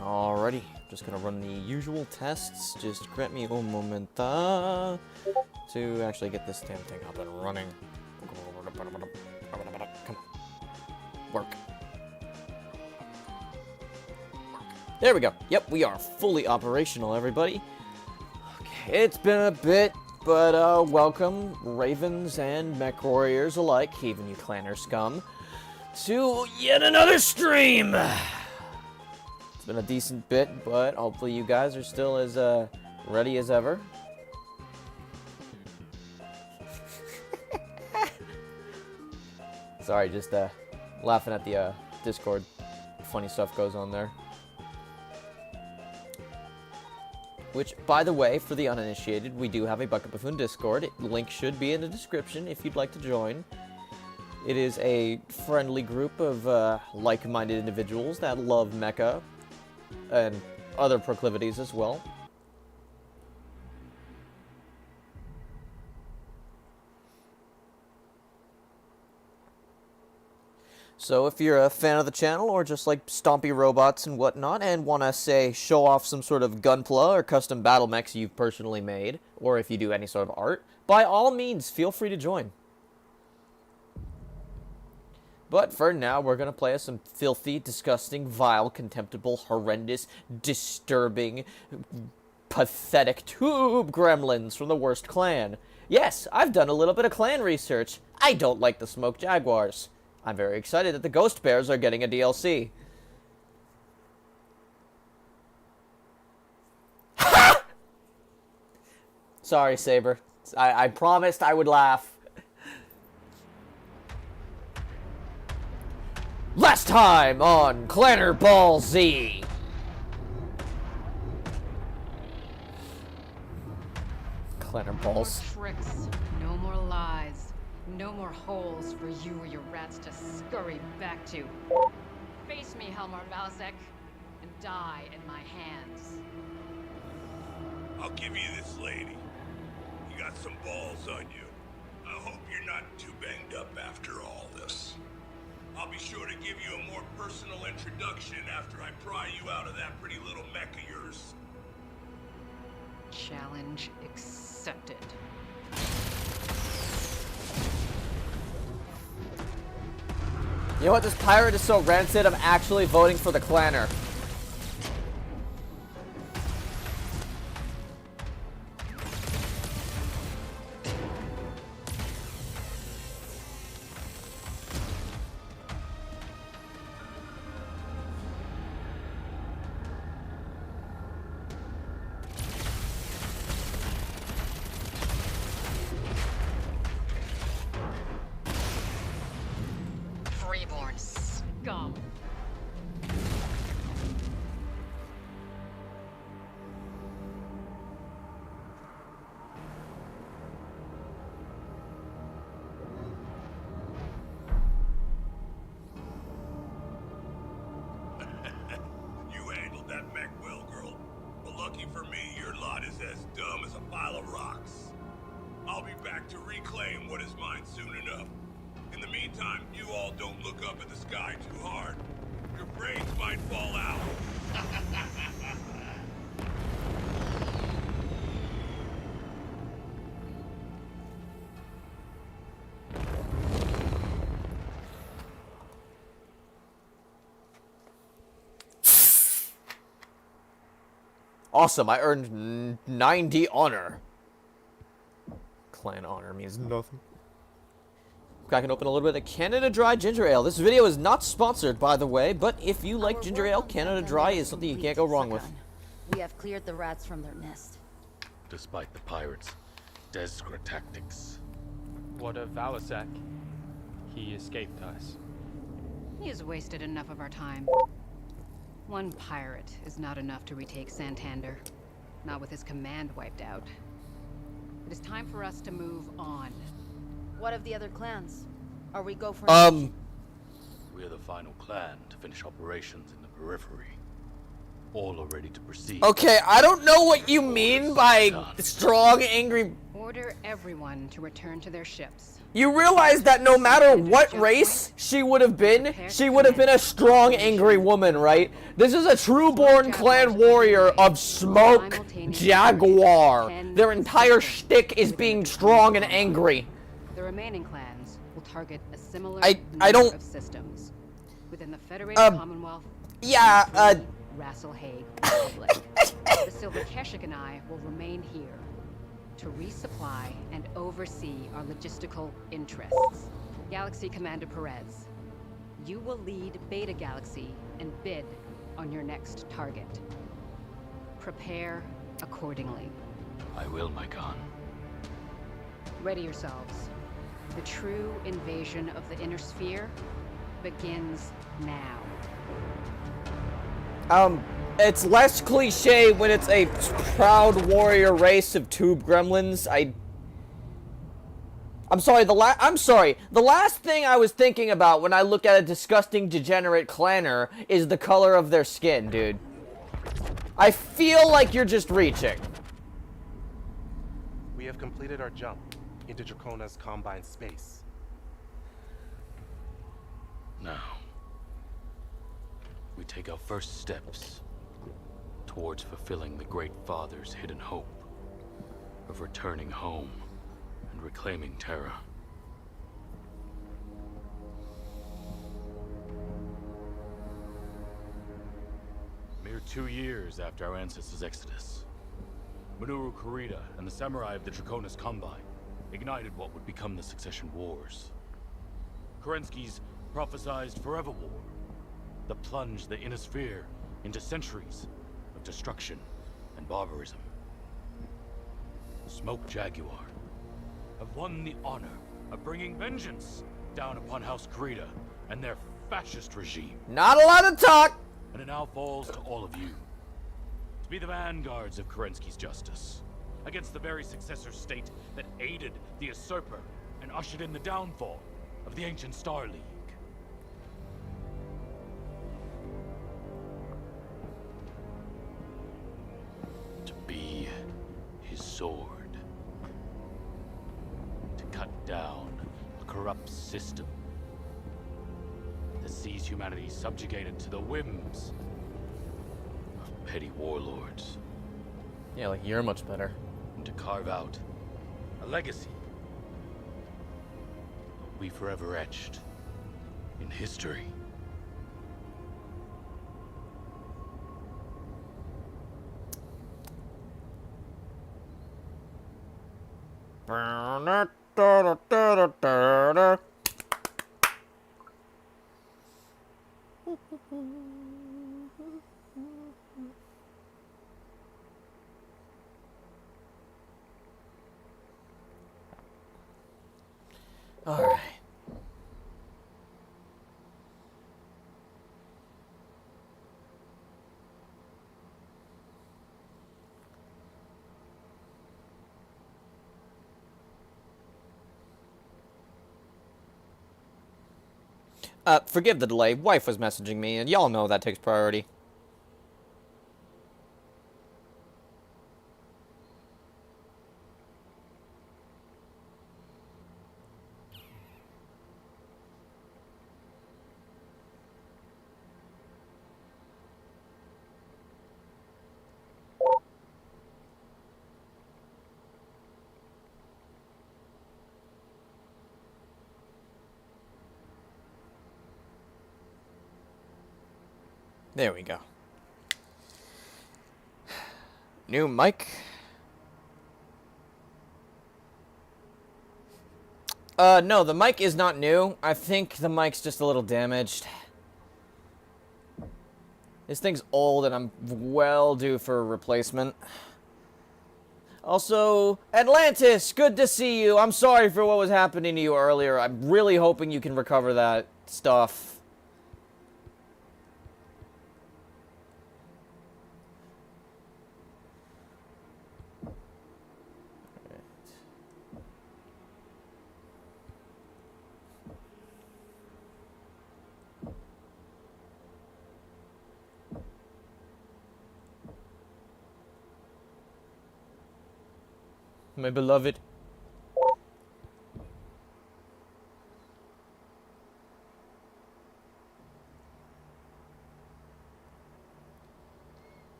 Alrighty, just gonna run the usual tests. Just grant me un momenta to actually get this damn thing up and running. Come on. Work. There we go. Yep, we are fully operational, everybody. Okay, it's been a bit, but welcome, Ravens and Mechwarriors alike, even you clanner scum, to yet another stream! It's been a decent bit, but hopefully you guys are still as ready as ever. Sorry, just laughing at the Discord. Funny stuff goes on there. Which, by the way, for the uninitiated, we do have a Bucket Buffoon Discord. Link should be in the description if you'd like to join. It is a friendly group of like-minded individuals that love mecha and other proclivities as well. So if you're a fan of the channel, or just like stompy robots and whatnot, and want to, say, show off some sort of gunpla or custom battle mechs you've personally made, or if you do any sort of art, by all means, feel free to join. But for now, we're going to play as some filthy, disgusting, vile, contemptible, horrendous, disturbing, pathetic tube gremlins from the worst clan. Yes, I've done a little bit of clan research. I don't like the Smoke Jaguars. I'm very excited that the Ghost Bears are getting a DLC. Sorry, Saber. I promised I would laugh. Last time on Clanner Ball Z. Clanner Balls. No more tricks, no more lies. No more holes for you or your rats to scurry back to. Face me, Helmar Battletech, and die in my hands. I'll give you this, lady. You got some balls on you. I hope you're not too banged up after all this. I'll be sure to give you a more personal introduction after I pry you out of that pretty little mech of yours. Challenge accepted. You know what? This pirate is so rancid, I'm actually voting for the clanner. Freeborn scum. You handled that mech well, girl. But lucky for me, your lot is as dumb as a pile of rocks. I'll be back to reclaim what is mine soon enough. In the meantime, you all don't look up at the sky too hard. Your brains might fall out. Awesome, I earned 90 honor. Clan honor means nothing. Cracking open a little bit of Canada Dry Ginger Ale. This video is not sponsored, by the way, but if you like ginger ale, Canada Dry is something you can't go wrong with. We have cleared the rats from their nest. Despite the pirates' desperate tactics. What of Battletech? He escaped us. He has wasted enough of our time. One pirate is not enough to retake Santander. Not with his command wiped out. It is time for us to move on. What of the other clans? Are we go for We're the final clan to finish operations in the periphery. All are ready to proceed. Okay, I don't know what you mean by strong, angry... Order everyone to return to their ships. You realize that no matter what race she would have been a strong, angry woman, right? This is a true-born clan warrior of Smoke Jaguar. Their entire shtick is being strong and angry. The remaining clans will target a similar I number don't- of systems within the Federated Commonwealth. Yeah, Rasselhague Republic. The Silver Keshik and I will remain here to resupply and oversee our logistical interests. Galaxy Commander Perez, you will lead Beta Galaxy and bid on your next target. Prepare accordingly. I will, my Khan. Ready yourselves. The true invasion of the Inner Sphere begins now. It's less cliche when it's a proud warrior race of tube gremlins. I'm sorry, the last thing I was thinking about when I look at a disgusting degenerate clanner is the color of their skin, dude. I feel like you're just reaching. We have completed our jump into Dracona's Combine space. Now, we take our first steps towards fulfilling the Great Father's hidden hope of returning home and reclaiming Terra. Mere 2 years after our ancestors' exodus, Minoru Kurita and the samurai of the Dracona's Combine ignited what would become the Succession Wars. Kerensky's prophesized forever war that plunged the Inner Sphere into centuries of destruction and barbarism. Smoke Jaguar have won the honor of bringing vengeance down upon House Kurita and their fascist regime. Not a lot of talk. And it now falls to all of you to be the vanguards of Kerensky's justice against the very successor state that aided the usurper and ushered in the downfall of the ancient Star League. To be his sword. To cut down a corrupt system that sees humanity subjugated to the whims of petty warlords. Yeah, like you're much better. And to carve out a legacy that will be forever etched in history. All right. Forgive the delay. Wife was messaging me, and y'all know that takes priority. There we go. New mic. No, the mic is not new. I think the mic's just a little damaged. This thing's old and I'm well due for a replacement. Also, Atlantis, good to see you. I'm sorry for what was happening to you earlier. I'm really hoping you can recover that stuff. My beloved.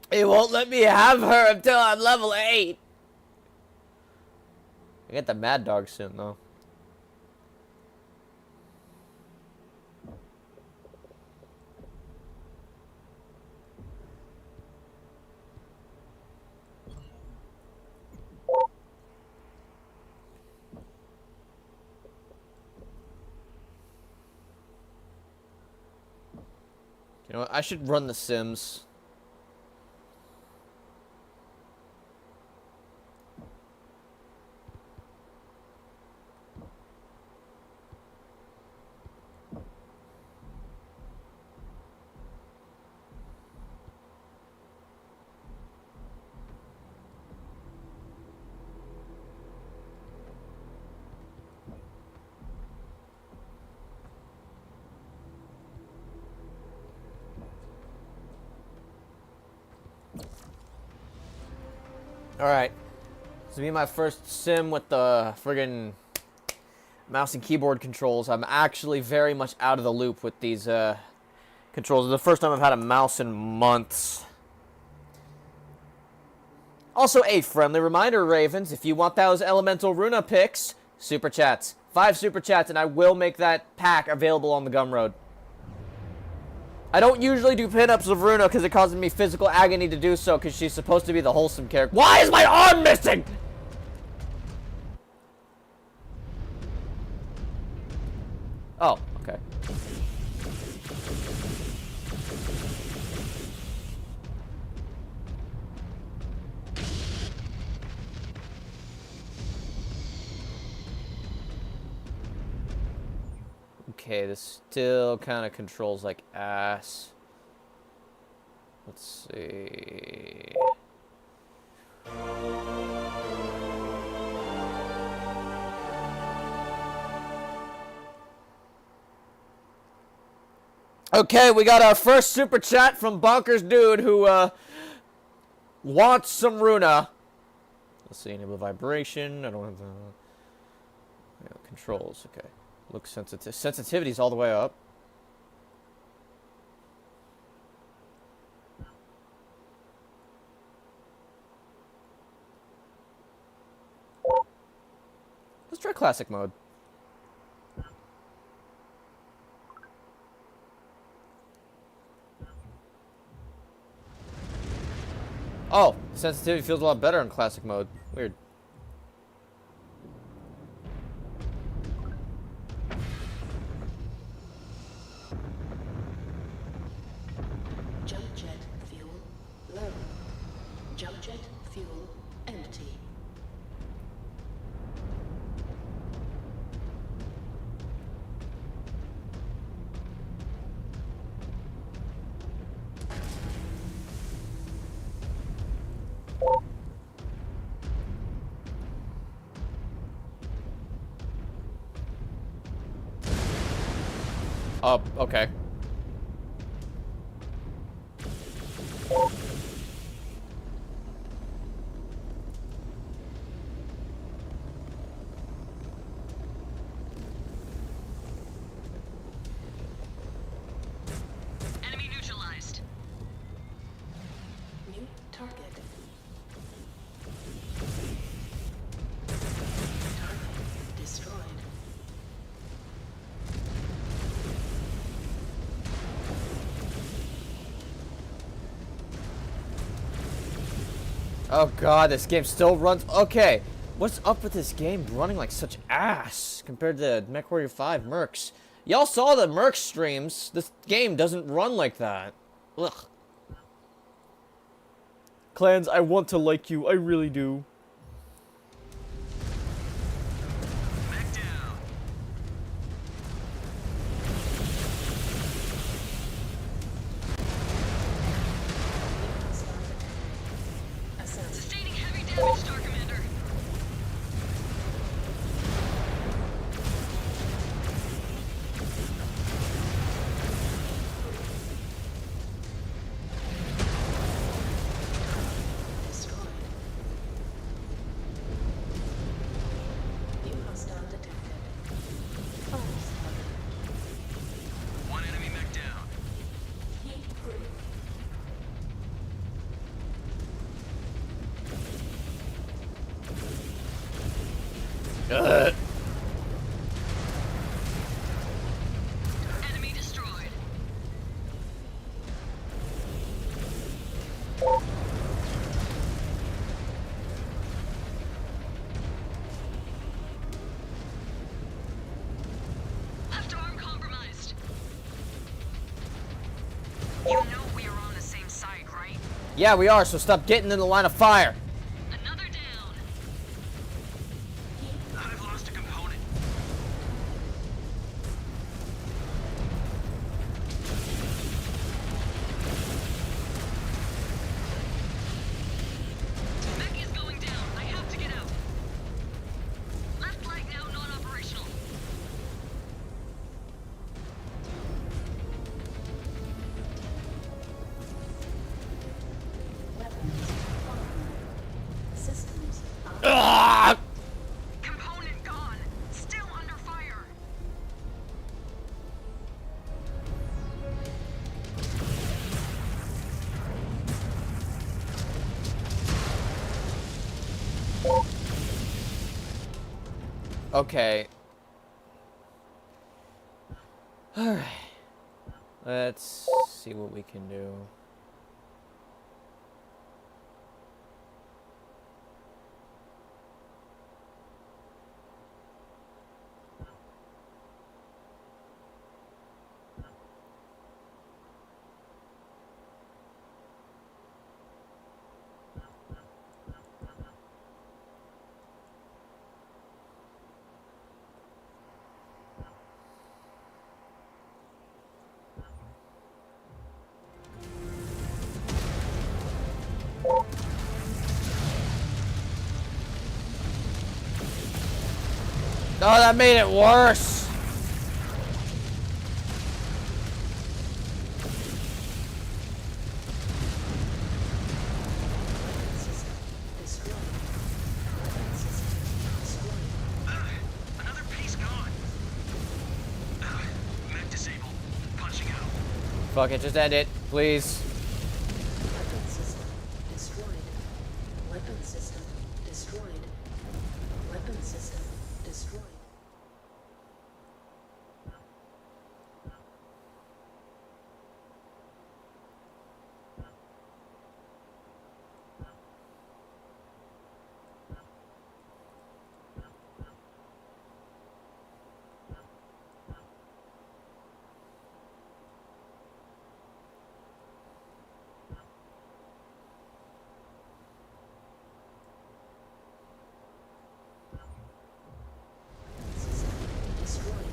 It won't let me have her until I'm level 8. I get the Mad Dog soon, though. You know what? I should run The Sims. Alright. This will be my first sim with the friggin' mouse and keyboard controls. I'm actually very much out of the loop with these controls. It's the first time I've had a mouse in months. Also, a friendly reminder, Ravens, if you want those Elemental Runa picks, Super Chats. 5 Super Chats, and I will make that pack available on the Gumroad. I don't usually do pinups of Runa because it causes me physical agony to do so because she's supposed to be the wholesome character. Why is my arm missing? Oh, okay. Okay, this still kind of controls like ass. Let's see. Okay, we got our first super chat from Bonkers Dude who wants some Runa. Let's see, enable vibration. I don't have the controls. Okay. Look sensitive. Sensitivity's all the way up. Let's try classic mode. Oh, sensitivity feels a lot better in classic mode. Weird. Oh, okay. Enemy neutralized. New target. Target destroyed. Oh god, this game still runs. Okay, what's up with this game running like such ass compared to Mechwarrior 5 Mercs? Y'all saw the Merc streams. This game doesn't run like that. Ugh. Clans, I want to like you. I really do. Back down. Sustaining heavy damage, Star Commander. Destroyed. Yeah, we are, so stop getting in the line of fire. Another down. I've lost a component. Mech is going down. I have to get out. Left leg now non-operational. Systems. Ah! Component gone. Still under fire. Okay. Alright. Let's see what we can do. Oh, that made it worse. Another piece gone. Mech disabled. Punching out. Fuck it, just end it, please. Weapon system destroyed. Weapon system destroyed. Weapon system destroyed. System destroyed.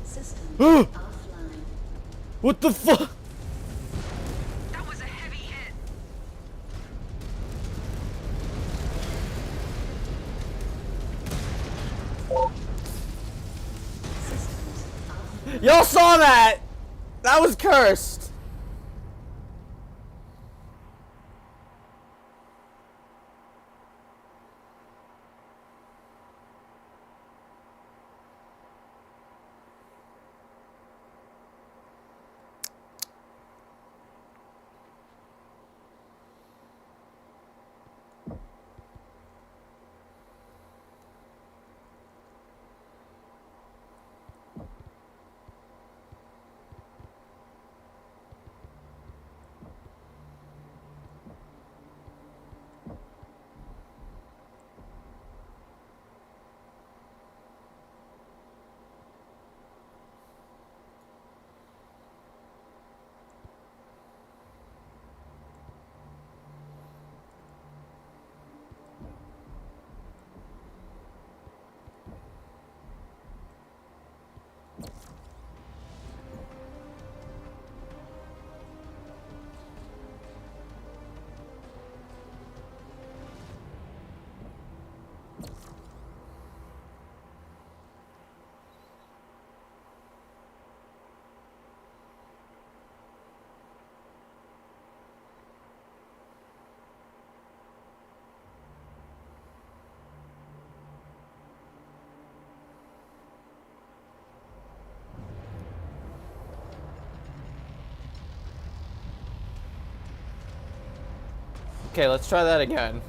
System offline. What the fuck? That was a heavy hit. Systems offline. Y'all saw that? That was cursed. Okay, let's try that again.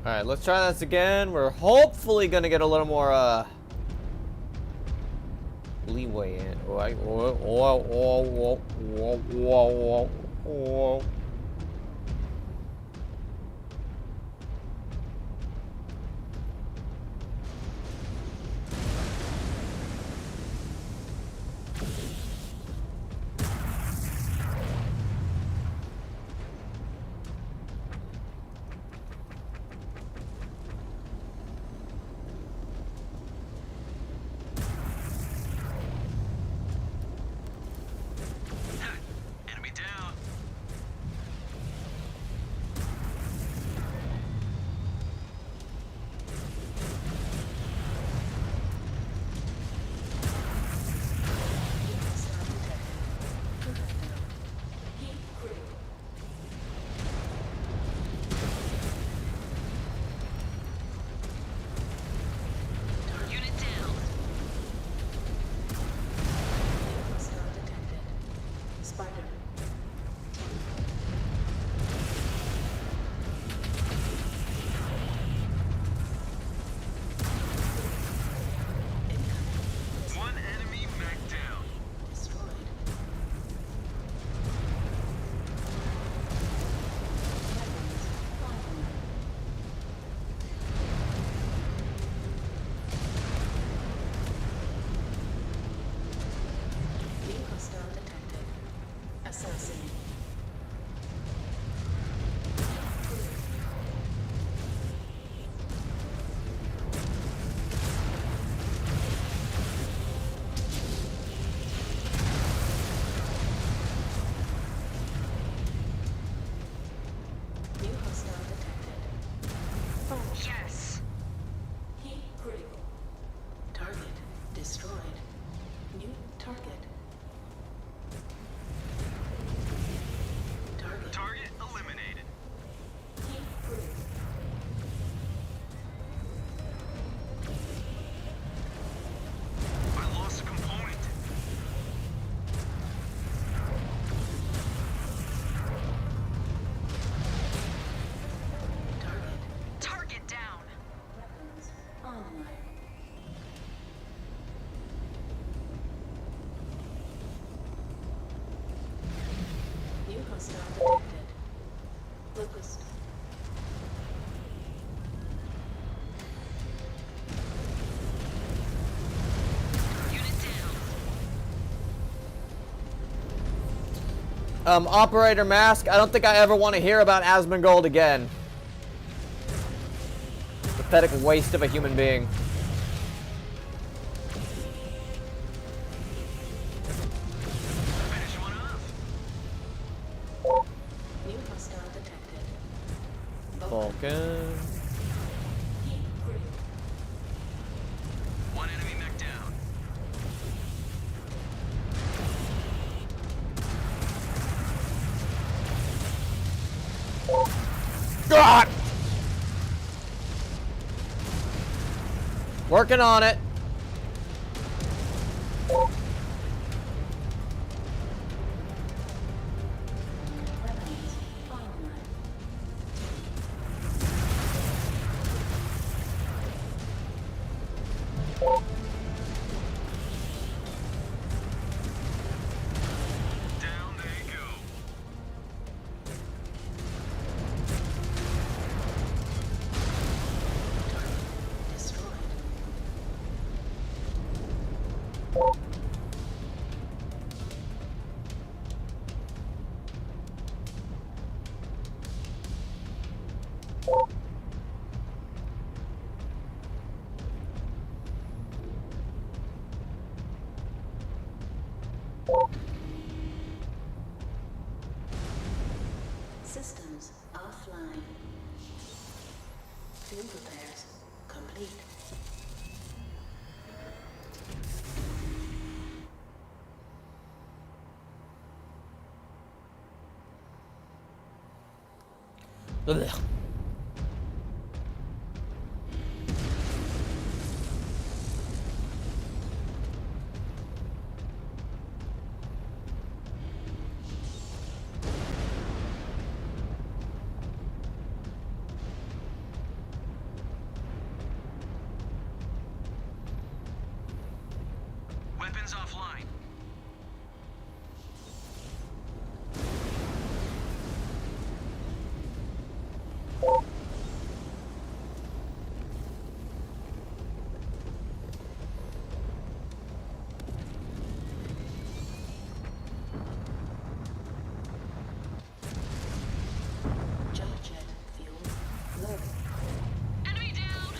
Alright, let's try this again. We're hopefully gonna get a little more, leeway in. Enemy down. Unit down. Spider. One enemy mech down. Destroyed. Weapons online. New hostile detected. Assassin. New hostile detected. Fire. Yes. Heat critical. Target destroyed. New target. Target eliminated. Heat critical. I lost a component. Target. Target down. Weapons online. New hostile detected. Locust. Unit down. Operator Mask, I don't think I ever want to hear about Asmongold again. Pathetic waste of a human being. Finish one off. New hostile detected. Vulcan. Heat critical. One enemy mech down. God! Working on it. Weapons online. Down they go. Destroyed. Systems offline. Field repairs complete. Ugh. Weapons offline. Jump jet fuel low. Enemy down.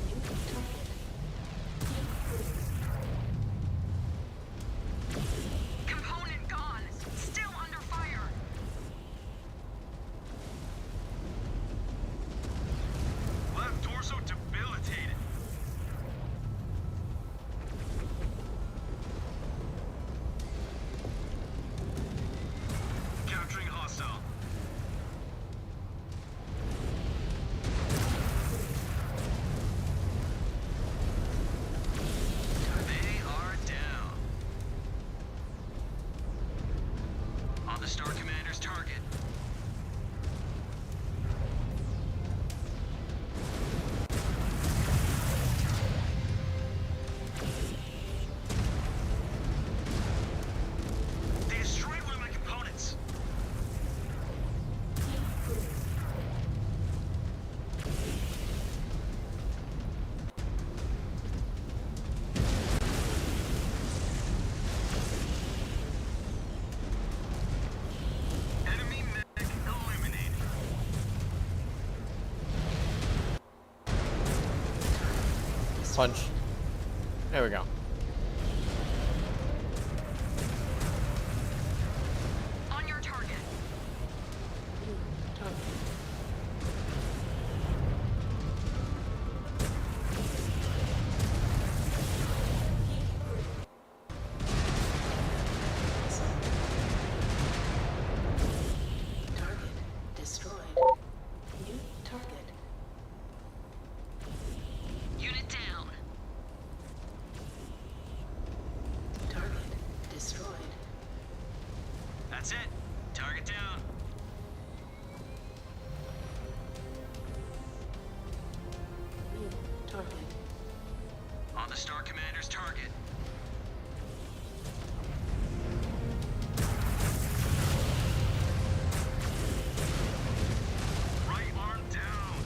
New target. Component gone. Still under fire. Left torso debilitated. Capturing hostile. They are down. On the Star Commander's target. They destroyed one of my components. Enemy mech eliminated. Punch. There we go. On your target. New target. Target destroyed. New target. Unit down. Target destroyed. That's it. Target down. New target. On the Star Commander's target. Right arm down.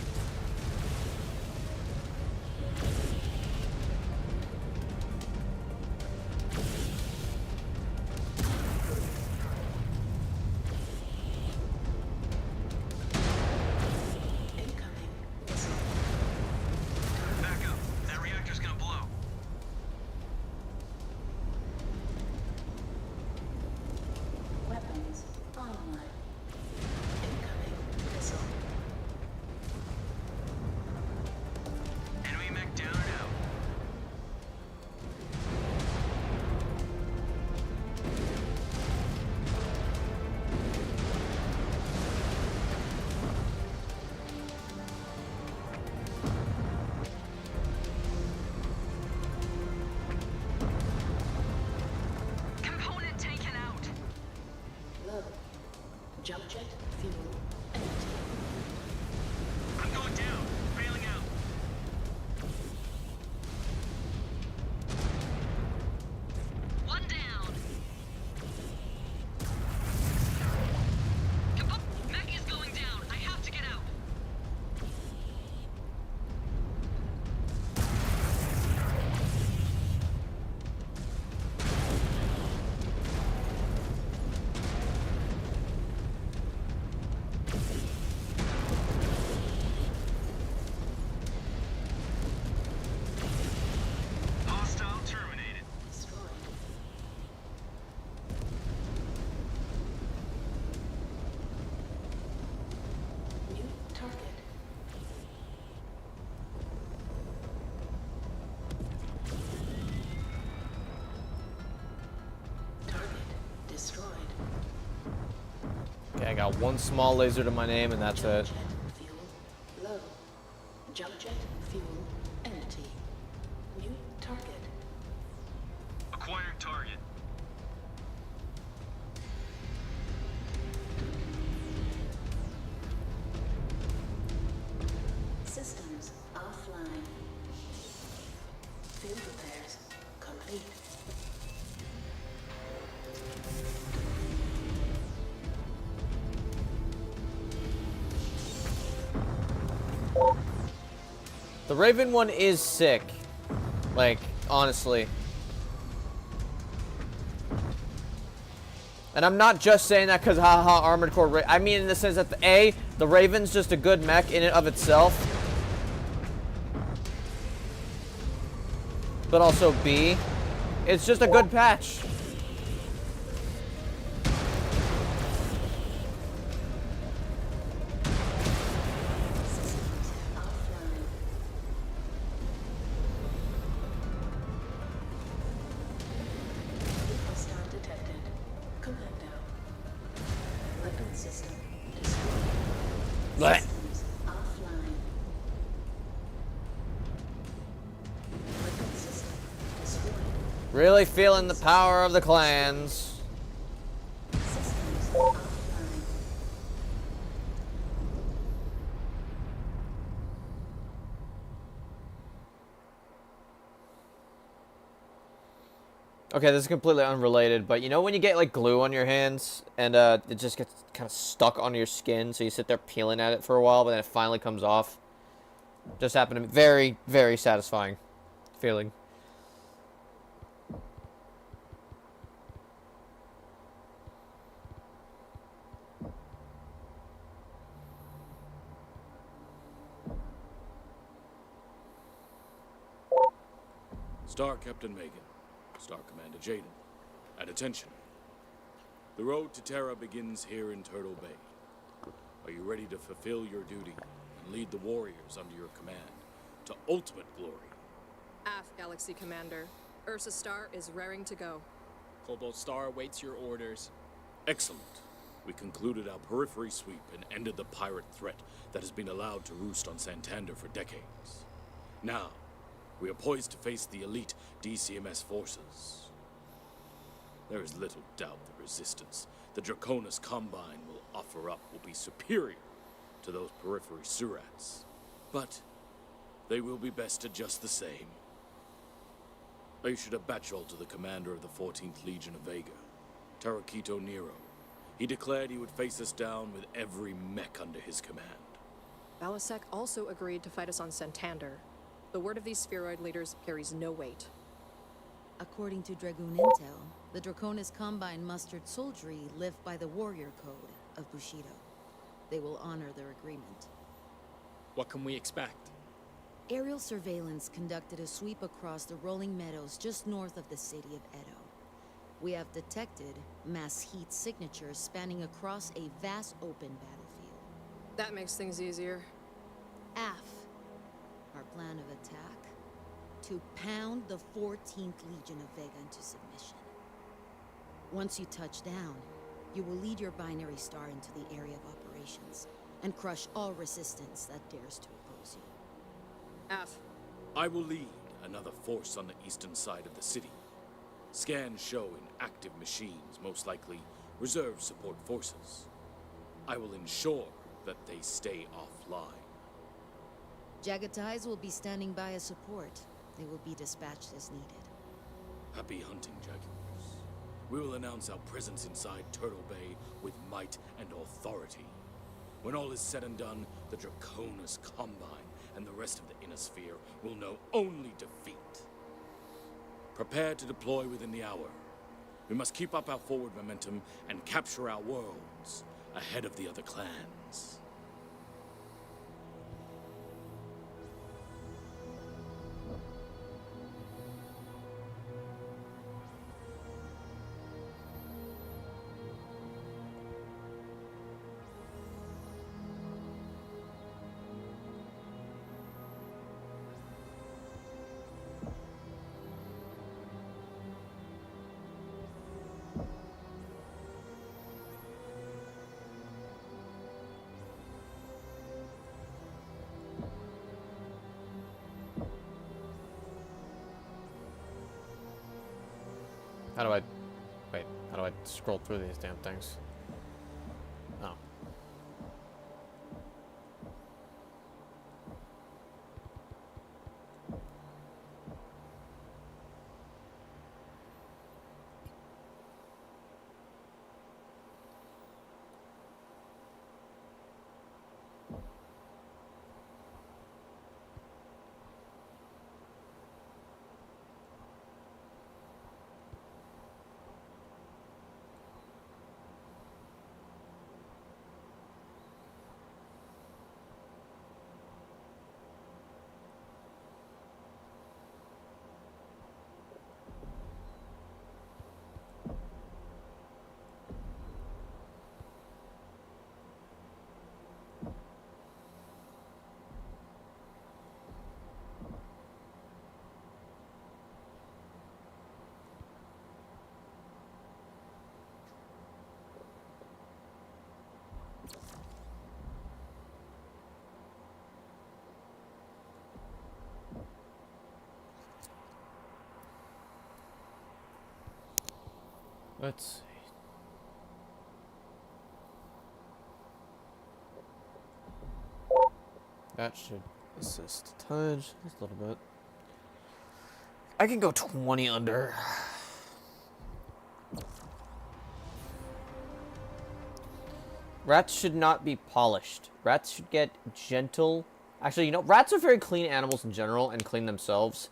Incoming missile. Back up. That reactor's gonna blow. Weapons online. Incoming missile. Enemy mech down and out. Component taken out. Low. Jump jet fuel empty. I'm going down. Bailing out. One down. Mech is going down. I have to get out. Hostile terminated. Destroyed. New target. Target destroyed. Okay, I got one small laser to my name, and that's Jump it. jet fuel low. Jump jet fuel empty. New target. Acquired target. Systems offline. complete. The Raven one is sick. Like, honestly. And I'm not just saying that because haha Armored Core I mean in the sense that the Raven's just a good mech in and of itself. But also B, it's just a good patch. Blech. Really feeling the power of the clans. Okay, this is completely unrelated, but you know when you get like glue on your hands and it just gets kind of stuck on your skin, so you sit there peeling at it for a while, but then it finally comes off? Just happened to me. Very, very satisfying feeling. Star Captain Megan, Star Commander Jaden, at attention. The road to Terra begins here in Turtle Bay. Are you ready to fulfill your duty and lead the warriors under your command to ultimate glory? Aft, Galaxy Commander. Ursa Star is raring to go. Cobalt Star awaits your orders. Excellent. We concluded our periphery sweep and ended the pirate threat that has been allowed to roost on Santander for decades. Now, we are poised to face the elite DCMS forces. There is little doubt the resistance the Draconis Combine will offer up will be superior to those periphery surats. But they will be bested just the same. I issued a Batchall to the commander of the 14th Legion of Vega, Tarakito Nero. He declared he would face us down with every mech under his command. Battletech also agreed to fight us on Santander. The word of these spheroid leaders carries no weight. According to Dragoon Intel, the Draconis Combine mustered soldiery live by the warrior code of Bushido. They will honor their agreement. What can we expect? Aerial surveillance conducted a sweep across the rolling meadows just north of the city of Edo. We have detected mass heat signatures spanning across a vast open battlefield. That makes things easier. AF, our plan of attack? To pound the 14th Legion of Vega into submission. Once you touch down, you will lead your binary star into the area of operations and crush all resistance that dares to oppose you. F. I will lead another force on the eastern side of the city. Scans show inactive machines, most likely reserve support forces. I will ensure that they stay offline. Jagatais will be standing by as support. They will be dispatched as needed. Happy hunting, Jaguars. We will announce our presence inside Turtle Bay with might and authority. When all is said and done, the Draconis Combine and the rest of the Inner Sphere will know only defeat. Prepare to deploy within the hour. We must keep up our forward momentum and capture our worlds ahead of the other clans. How do I... Wait, how do I scroll through these damn things? Oh. Let's see. That should assist tonnage just a little bit. I can go 20 under. Rats should not be polished. Rats should get gentle. Actually, you know, rats are very clean animals in general and clean themselves.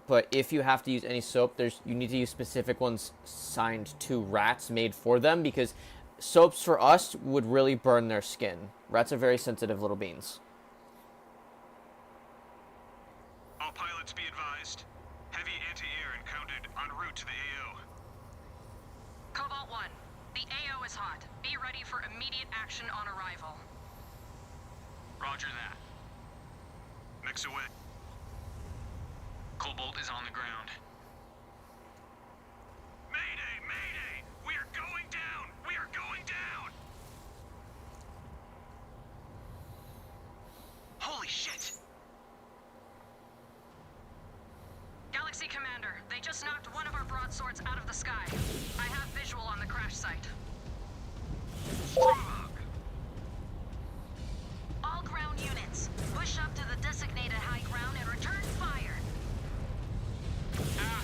But if you have to use any soap, you need to use specific ones signed to rats made for them, because soaps for us would really burn their skin. Rats are very sensitive little beings. All pilots be advised. Heavy anti-air encountered en route to the AO. Cobalt 1, the AO is hot. Be ready for immediate action on arrival. Roger that. Mix away. Cobalt is on the ground. Mayday! Mayday! We are going down! We are going down! Holy shit! Galaxy Commander, they just knocked one of our broadswords out of the sky. I have visual on the crash site. Strong! All ground units, push up to the designated high ground and return fire. Ah!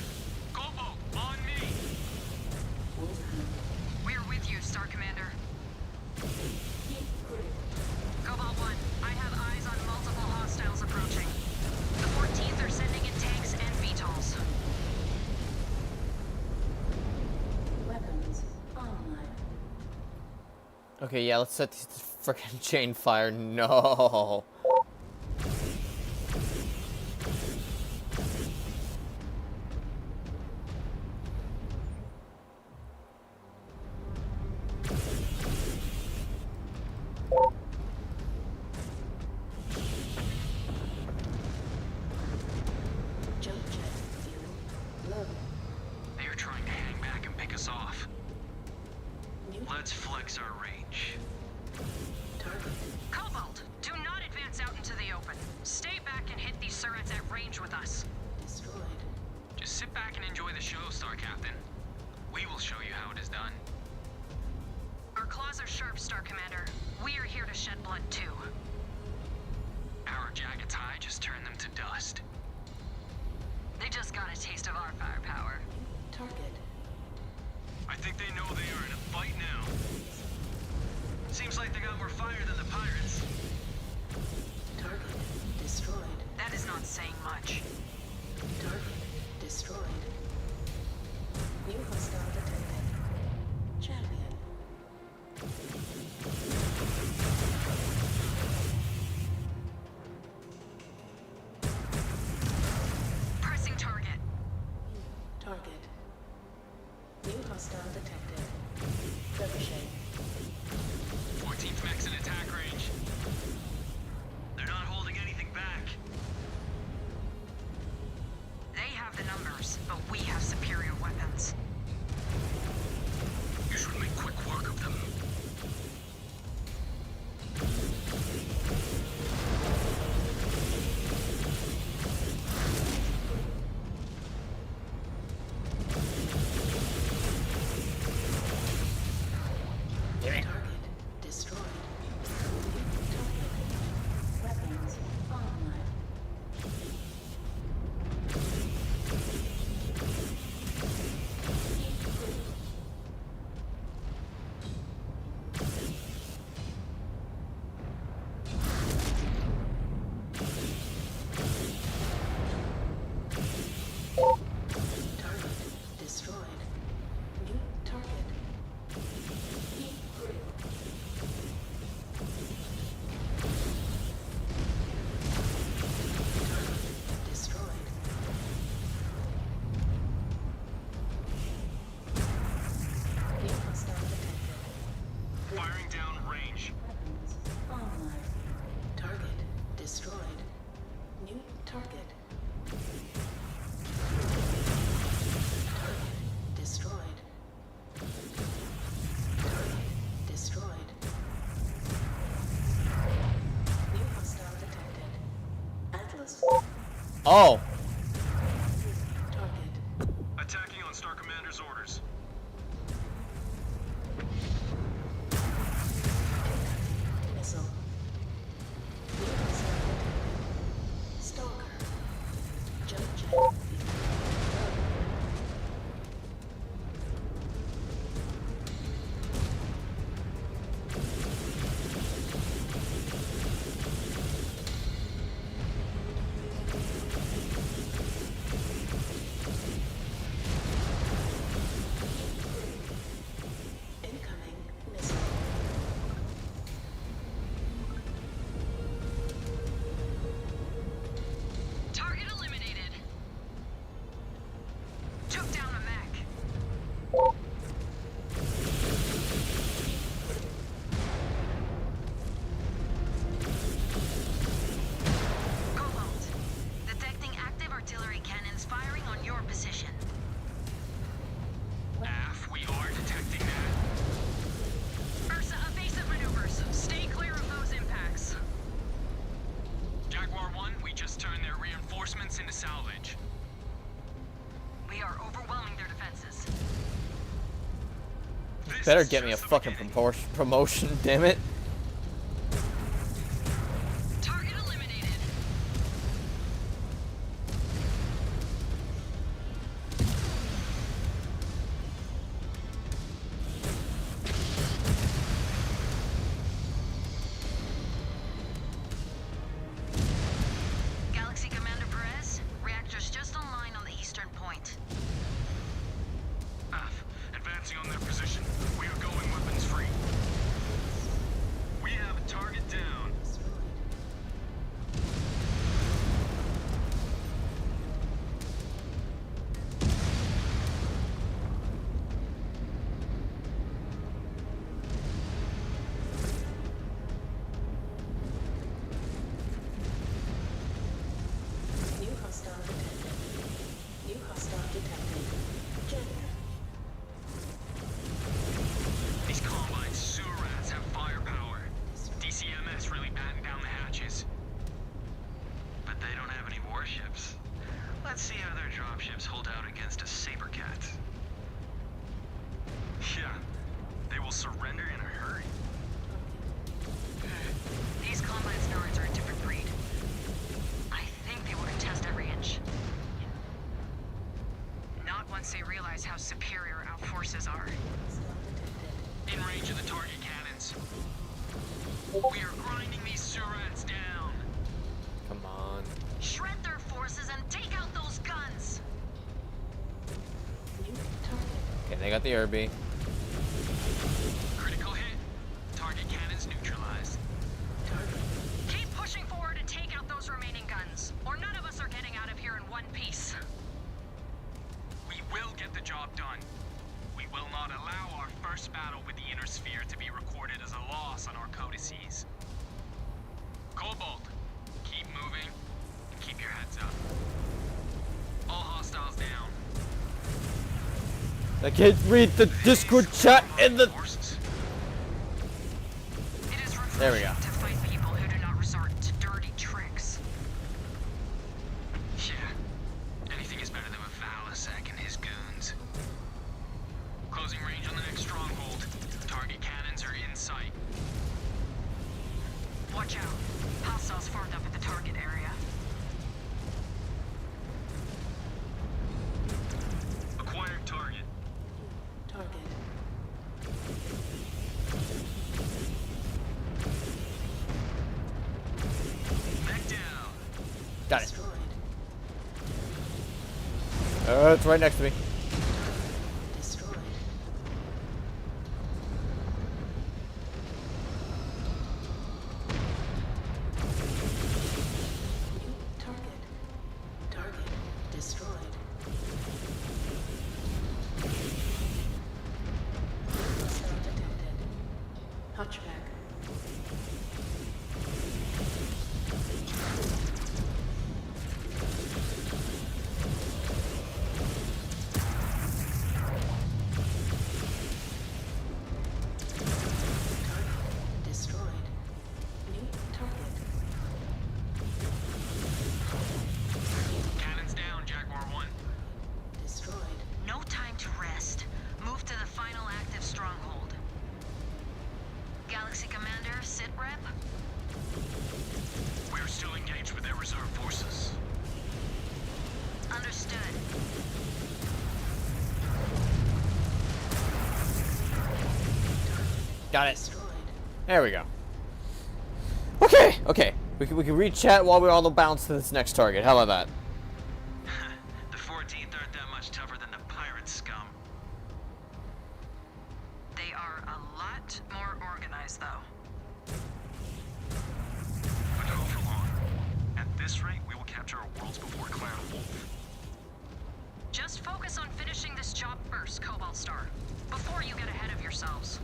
Cobalt, on me! We're with you, Star Commander. Cobalt 1, I have eyes on multiple hostiles approaching. The 14th are sending in tanks and VTOLs. Weapons online. Okay, yeah, let's set these to frickin' chain fire. No. Jump jet fuel low. They are trying to hang back and pick us off. New Let's flex our range. target. Cobalt, do not advance out into the open. Stay back and hit these turrets at range with us. Destroyed. Just sit back and enjoy the show, Star Captain. We will show you how it is done. Our claws are sharp, Star Commander. We are here to shed blood too. Our jackets high just turned them to dust. They just got a taste of our firepower. Target. I think they know they are in a fight now. Seems like they got more fire than the pirates. Target destroyed. That is not saying much. Target destroyed. New hostile detected. Champion. Pressing target. Target. New hostile detected. Trebuchet. 14th mech's in attack range. They're not holding anything back. They have the numbers, but we have superior weapons. You should make quick work of them. Target destroyed. Target. Weapons online. Target destroyed. New target. Heat critical. Target destroyed. New hostile detected. Firing down range. Weapons online. Target destroyed. New target. Target destroyed. Target destroyed. New hostile detected. Atlas. Oh. Target. Attacking on Star Commander's orders. Reinforcements into salvage. We are overwhelming their defenses. Better get me a fucking promotion, damn it. Target eliminated. Galaxy Commander Perez, reactors just online on the eastern point. Advancing on their position. We are going weapons free. We have a target down. New hostile detected. New hostile detected. Jamming. These Combine sewer rats have firepower. DCMS really batten down the hatches. But they don't have any warships. Let's see how their dropships hold out against a Sabercat. Yeah, they will surrender in a hurry. These Combine stewards are a different breed. I think they will contest every inch. Not once they realize how superior our forces are. In range of the target cannons. We are grinding these sewer rats down. Come on. Shred their forces and take out those guns! New target. Okay, they got the Irby. Critical hit. Target cannons neutralized. Keep pushing forward and take out those remaining guns, or none of us are getting out of here in one piece. We will get the job done. We will not allow our first battle with the Inner Sphere to be recorded as a loss on our codices. Cobalt, keep moving and keep your heads up. All hostiles down. I can't read the Discord chat in the... Forces. It is There we go. refreshing to fight people who do not resort to dirty tricks. Yeah, anything is better than a Valasek and his goons. Closing range on the next stronghold. Target cannons are in sight. Watch out. Hostiles formed up at the target area. Acquired target. Target. Back down. Got it. Destroyed. It's right next to me. Destroyed. New target. Target destroyed. Hostile detected. Hatchback. Target destroyed. New target. Cannons down, Jaguar 1. Destroyed. No time to rest. Move to the final active stronghold. Galaxy Commander, sit rep. We are still engaged with their reserve forces. Understood. Got it. Destroyed. There we go. Okay, okay. We can read chat while we're on the bounce to this next target. How about that? The 14th aren't that much tougher than the pirate scum. They are a lot more organized, though. But not for long. At this rate, we will capture our worlds before declaring wolf. Just focus on finishing this job first, Cobalt Star, before you get ahead of yourselves.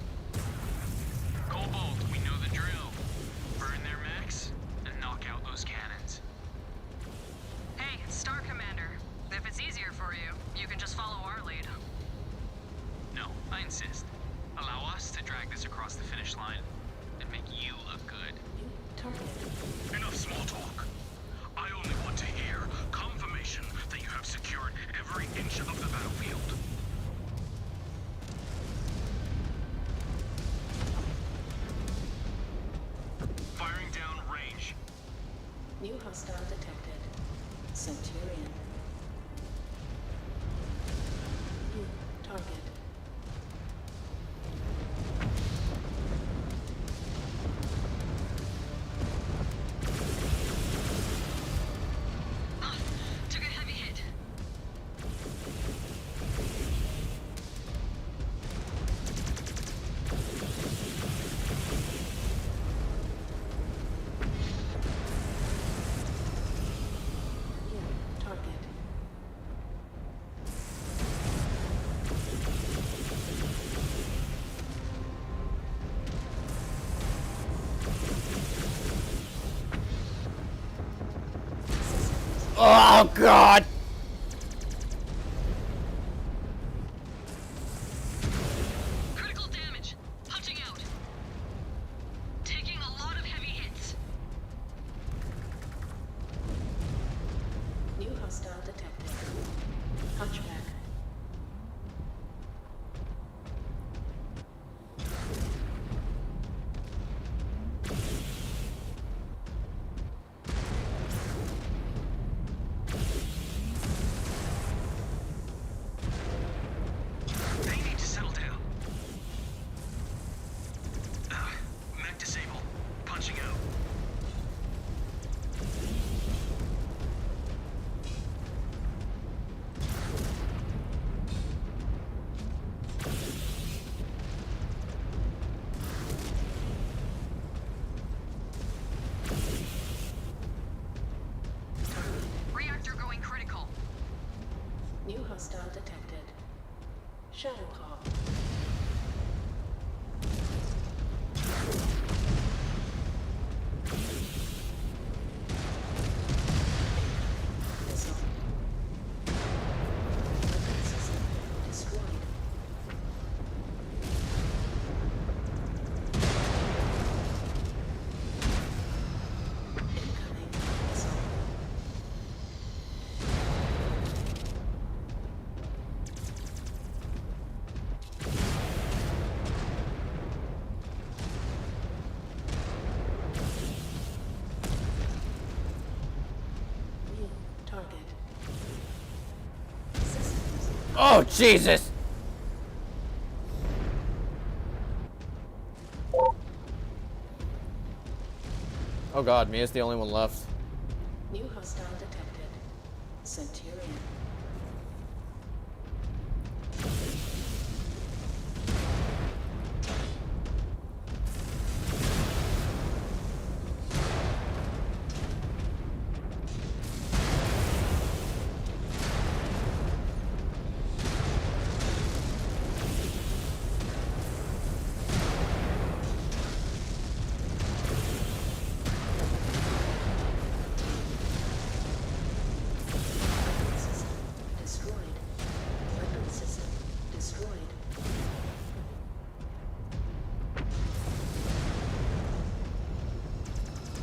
Cobalt, we know the drill. Burn their mechs and knock out those cannons. Hey, Star Commander, if it's easier for you, you can just follow our lead. No, I insist. Allow us to drag this across the finish line and make you look good. New target. Enough small talk. I only want to hear New hostile detected. Centurion. New target. Took a heavy hit. New target. Oh, God! Critical damage. Punching out. Taking a lot of heavy hits. New hostile detected. Hunchback. They need to settle down. Mech disabled. Punching out. Reactor going critical. New hostile detected. Shadowhawk. Missile. Weapon system destroyed. Incoming missile. New target. Systems. Oh, Jesus! Oh, God, Mia's the only one left. New hostile detected. Centurion. System destroyed. Weapon system destroyed.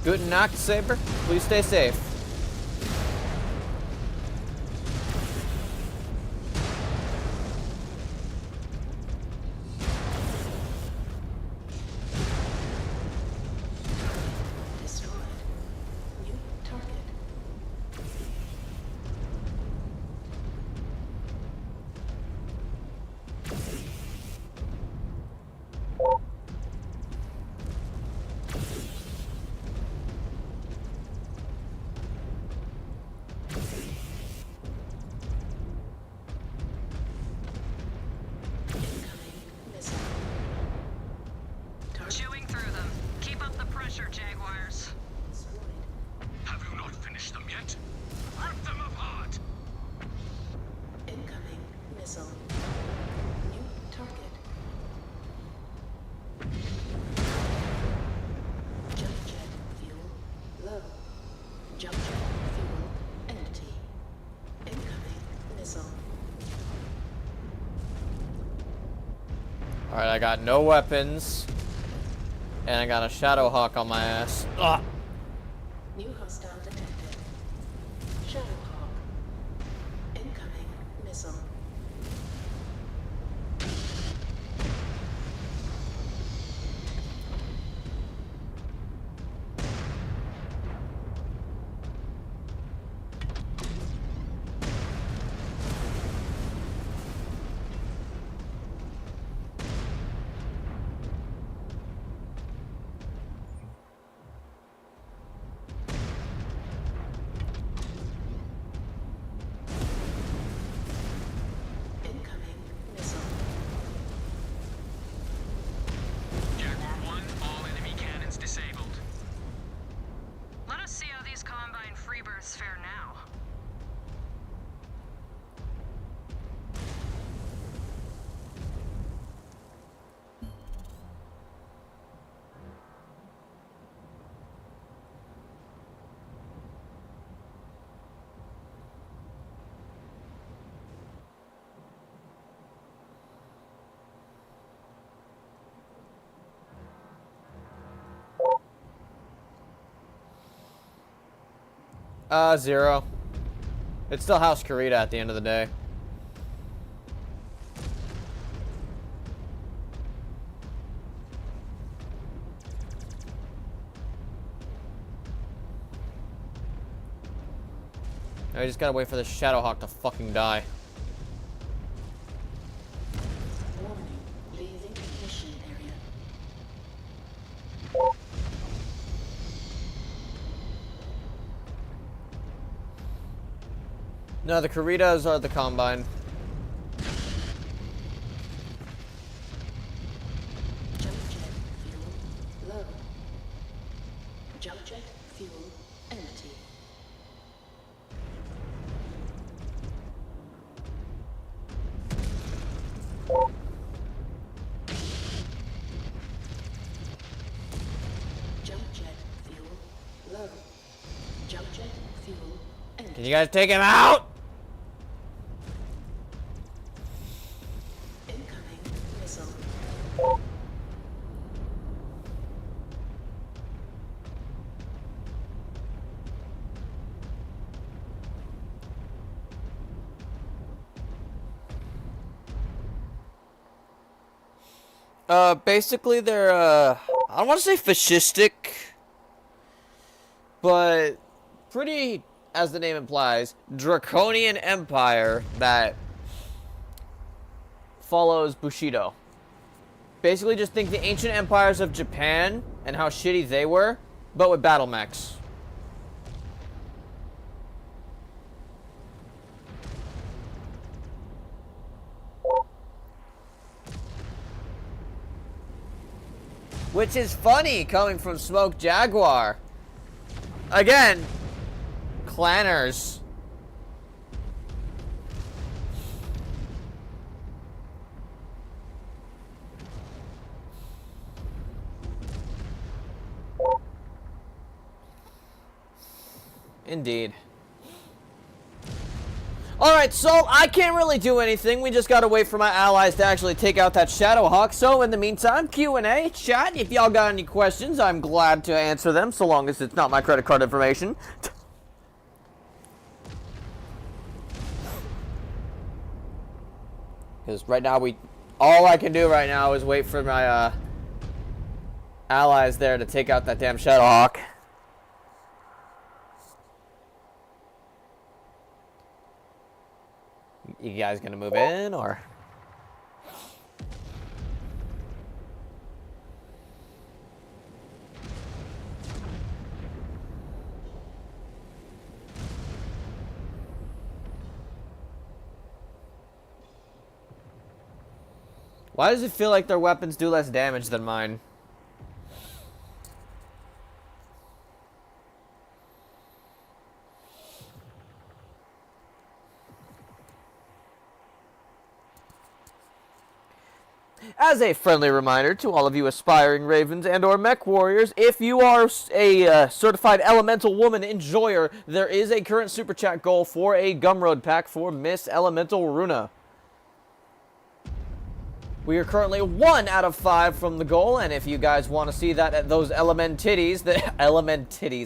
Guten Nacht, Saber. Please stay safe. Destroyed. New target. Incoming missile. Target Chewing through them. Keep up the pressure, Jaguars. destroyed. Have you not finished them yet? Rip them apart! Incoming missile. New target. Jump jet fuel low. Jump jet fuel empty. Incoming missile. Alright, I got no weapons. And I got a Shadowhawk on my ass. Ugh. New hostile detected. Shadowhawk. Incoming missile. is fair now. Zero. It's still House Kurita at the end of the day. Now we just gotta wait for the Shadowhawk to fucking die. Warning, leaving mission area. No, the Kuritas are the Combine. Jump jet fuel low. Jump jet fuel empty. Jump jet fuel low. Jump jet fuel empty. Can you guys take him out? Incoming missile. Basically they're, I don't want to say fascistic, but pretty, as the name implies, draconian empire that follows Bushido. Basically just think the ancient empires of Japan and how shitty they were, but with battle mechs. Which is funny coming from Smoke Jaguar. Again, clanners. Indeed. Alright, so I can't really do anything. We just gotta wait for my allies to actually take out that Shadowhawk. So in the meantime, Q&A, chat, if y'all got any questions, I'm glad to answer them, so long as it's not my credit card information. Because right now, all I can do right now is wait for my allies there to take out that damn Shadowhawk. You guys gonna move in, or? Why does it feel like their weapons do less damage than mine? As a friendly reminder to all of you aspiring Ravens and or Mech Warriors, if you are a certified Elemental Woman enjoyer, there is a current Super Chat goal for a Gumroad pack for Miss Elemental Runa. We are currently 1 out of 5 from the goal, and if you guys want to see that at those Elementitties,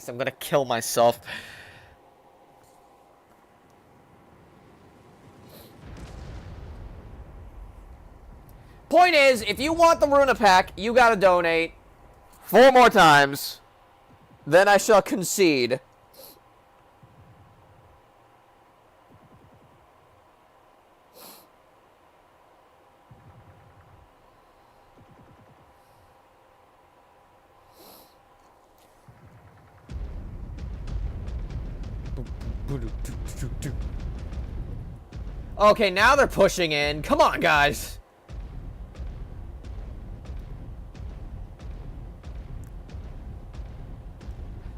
I'm gonna kill myself. Point is, if you want the Runa pack, you gotta donate 4 more times. Then I shall concede. Okay, now they're pushing in. Come on, guys.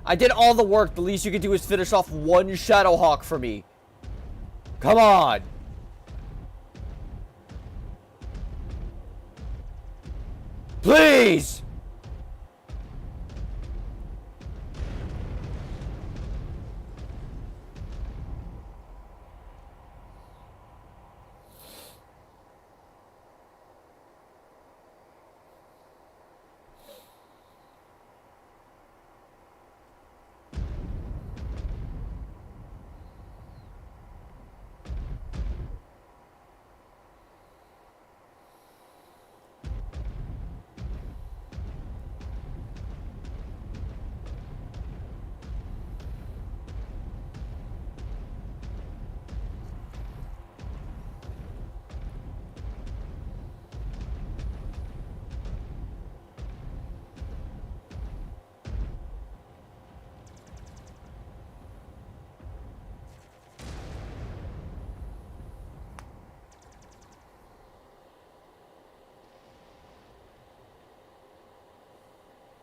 I did all the work. The least you could do is finish off one Shadowhawk for me. Come on. Please.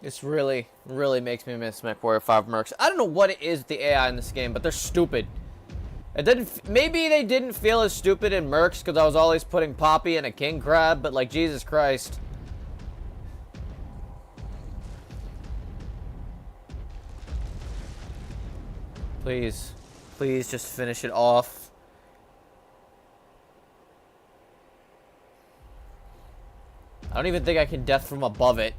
This really, really makes me miss Mechwarrior 5 Mercs. I don't know what it is with the AI in this game, but they're stupid. It didn't. Maybe they didn't feel as stupid in Mercs because I was always putting Poppy and a King Crab, but like, Jesus Christ. Please. Please just finish it off. I don't even think I can death from above it.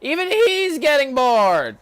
Even he's getting bored!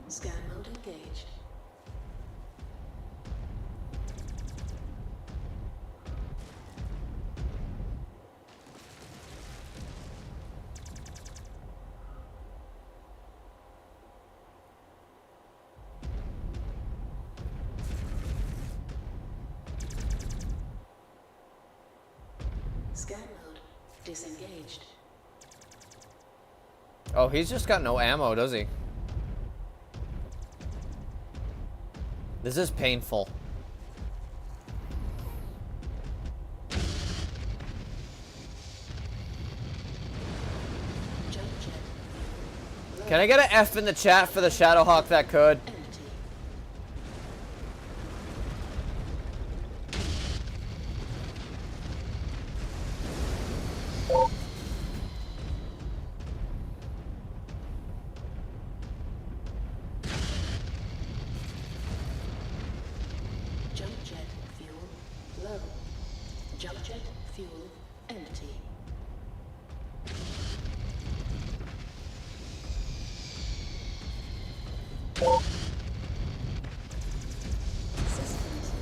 Scan mode engaged. Scan mode disengaged. Oh, he's just got no ammo, does he? This is painful. Can I get an F in the chat for the Shadowhawk that could?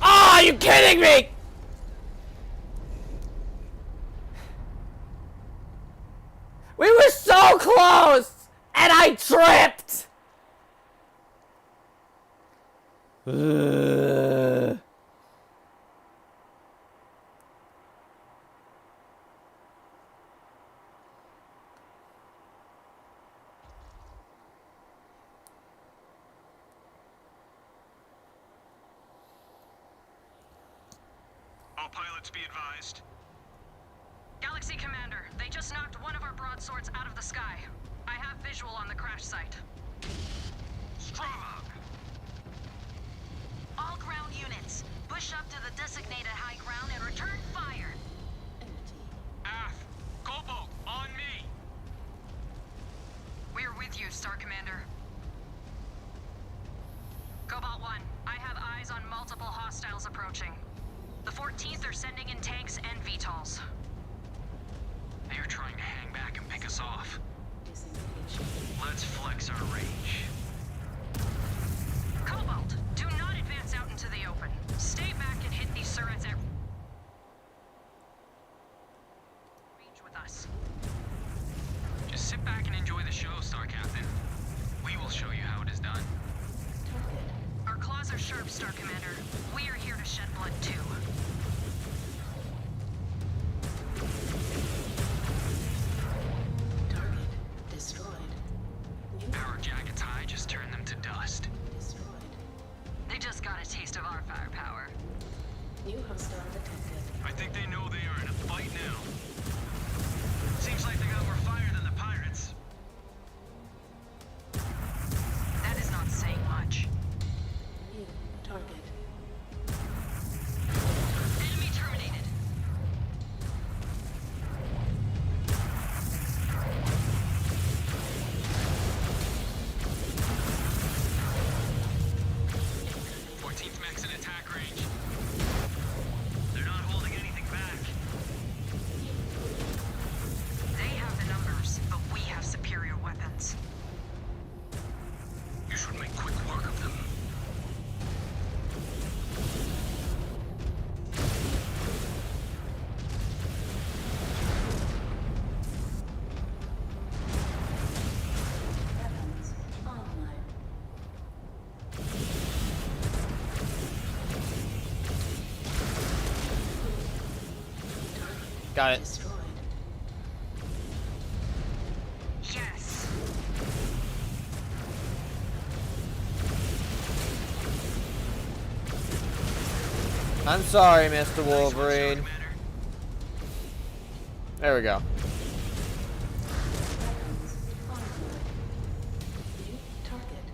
Are you kidding me? We were so close, and I tripped. All pilots be advised. Galaxy Commander, they just knocked one of our broadswords out of the sky. I have visual on the crash site. Strong! All ground units, push up to the designated high ground and return fire. Aft, Cobalt, on me! We're with you, Star Commander. Cobalt 1, I have eyes on multiple hostiles approaching. The 14th are sending in tanks and VTOLs. let's flex our range. Cobalt, do not advance out into the open. Stay back and hit these turrets at range with us. Just sit back and enjoy the show, Star Captain. We will show you how it is done. Our claws are sharp, Star Commander. We are here to shed blood too. Target destroyed. Our jacket's high just turned them to dust. Destroyed. They just got a taste of our firepower. New hostile detected. I think they know they are in a fight now. Seems like they got more fire than the pirates. That is not saying much. New target. Enemy terminated. Mech's in attack range. They're not holding anything back. They have the numbers, but we have superior weapons. You should make quick work of them. Weapons online. Got it. Destroyed. Yes. I'm sorry, Mr. Nice one, Star Wolverine. Commander. There we go. Weapons online. New target.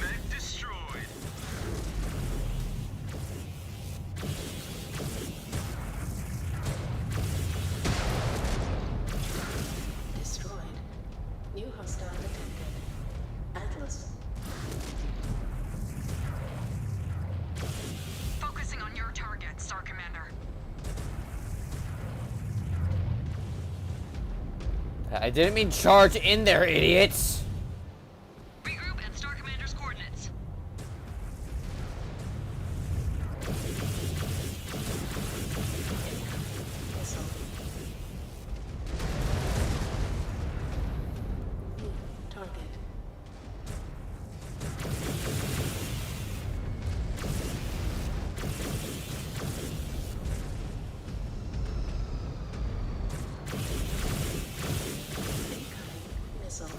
Mech destroyed. Destroyed. New hostile detected. Atlas. Focusing on your target, Star Commander. I didn't mean charge in there, idiots. Regroup at Star Commander's coordinates. Missile. New target. Incoming missile.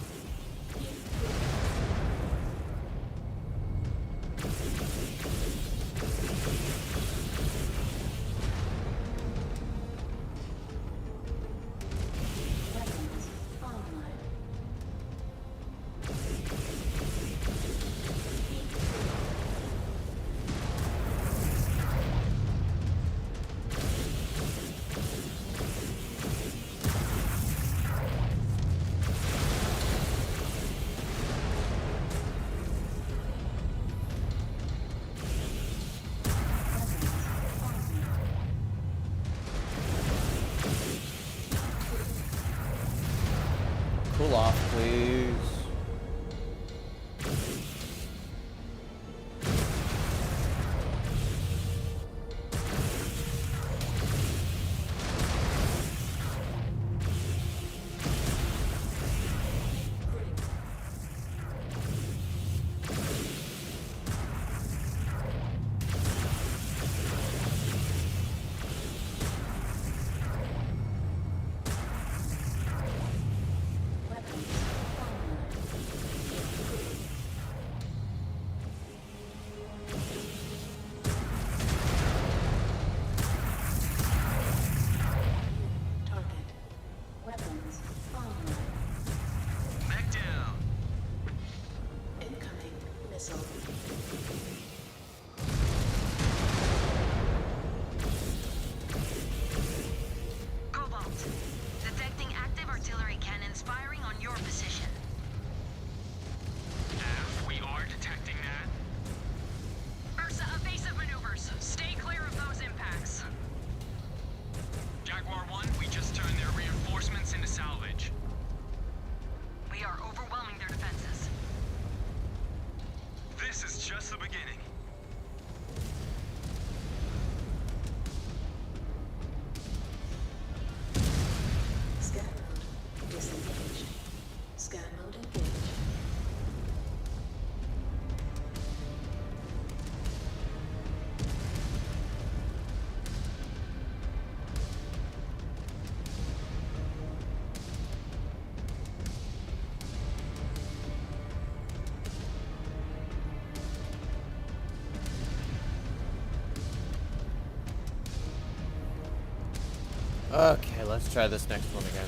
Okay, let's try this next one again.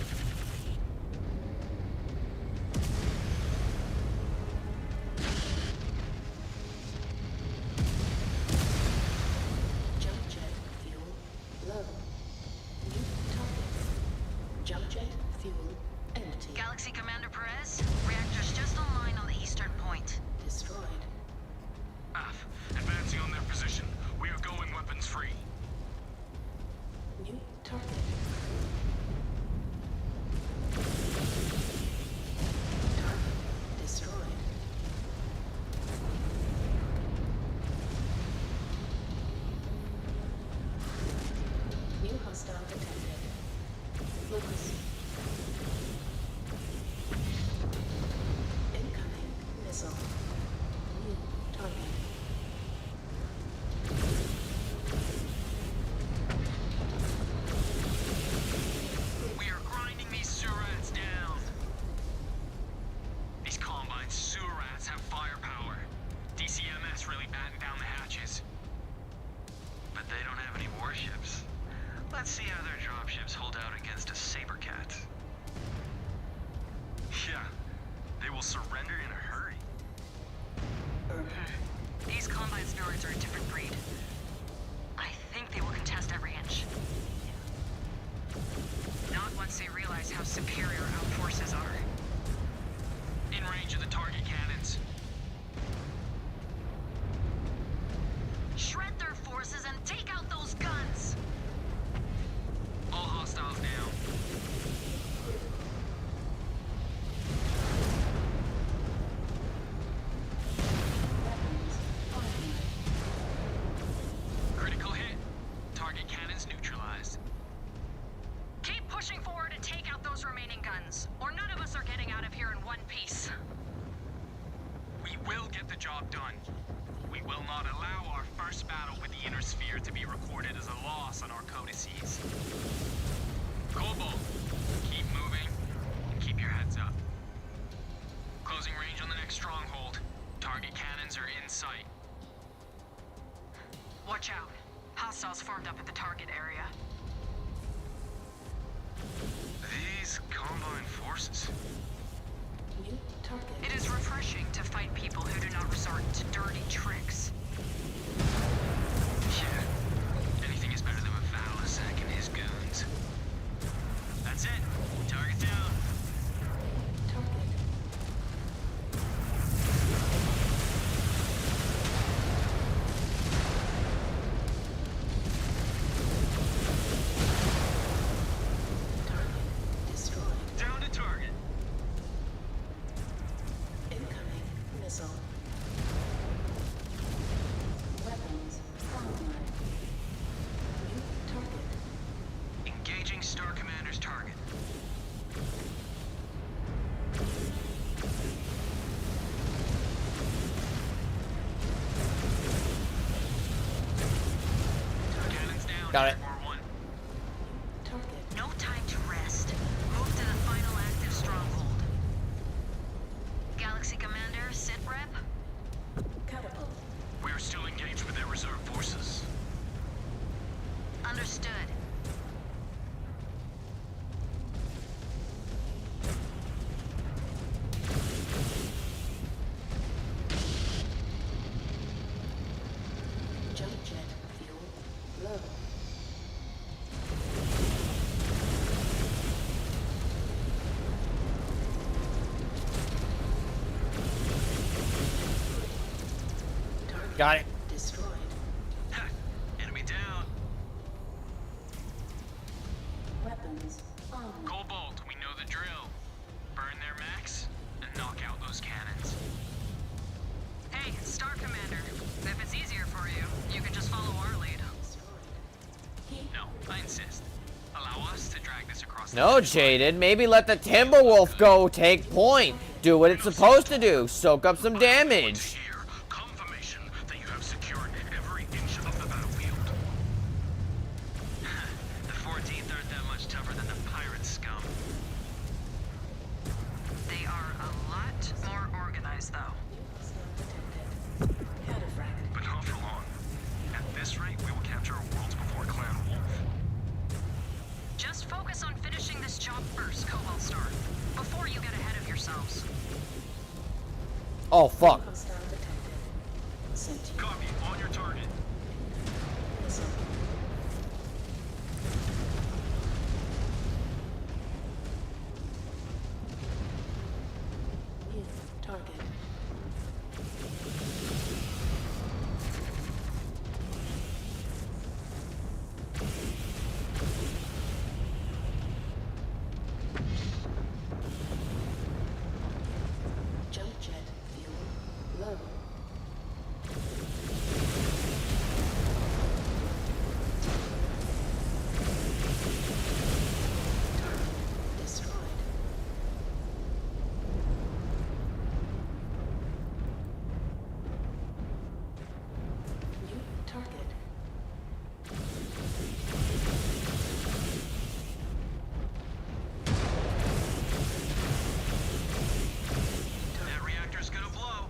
Jump jet fuel low. New target. Jump jet fuel empty. Galaxy Commander Perez, reactors just online on the eastern point. Destroyed. Advancing on their position. We are going weapons free. New target. Target destroyed. New hostile detected. Focus. Incoming missile. New target. We are grinding these Surats down. These Combine Surats have firepower. DCMS really batten down the hatches. But they don't have any warships. Let's see how their dropships hold out against a Sabercat. Yeah, they will surrender in a hurry. These Combine spheroids are a different breed. I think they will contest every inch. Not once they realize how superior our forces are. In range of the target cannons. Shred their forces and take out those guns! All hostiles down. Critical hit. Target cannons neutralized. Keep pushing forward and take out those remaining guns, or none of us are getting out of here in one piece. We will get the job done. We will not allow our first battle with the Inner Sphere to be recorded as a loss on our codices. Cobalt, keep moving and keep your heads up. Closing range on the next stronghold. Target cannons are in sight. Watch out. Hostiles formed up at the target area. These Combine forces. New target. It is refreshing to fight people who do not resort to dirty tricks. Yeah, anything is better than a Valasek and his goons. That's it. Target down. Target. Target destroyed. Down to target. Incoming missile. Weapons online. New target. Engaging Star Commander's target. Cannons down. Got it. Jaguar 1. Target. No time to rest. Move to the final active stronghold. Galaxy Commander, sit rep. Catapult. We are still engaged with their reserve forces. Understood. Jump jet fuel low. Target Got it. destroyed. Ha! Enemy down. Weapons on. Cobalt, we know the drill. Burn their mechs and knock out those cannons. Hey, Star Commander. If it's easier for you, you can just follow our lead. No, I insist. Allow us to drag this across the No, finish line. Jaded. Maybe let the Timberwolf go take point. Do what it's supposed to do. Soak up some damage. Here, confirmation that you have secured every inch of the battlefield. The 14th aren't that much tougher than the pirate scum. They are a lot more organized, though. Cataphract. But not for long. At this rate, we will capture our worlds before Clan Wolf. Just Oh, fuck. Hostile detected. Sentient. Copy. On your target. Missile. New target. Jump jet fuel low. Target destroyed. New target. That reactor's gonna blow.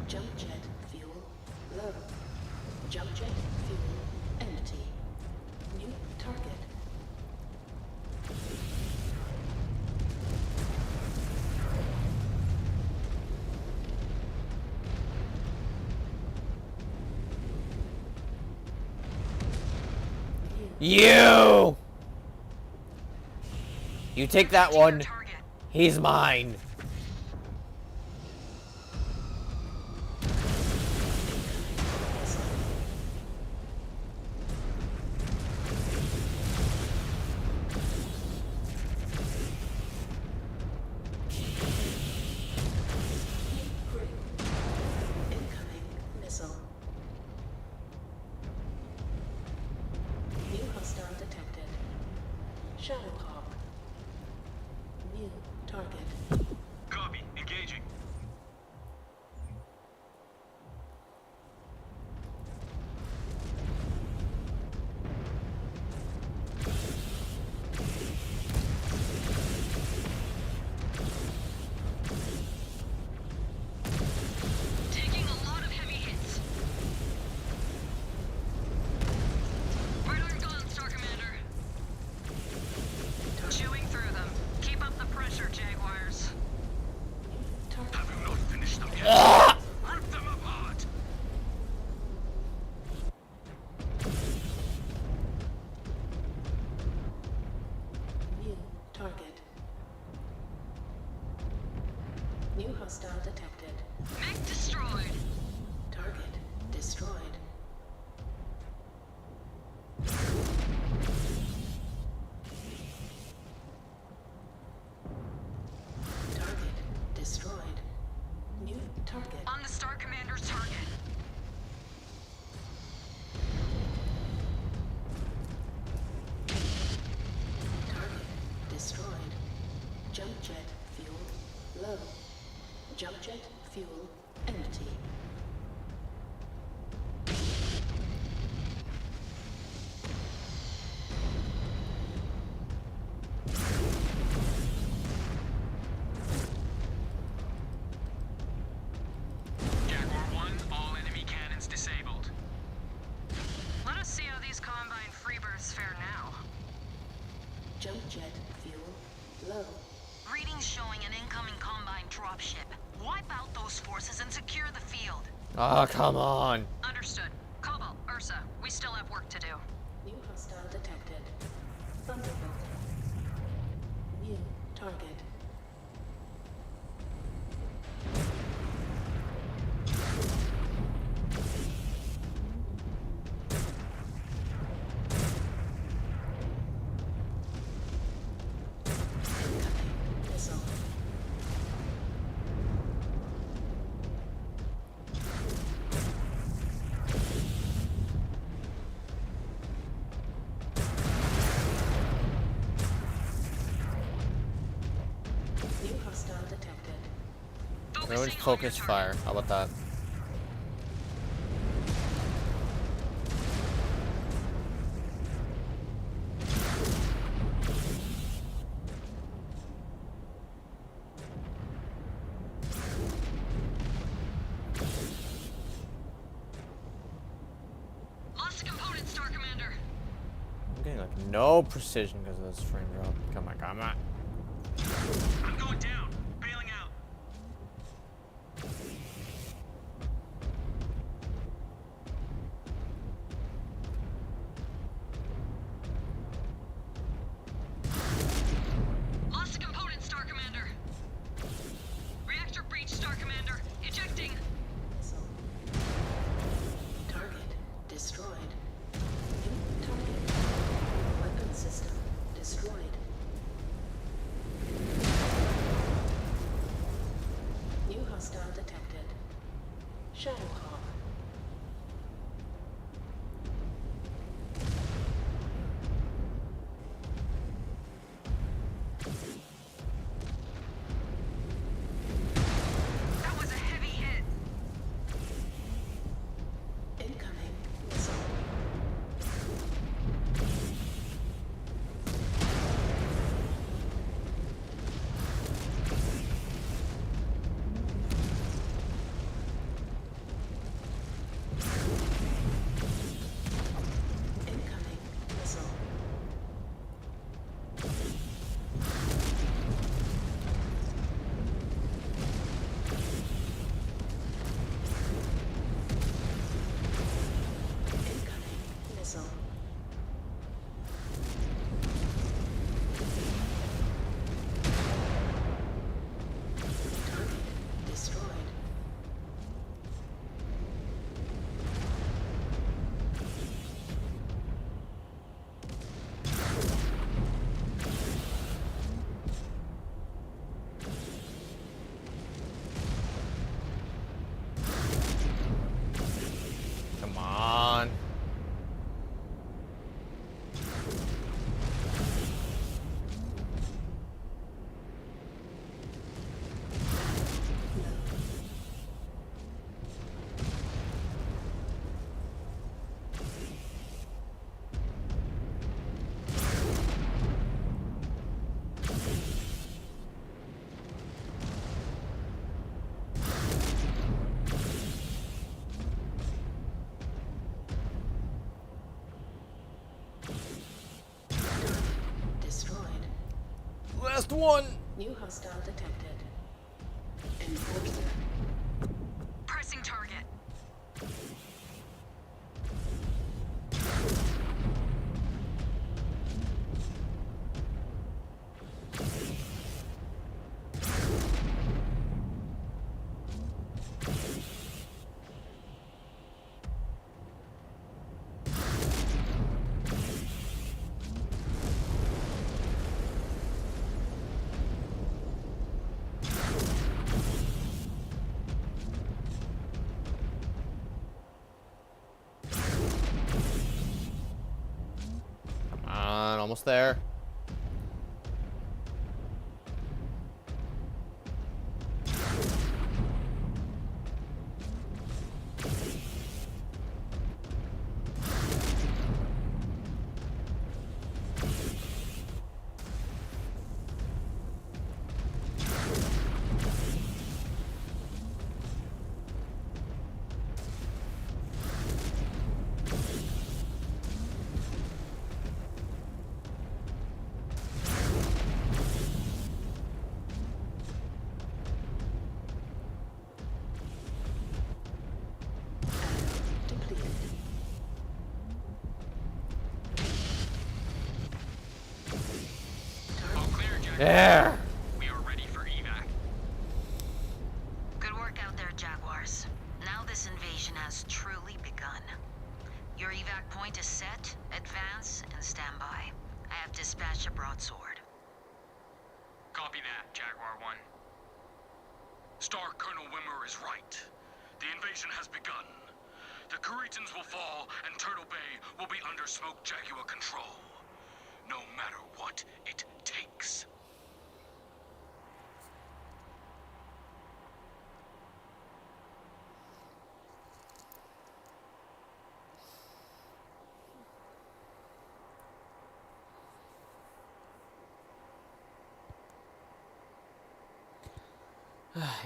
Jump jet fuel low. Jump jet fuel empty. New target. You! You take that one. Target. He's mine. Incoming missile. New hostile detected. Shadowhawk. New target. Copy. Engaging. Taking a lot of heavy hits. Right arm gone, Star Commander. Chewing through them. Keep up the pressure, Jaguars. Target. Have you not finished them yet? Rip them apart. New target. New hostile detected. Mech destroyed. Target destroyed. Target destroyed. New target. On the Star Commander's target. Target destroyed. Jump jet fuel low. Jump jet fuel empty. Jaguar 1, all enemy cannons disabled. Let us see how these Combine freebirths fare now. Jump jet fuel low. Readings showing an incoming Combine dropship. Wipe out those forces and secure the field. Oh, come on. Understood. Cobalt, Ursa, we still have work to do. New hostile detected. Thunderbolt. New target. Incoming missile. New hostile detected. Everyone's focus fire. How about that? like no precision because of this frame drop. Come on, come on. I'm going down. Bailing out. Lost a component, Star Commander. Reactor breach, Star Commander. Ejecting. Missile. Target destroyed. New target. Weapon system destroyed. New hostile detected. Shadowhawk. That was a heavy hit. Incoming missile. Incoming missile. Incoming missile. Target destroyed. Come on. Destroyed. Last one. New hostile detected. Enforcer. Pressing target. Come on, almost there. Depleted. All clear, Jack. There. We are ready for evac. Good work out there, Jaguars. Now this invasion has truly begun. Your evac point is set, advance, and stand by. I have dispatched a broadsword. Copy that, Jaguar 1. Star Colonel Wimmer is right. The invasion has begun. The Kuritans will fall, and Turtle Bay will be under Smoke Jaguar control. No matter what it takes.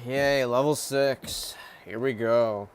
Yay, level 6. Here we go.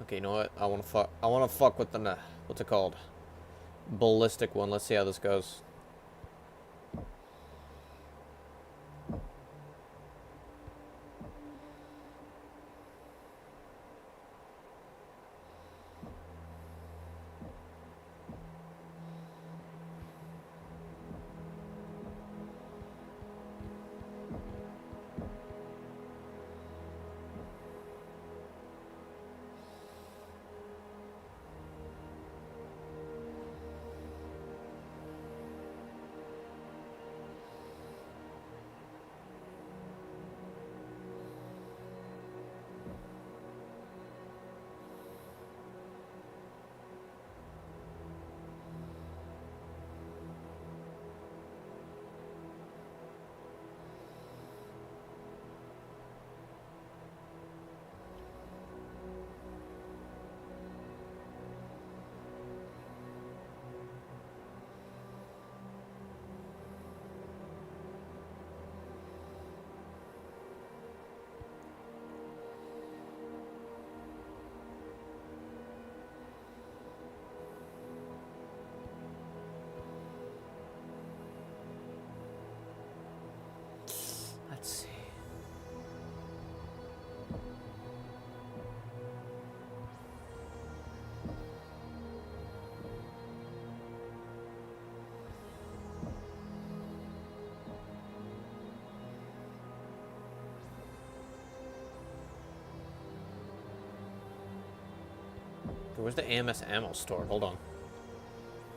Okay, you know what? I want to fuck with the what's it called? Ballistic one. Let's see how this goes. Let's see. Where's the AMS ammo store? Hold on.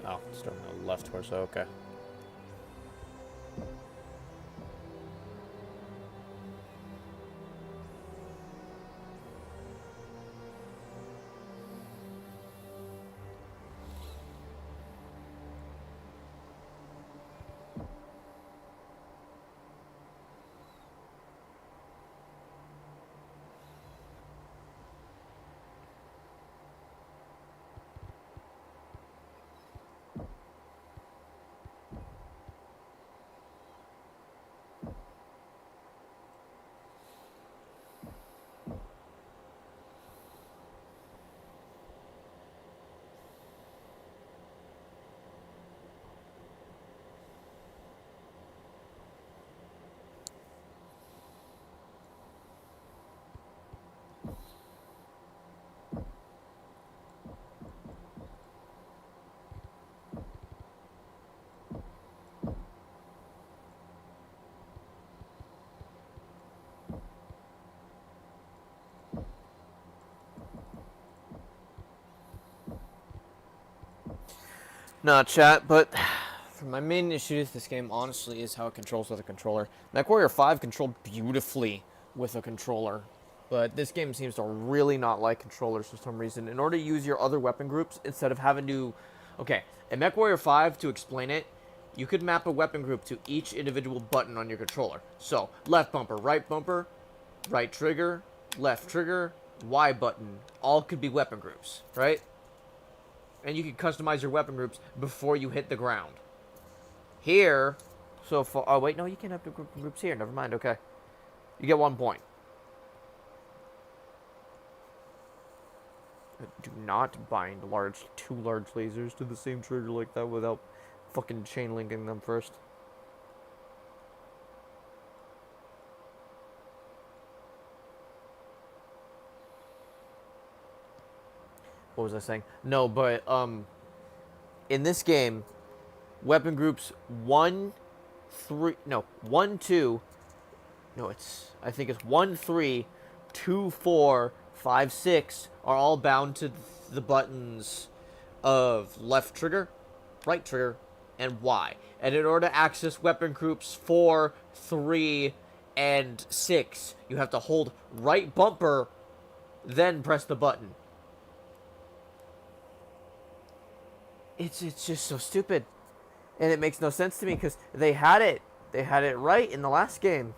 Oh, it's on the left torso. Okay. Not chat, but for my main issue with this game, honestly, is how it controls with a controller. Mechwarrior 5 controlled beautifully with a controller, but this game seems to really not like controllers for some reason. In order to use your other weapon groups, instead of having to... Okay, in Mechwarrior 5, to explain it, you could map a weapon group to each individual button on your controller. So, left bumper, right trigger, left trigger, Y button, all could be weapon groups, right? And you can customize your weapon groups before you hit the ground. Here, so far... Oh, wait, no, you can't have the groups here. Never mind, okay. You get 1 point. Do not bind two large lasers to the same trigger like that without fucking chain linking them first. What was I saying? No, but, in this game, weapon groups 1, 2, I think it's 1, 3, 2, 4, 5, 6 are all bound to the buttons of left trigger, right trigger, and Y. And in order to access weapon groups 4, 3, and 6, you have to hold right bumper, then press the button. It's just so stupid. And it makes no sense to me because they had it right in the last game.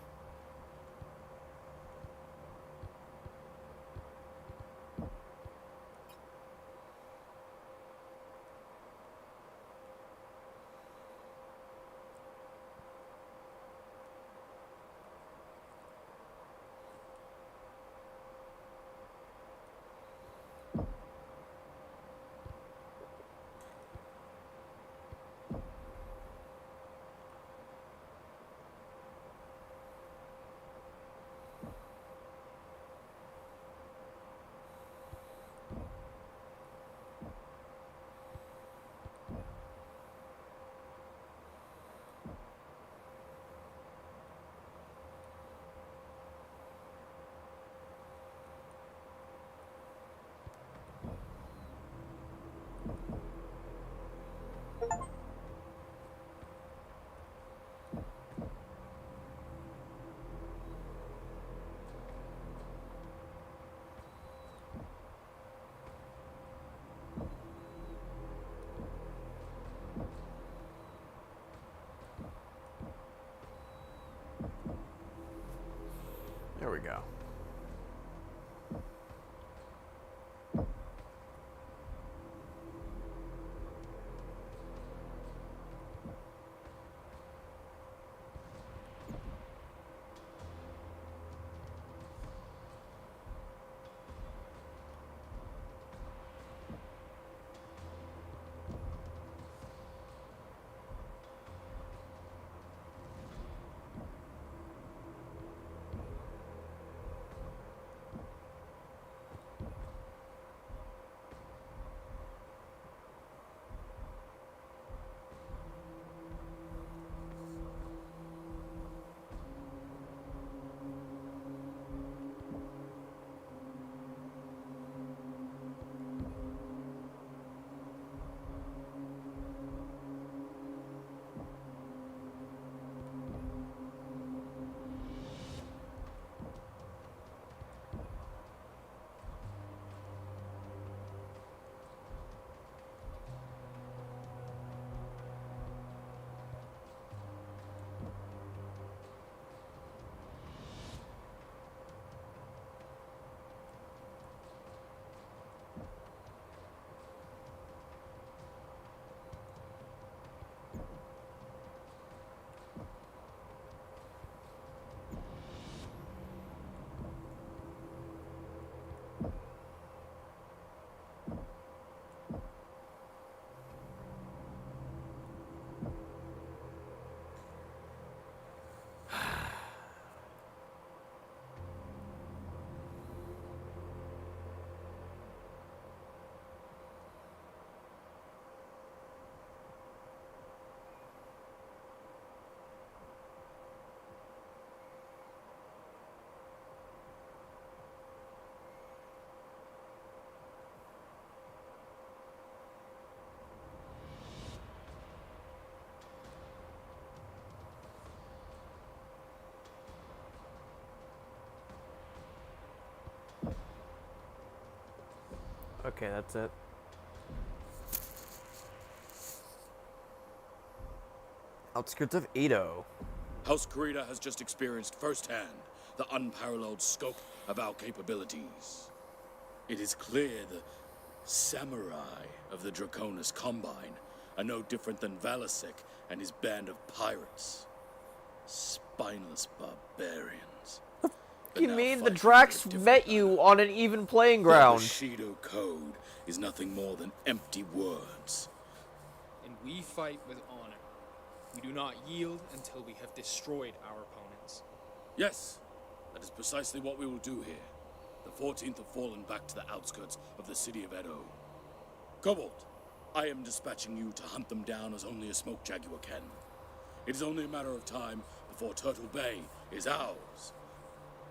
There we go. Okay, that's it. Outskirts of Edo. House Kurita has just experienced firsthand the unparalleled scope of our capabilities. It is clear the samurai of the Draconis Combine are no different than Valasek and his band of pirates. Spineless barbarians. You mean the Drax met you on an even playing ground? The Bushido Code is nothing more than empty words. And we fight with honor. We do not yield until we have destroyed our opponents. Yes, that is precisely what we will do here. The 14th have fallen back to the outskirts of the city of Edo. Cobalt, I am dispatching you to hunt them down as only a smoke jaguar can. It is only a matter of time before Turtle Bay is ours.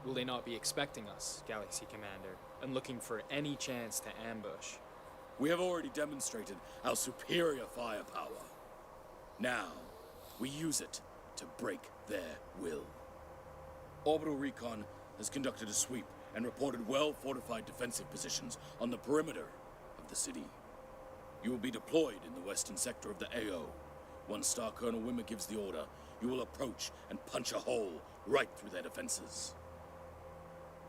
Will they not be expecting us, Galaxy Commander, and looking for any chance to ambush? We have already demonstrated our superior firepower. Now, we use it to break their will. Orbital Recon has conducted a sweep and reported well-fortified defensive positions on the perimeter of the city. You will be deployed in the western sector of the AO. Once Star Colonel Wimmer gives the order, you will approach and punch a hole right through their defenses.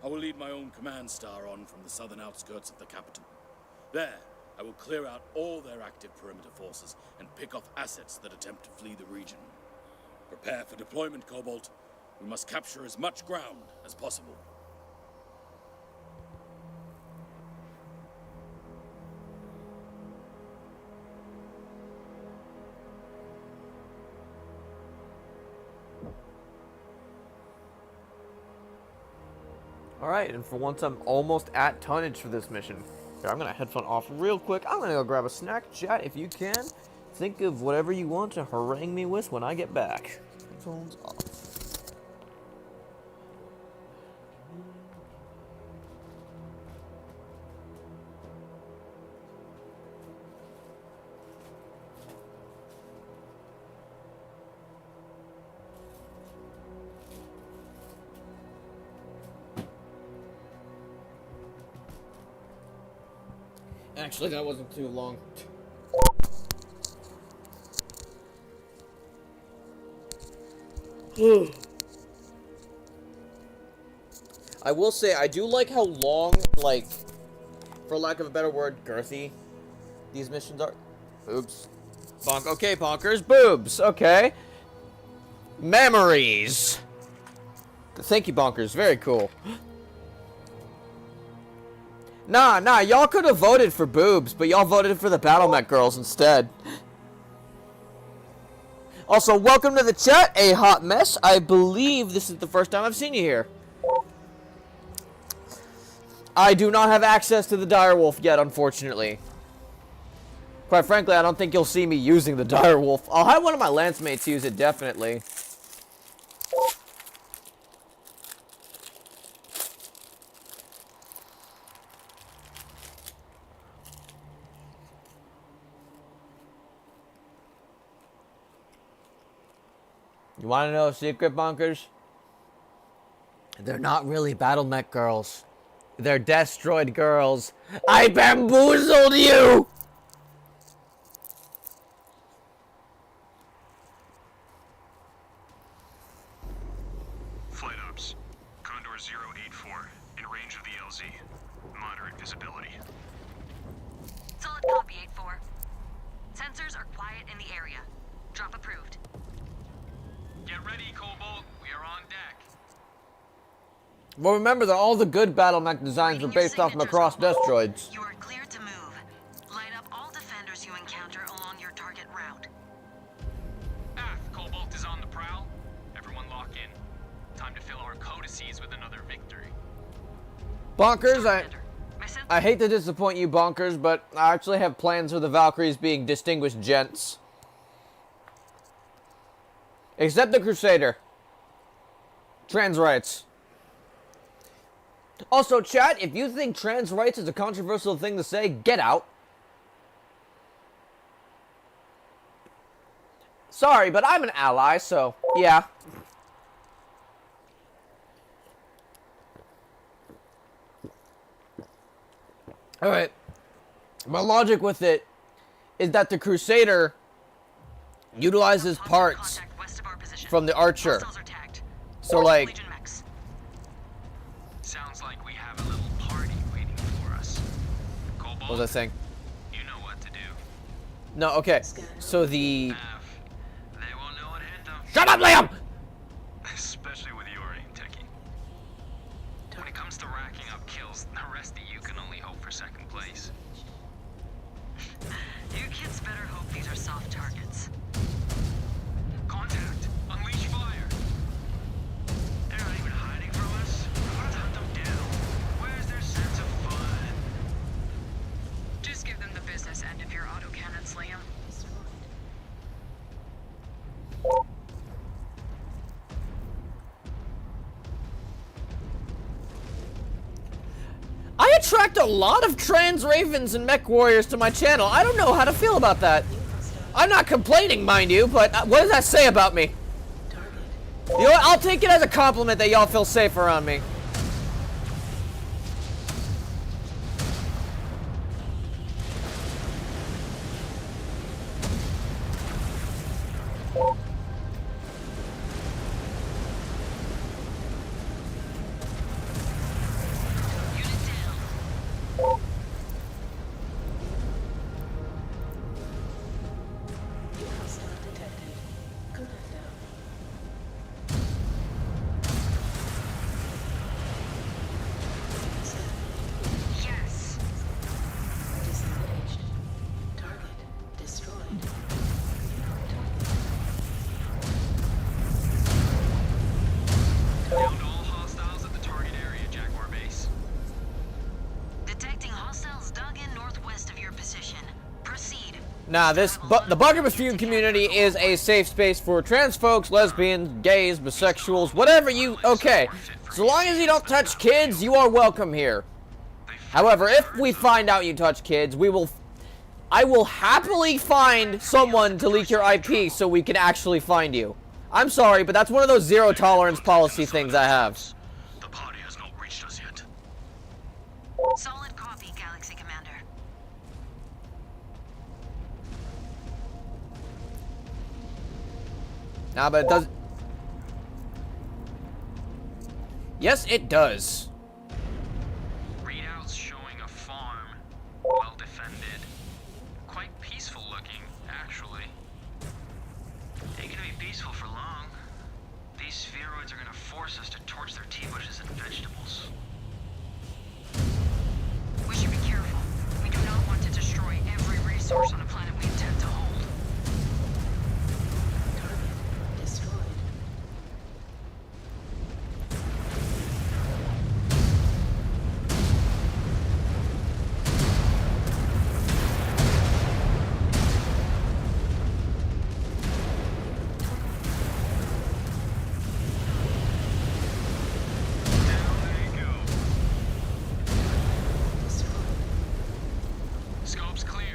I will lead my own command star on from the southern outskirts of the capital. There, I will clear out all their active perimeter forces and pick off assets that attempt to flee the region. Prepare for deployment, Cobalt. We must capture as much ground as possible. Alright, and for once I'm almost at tonnage for this mission. Here, I'm gonna headphone off real quick. I'm gonna go grab a snack. Chat, if you can, think of whatever you want to harangue me with when I get back. Headphones off. Actually, that wasn't too long. I will say, I do like how long, like, for lack of a better word, girthy these missions are. Oops. Okay, bonkers. Boobs. Okay. Memories. Thank you, bonkers. Very cool. Nah, y'all could have voted for boobs, but y'all voted for the Battletech girls instead. Also, welcome to the chat, A Hot Mess. I believe this is the first time I've seen you here. I do not have access to the direwolf yet, unfortunately. Quite frankly, I don't think you'll see me using the direwolf. I'll have one of my lance mates use it, definitely. You want to know a secret, bonkers? They're not really Battletech girls. They're destroyed girls. I bamboozled you! Flight ops. Condor 084, in range of the LZ. Moderate visibility. Solid copy, 84. Sensors are quiet in the area. Drop approved. Get ready, Cobalt. We are on deck. Well, remember that all the good Battletech designs are based off Macross Destroids. You are clear to move. Light up all defenders you encounter along your target route. Aft, Cobalt is on the prowl. Everyone lock in. Time to fill our codices with another victory. Bonkers, I hate to disappoint you, Bonkers, but I actually have plans for the Valkyries being distinguished gents. Except the Crusader. Trans rights. Also, chat, if you think trans rights is a controversial thing to say, get out. Sorry, but I'm an ally, so, yeah. Alright. My logic with it is that the Crusader utilizes parts from the Archer. So, like... Sounds like we have a little party waiting for us. Cobalt, What was I saying? you know what to do. No, okay. So the... They won't know what hit them. Shut up, Liam! Especially with your aim, Techie. When it comes to racking up kills, the rest of you can only hope for second place. You kids better hope these are soft targets. Contact! Unleash fire! They're not even hiding from us. Let's hunt them down. Where's their sense of fun? Just give them the business end of your autocannons, Liam. I attract a lot of trans ravens and mech warriors to my channel. I don't know how to feel about that. I'm not complaining, mind you, but what does that say about me? You know what? I'll take it as a compliment that y'all feel safe around me. Yes. Disengaged. Target destroyed. Down to all hostiles at the target area, Jaguar base. Detecting hostiles dug in northwest of your position. Proceed. Nah, the Buffoon community is a safe space for trans folks, lesbians, gays, bisexuals, whatever you... Okay, so long as you don't touch kids, you are welcome here. However, if we find out you touch kids, I will happily find someone to leak your IP so we can actually find you. I'm sorry, but that's one of those zero tolerance policy things I have. The party has not reached us yet. Solid copy, Galaxy Commander. Nah, but it does... Yes, it does. are gonna force us to torch their tea bushes and vegetables. We should be careful. We do not want to destroy every resource on a planet we intend to hold. Target destroyed. Scope's clear.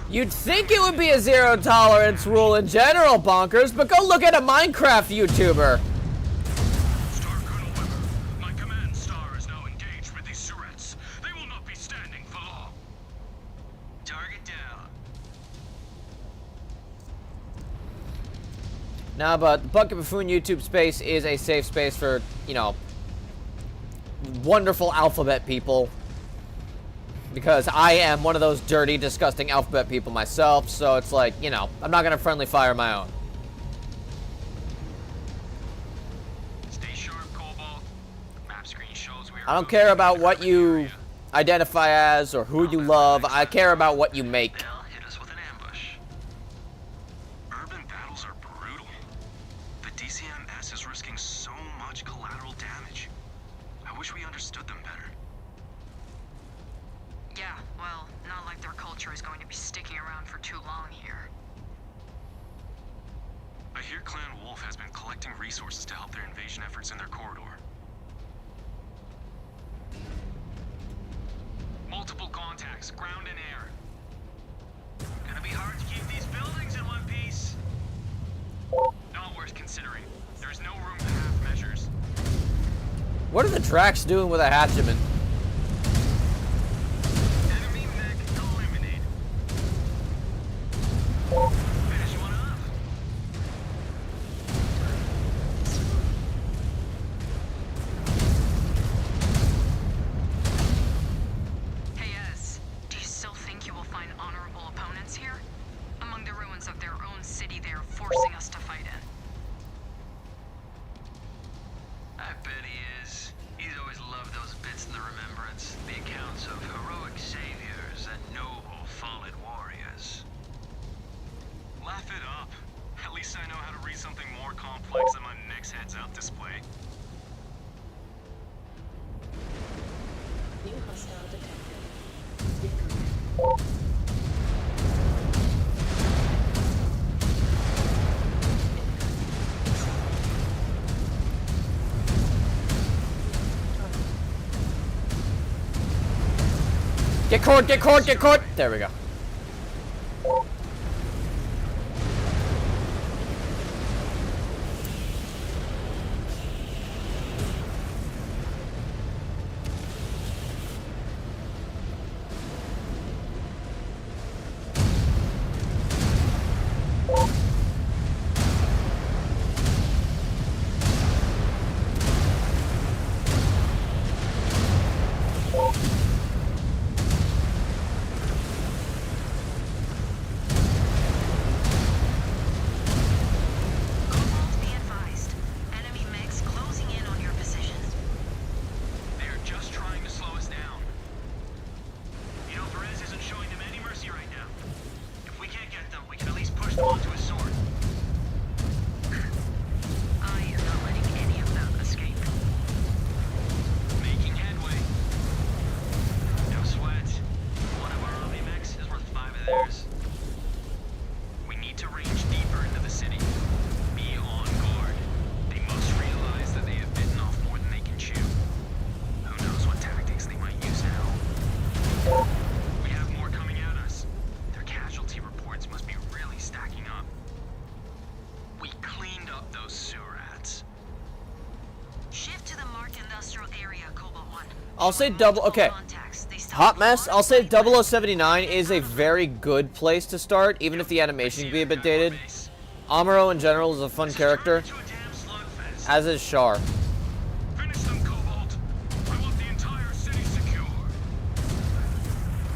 You'd think it would be a zero tolerance rule in general, Bonkers, but go look at a Minecraft YouTuber. Star Colonel Weber, my command star is now engaged with these Surets. They will not be standing for long. Target down. Nah, but the Bucket Buffoon YouTube space is a safe space for, you know, wonderful alphabet people. Because I am one of those dirty, disgusting alphabet people myself, so it's like, you know, I'm not gonna friendly fire my own. Stay sharp, Cobalt. Map screen shows we are I don't care about what you identify as or who you love. I care about what you make. They'll hit us with an ambush. Urban battles are brutal. The DCMS is risking so much collateral damage. I wish we understood them better. Yeah, well, not like their culture is going to be sticking around for too long here. I hear Clan Wolf has been collecting resources to help their invasion efforts in their corridor. Multiple contacts, ground and air. Gonna be hard to keep these buildings in one piece. Not worth considering. There's no room for half measures. What are the tracks doing with a hatchment? Enemy mech eliminated. Finish one up. Hey, Ez, do you still think you will find honorable opponents here? Among the ruins of their own city they are forcing us to fight in. I bet he is. He's always loved those bits in the Remembrance. The accounts of heroic saviors and noble fallen warriors. Laugh it up. At least I know how to read something more complex than my next heads-up display. New hostile detected. Incoming. Get caught, get caught, get caught! There we go. Cobalt, be advised. Enemy mechs closing in on your position. They're just trying to slow us down. You know, Perez isn't showing them any mercy right now. If we can't get them, we can at least push them onto his sword. I am not letting any of them escape. Making headway. No sweat. One of our army mechs is worth 5 of theirs. We need to range deeper into the city. Be on guard. They must realize that they have bitten off more than they can chew. Who knows what tactics they might use now. We have more coming at us. Their casualty reports must be really stacking up. We cleaned up those sewer rats. Shift to the marked industrial area, Cobalt 1. I'll say double. Okay. Hot mess. I'll say 0079 is a very good place to start, even if the animation can be a bit dated. Amuro in general is a fun character, To a damn slugfest. as is Char. Finish them, Cobalt. I want the entire city secure.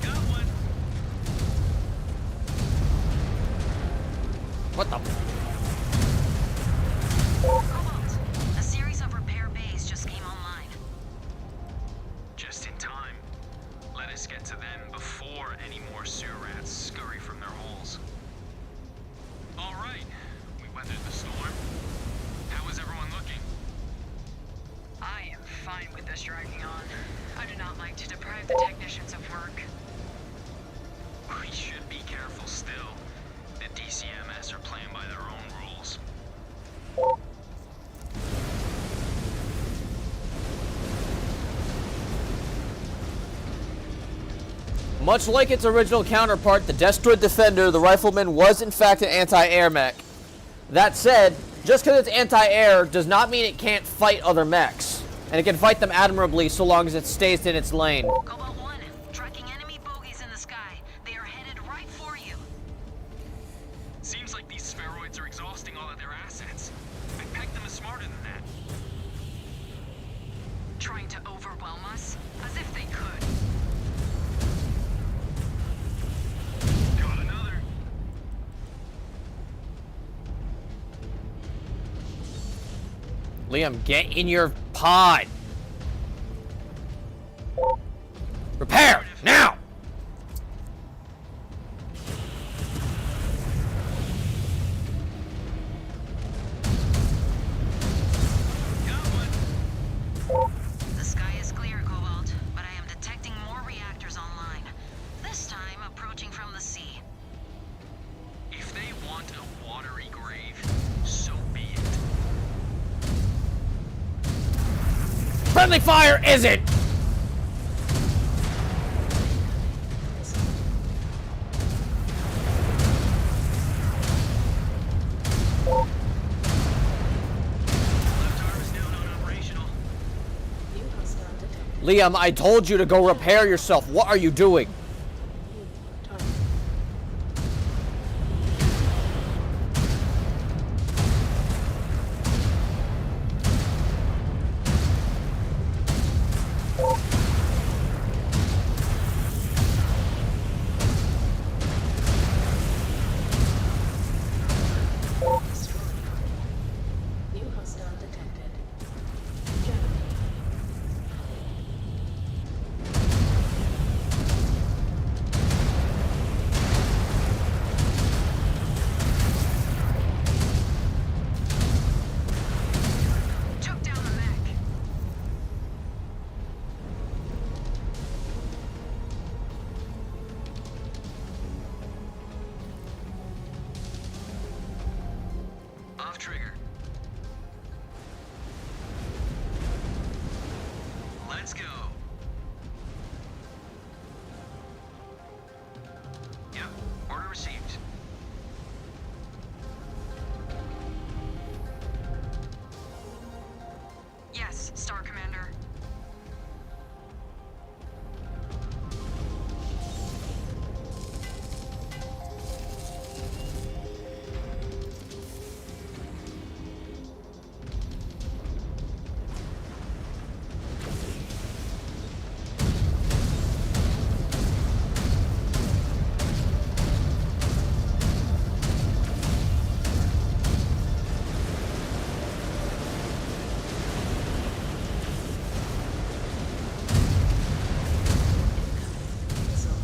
Got one. What the? Cobalt, fine with this dragging on. I do not like to deprive the technicians of work. We should be careful still. The DCMS are playing by their own rules. Much like its original counterpart, the Destroid Defender, the Rifleman was in fact an anti-air mech. That said, just because it's anti-air does not mean it can't fight other mechs. And it can fight them admirably so long as it stays in its lane. Cobalt 1, tracking enemy bogies in the sky. They are headed right for you. Seems like these spheroids are exhausting all of their assets. I pegged them as smarter than that. Trying to overwhelm us? As if they could. Got another. Liam, get in your pod. Repair, now! The sky is clear, Cobalt, but I am detecting more reactors online. This time approaching from the sea. If they want a watery grave, so be it. Friendly fire is it? Left arm is now non-operational. New hostile detected. Liam, I told you to go repair yourself. What are you doing? New target. Destroyed. New hostile detected. Germany. Took down the mech. Off trigger. Let's go. Yep, order received. Yes, Star Commander. Missile. Destroyed.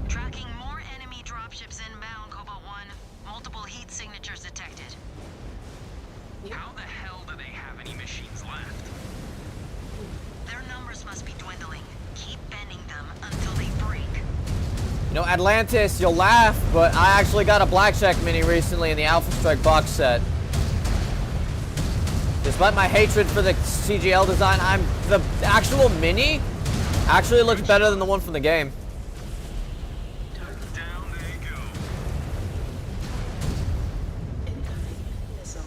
Tracking more enemy dropships inbound, Cobalt 1. Multiple heat signatures detected. How the hell do they have any machines left? Their numbers must be dwindling. Keep bending them until they break. You know, Atlantis, you'll laugh, but I actually got a Blackjack mini recently in the Alpha Strike box set. Despite my hatred for the CGL design, the actual mini actually looks better than the one from the game. Target. Down they go. Incoming missile.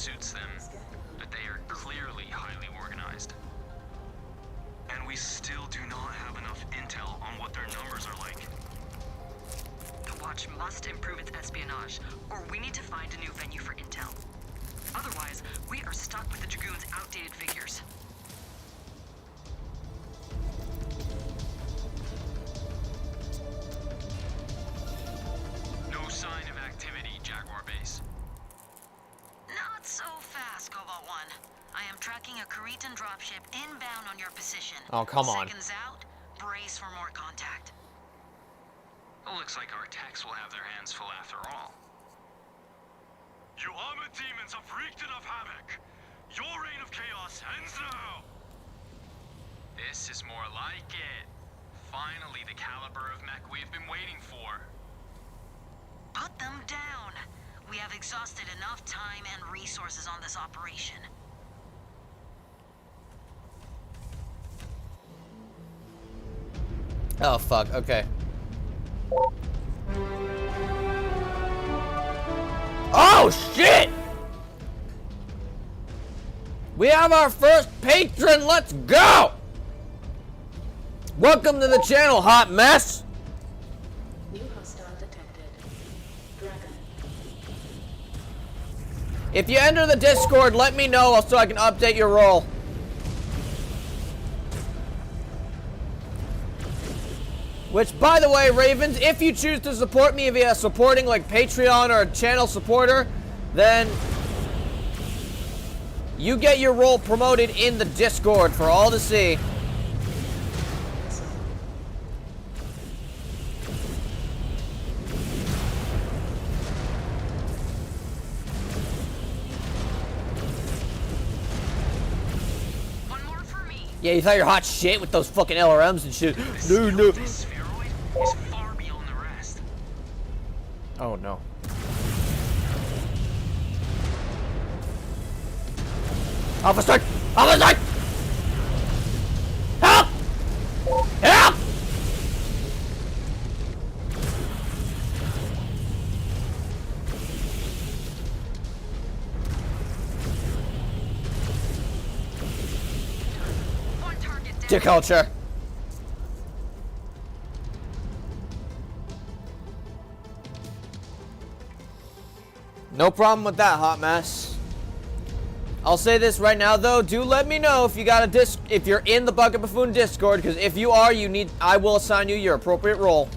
suits them, but they are clearly highly organized. And we still do not have enough intel on what their numbers are like. The Watch must improve its espionage, or we need to find a new venue for intel. Otherwise, we are stuck with the Dragoon's outdated figures. No sign of activity, Jaguar Base. Not so fast, Cobalt 1. I am tracking a Cretan dropship inbound on your position. Oh, come on. Seconds out, brace for more contact. It looks like our techs will have their hands full after all. You armored demons have wreaked enough havoc. Your reign of chaos ends now. This is more like it. Finally, the caliber of mech we've been waiting for. Put them down. We have exhausted enough time and resources on this operation. Oh, fuck. Okay. Oh, shit! We have our first patron. Let's go! Welcome to the channel, hot mess. New hostile detected. Dragon. If you enter the Discord, let me know so I can update your role. Which, by the way, Ravens, if you choose to support me via supporting like Patreon or a channel supporter, then you get your role promoted in the Discord for all to see. One more for me. Yeah, you thought you're hot shit with those fucking LRMs and shit. No. This spheroid is far beyond the rest. Oh no. Alpha strike! Alpha strike! Help! Help! One target down. To culture. No problem with that, hot mess. I'll say this right now, though. Do let me know if you got a if you're in the Bucket Buffoon Discord, because if you are, I will assign you your appropriate role.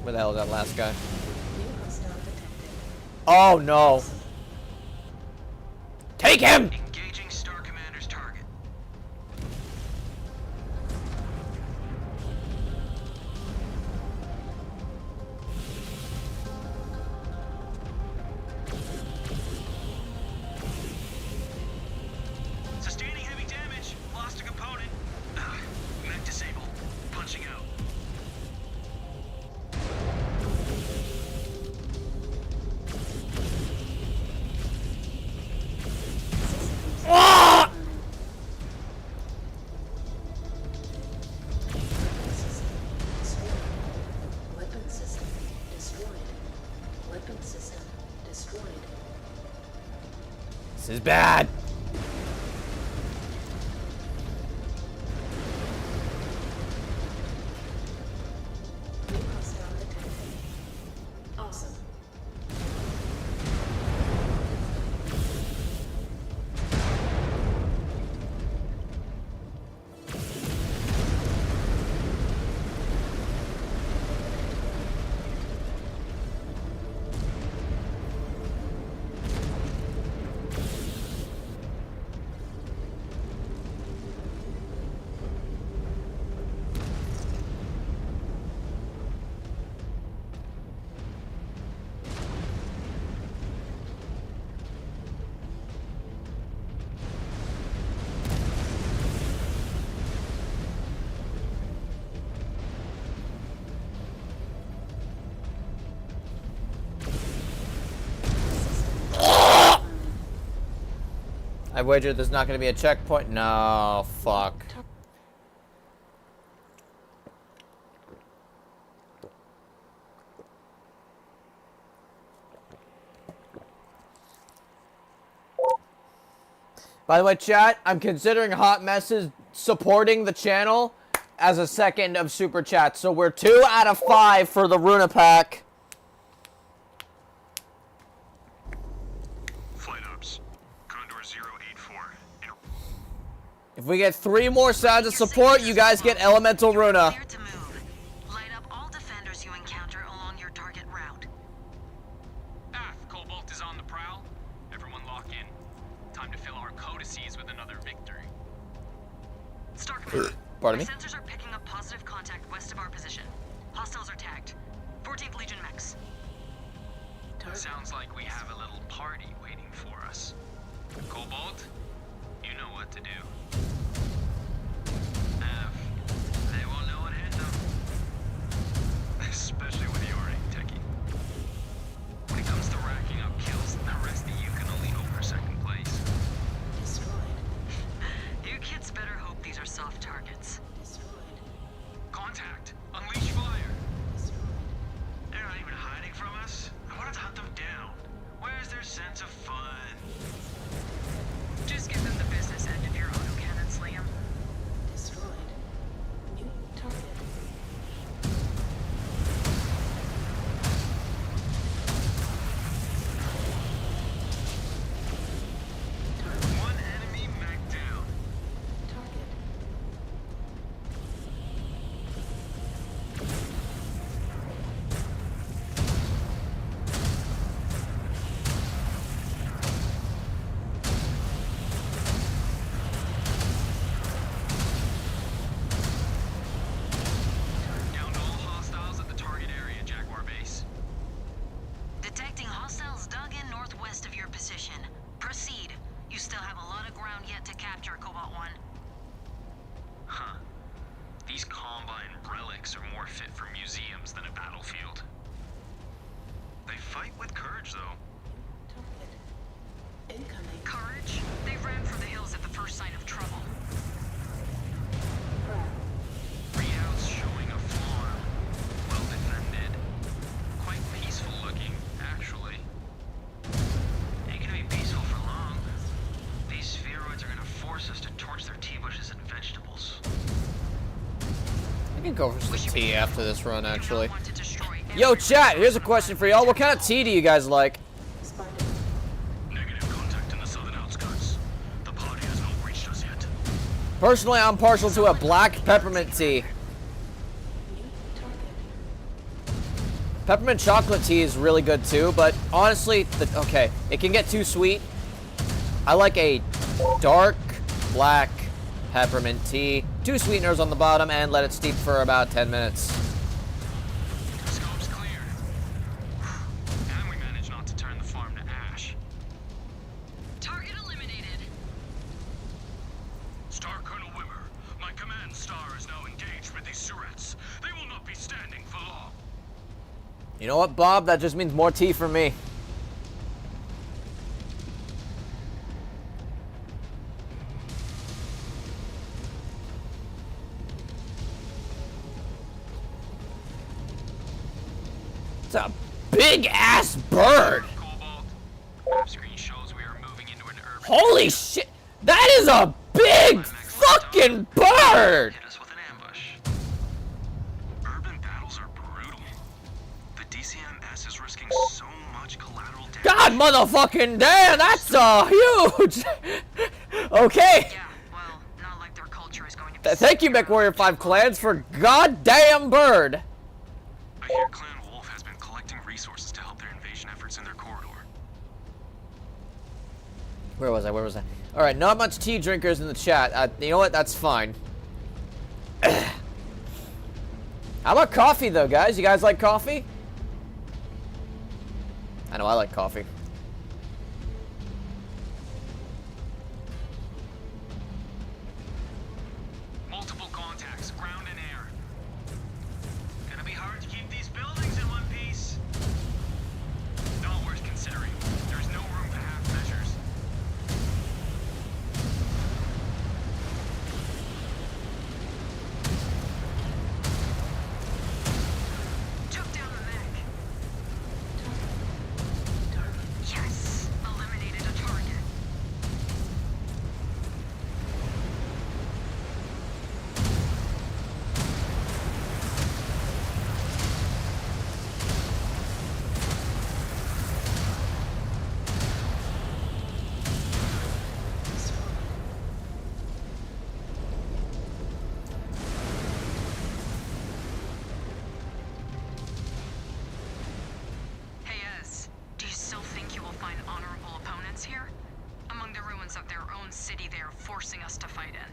Where the hell is that last guy? New hostile detected. Oh no! Take him! Engaging Star Commander's target. Sustaining heavy damage. Lost a component. Mech disabled. Punching out. Ah! Weapon system destroyed. Weapon system destroyed. This is bad. New hostile detected. Awesome. I wager there's not going to be a checkpoint. No, fuck. By the way, chat, I'm considering Hot Messes supporting the channel as a second of Super Chat. So we're 2 out of 5 for the Runa Pack. Flight ops. Condor 084. If we get 3 more sides of support, you guys get Elemental Runa. Clear to move. Light up all defenders you encounter along your target route. Cobalt is on the prowl. Everyone lock in. Time to fill our codices with another victory. Star Commander. Pardon me? Our sensors are picking up positive contact west of our position. Hostiles are tagged. 14th Legion mechs. Sounds like we have a little party waiting for us. Cobalt, you know what to do. They won't know what hit them. Especially with your techie. When it comes to racking up kills, the rest of you can only hope for second place. Destroyed. You kids better hope these are soft targets. Destroyed. Contact! Unleash fire! Destroyed. They're not even hiding from us. I wanted to hunt them down. Where's their sense of fun? Just give them the business end of your autocannons, Liam. Destroyed. New target. One enemy mech down. Target. Down to all hostiles at the target area, Jaguar base. Detecting hostiles dug in northwest of your position. Proceed. You still have a lot of ground yet to capture, Cobalt 1. Huh. These Combine relics are more fit for museums than a battlefield. They fight with courage, though. Target. Incoming. Courage? They ran for the hills at the first sign of trouble. Readouts showing a farm. Well defended. Quite peaceful looking, actually. Ain't gonna be peaceful for long. These spheroids are gonna force us to torch their tea bushes and vegetables. I can go for some tea after this run, You do not actually. want to destroy Yo, every chat, here's a question for y'all. What kind of tea do you guys like? Spider. Negative contact in the southern outskirts. The party has not reached us yet. Personally, I'm partial to a black peppermint tea. New target. Peppermint chocolate tea is really good too, but honestly, okay, it can get too sweet. I like a dark black peppermint tea, 2 sweeteners on the bottom, and let it steep for about 10 minutes. Scope's clear. And we managed not to turn the farm to ash. Target eliminated. Star Colonel Wimmer, my command star is now engaged with these Surets. They will not be standing for long. You know what, Bob? That just means more tea for me. It's a big-ass bird. Cobalt. Map screen shows we are moving into an urban. Holy shit! That is a big fucking bird! Hit us with an ambush. Urban battles are brutal. The DCMS is risking so much collateral damage. God motherfucking damn, that's huge! Okay. Yeah, well, not like their culture is going to be. Thank you, Mechwarrior 5 clans, for goddamn bird. I hear Clan Wolf has been collecting resources to help their invasion efforts in their corridor. Where was I? Alright, not much tea drinkers in the chat. You know what? That's fine. How about coffee, though, guys? You guys like coffee? I know I like coffee. Multiple contacts, ground and air. Gonna be hard to keep these buildings in one piece. Not worth considering. There's no room for half measures. Took down the mech. Target own city they're forcing us to fight in.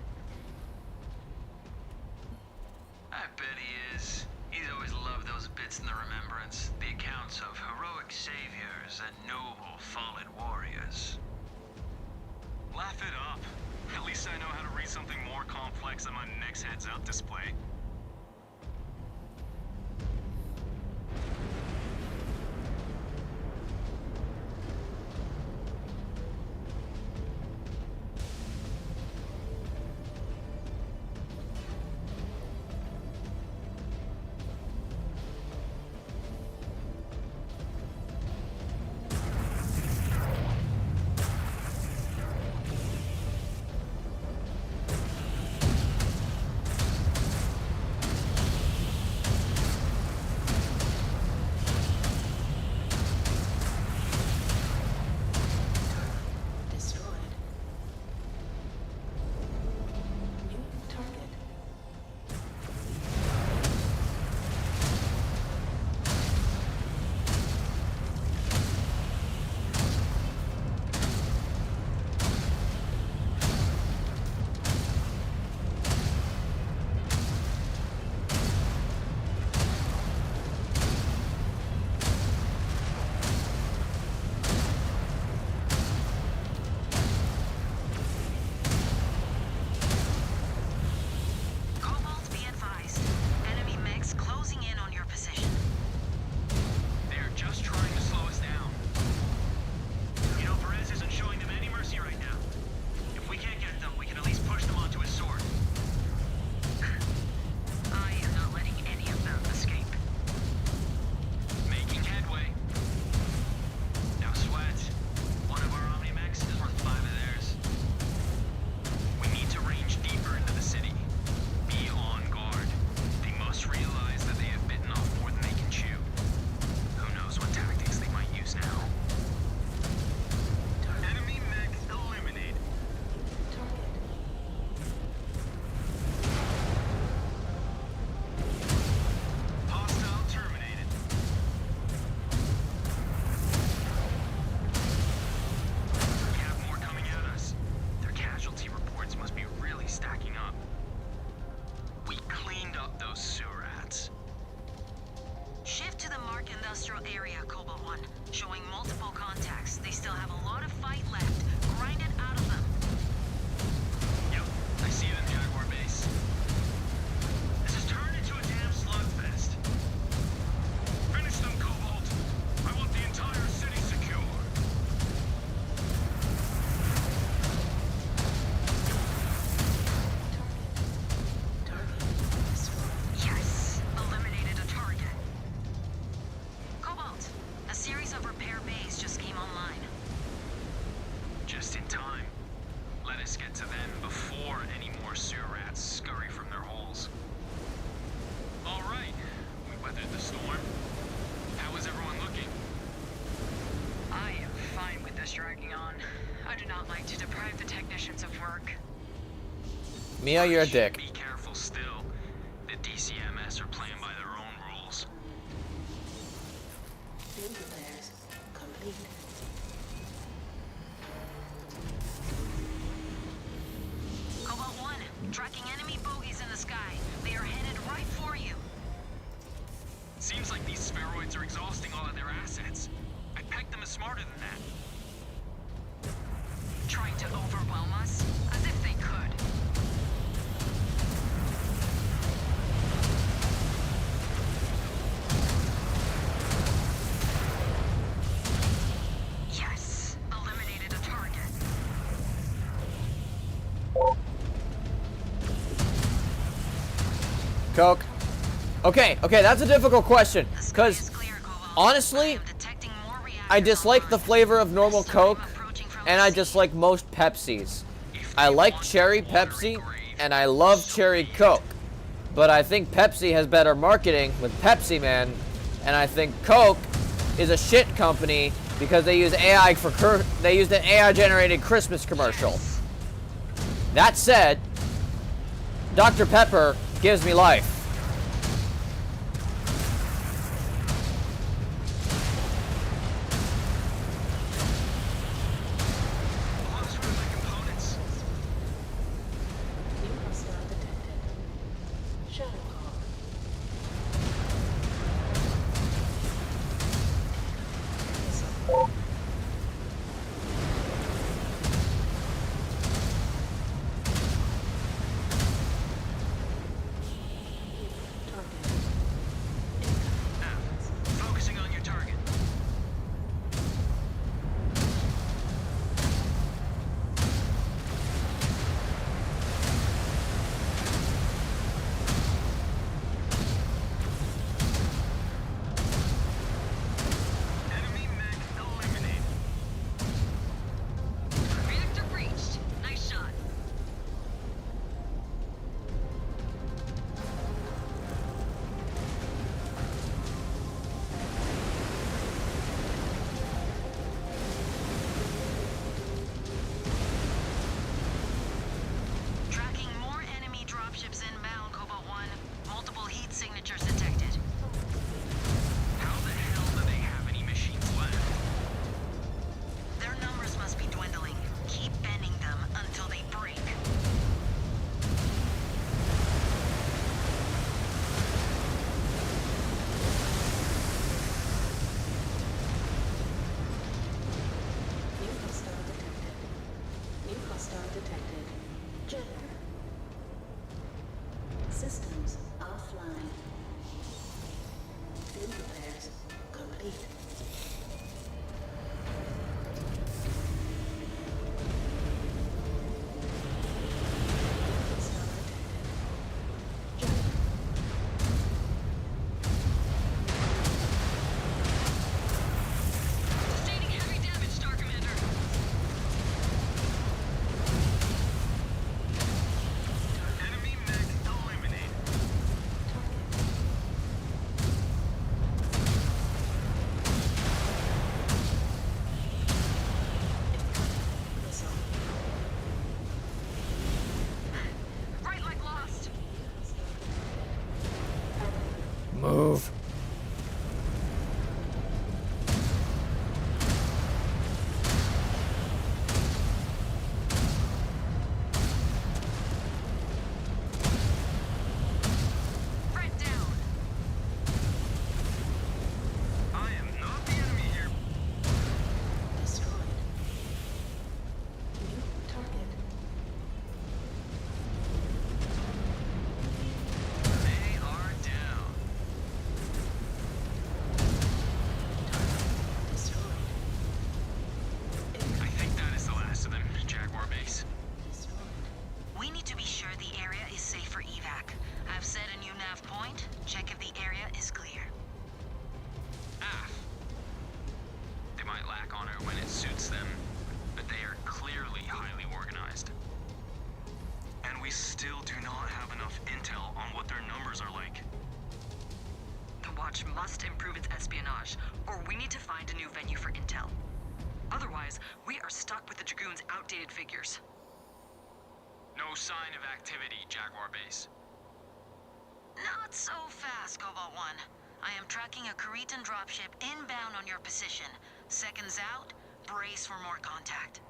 I bet he is. He's always loved those bits in the Remembrance. The accounts of heroic saviors and noble fallen warriors. Laugh it up. At least I know how to read something more complex than my next heads-up display. Mia, you're a dick. Be careful still. The DCMS are playing by their own rules. Field repairs complete. Cobalt 1, tracking enemy bogies in the sky. They are headed right for you. Seems like these spheroids are exhausting all of their assets. I pegged them as smarter than that. Trying to overwhelm us? As if they could. Yes, eliminated a target. Coke. Okay, that's a difficult question. Because, honestly, I dislike the flavor of normal Coke, and I dislike most Pepsis. I like cherry Pepsi, and I love cherry Coke. But I think Pepsi has better marketing with Pepsi Man, and I think Coke is a shit company because they use they used an AI-generated Christmas commercial. That said, Dr. Pepper gives me life. when it suits them, but they are clearly highly organized. And we still do not have enough intel on what their numbers are like. The Watch must improve its espionage, or we need to find a new venue for intel. Otherwise, we are stuck with the Dragoon's outdated figures. No sign of activity, Jaguar Base. Not so fast, Cobalt 1. I am tracking a Cretan dropship inbound on your position. Seconds out, brace for more contact.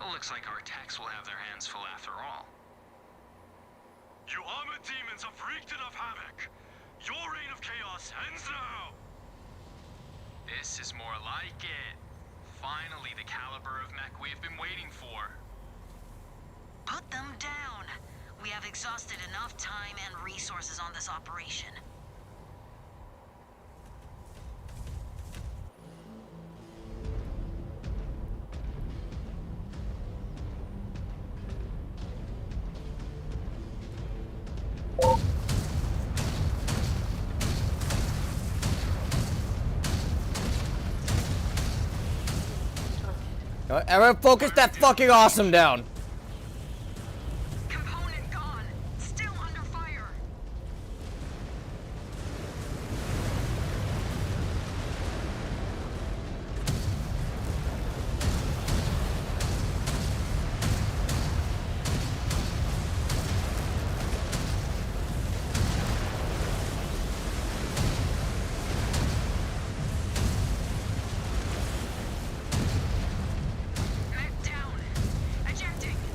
It looks like our techs will have their hands full after all. You armored demons have wreaked enough havoc. Your reign of chaos ends now. This is more like it. Finally, the caliber of mech we have been waiting for. Put them down. We have exhausted enough time and resources on this operation. Everyone focus that fucking awesome down. Component gone. Still under fire.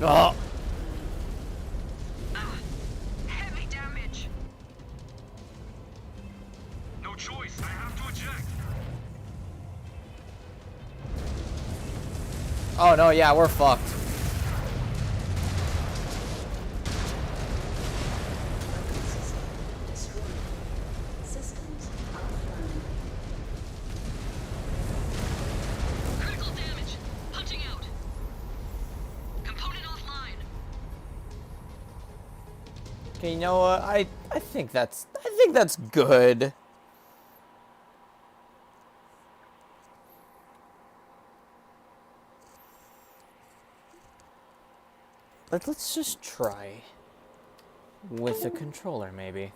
Oh. Heavy damage. No choice. I have to eject. Oh no, yeah, we're fucked. Critical damage. Punching out. Component offline. Okay, you know what? I think that's good. Let's just try with a controller, maybe.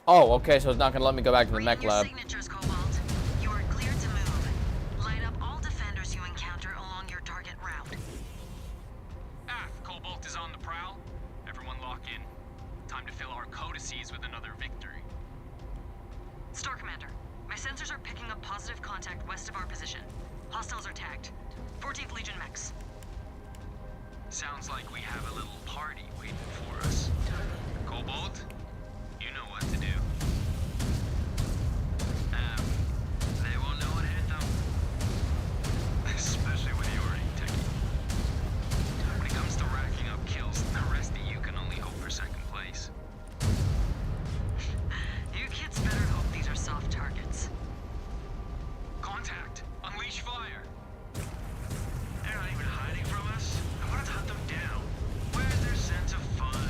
Oh, okay, so it's not gonna let me go back to the mech lab. Signatures, Cobalt. You are clear to move. Light up all defenders you encounter along your target route. Cobalt is on the prowl. Everyone lock in. Time to fill our codices with another victory. Star Commander, my sensors are picking up positive contact west of our position. Hostiles are tagged. 14th Legion mechs. Sounds like we have a little party waiting for us. Cobalt, you know what to do. They won't know what hit them. Especially with you already techie. When it comes to racking up kills, the rest of you can only hope for second place. You kids better hope these are soft targets. Contact! Unleash fire! They're not even hiding from us. I wanted to hunt them down. Where's their sense of fun?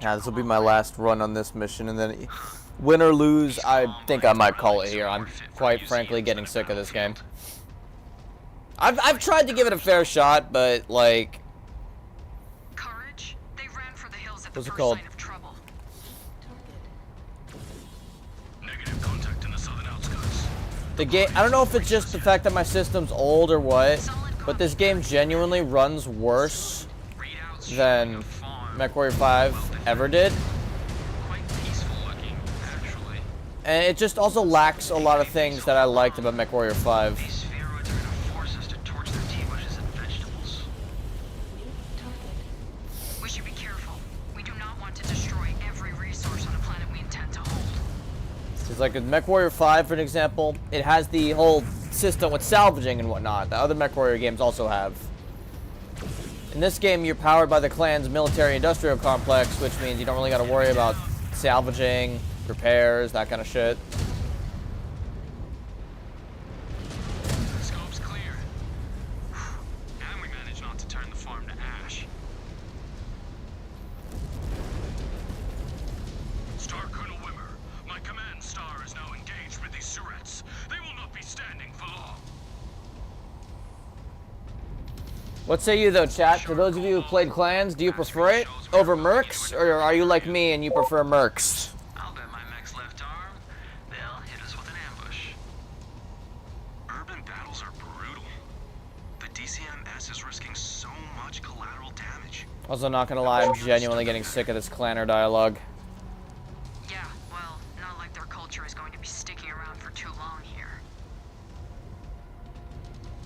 Yeah, this will be my last run on this mission, and then win or lose, I think I might call it here. I'm quite frankly getting sick of this game. I've tried to give it a fair shot, but like, Courage? They ran for the hills at the what's it first called? sign of trouble. Negative contact in the southern outskirts. The game, I don't know if it's just the fact that my system's old or what, but this game genuinely runs worse than Mechwarrior 5 ever did. Quite peaceful looking, actually. And it just also lacks a lot of things that I liked about Mechwarrior 5. These spheroids are gonna force us to torch their tea bushes and vegetables. We should be careful. We do not want to destroy every resource on a planet we intend to hold. It's like with Mechwarrior 5, for an example, it has the whole system with salvaging and whatnot that other Mechwarrior games also have. In this game, you're powered by the clan's military-industrial complex, which means you don't really got to worry about salvaging, repairs, that kind of shit. Scope's clear. And we managed not to turn the farm to ash. Star Colonel Wimmer, my command star is now engaged with these Surets. They will not be standing for long. What say you, though, chat? For those of you who played clans, do you prefer it over mercs, or are you like me and you prefer mercs? I'll bet my mech's left arm, they'll hit us with an ambush. Urban battles are brutal. The DCMS is risking so much collateral damage. Also, not gonna lie, I'm genuinely getting sick of this clanner dialogue. Yeah, well, not like their culture is going to be sticking around for too long here.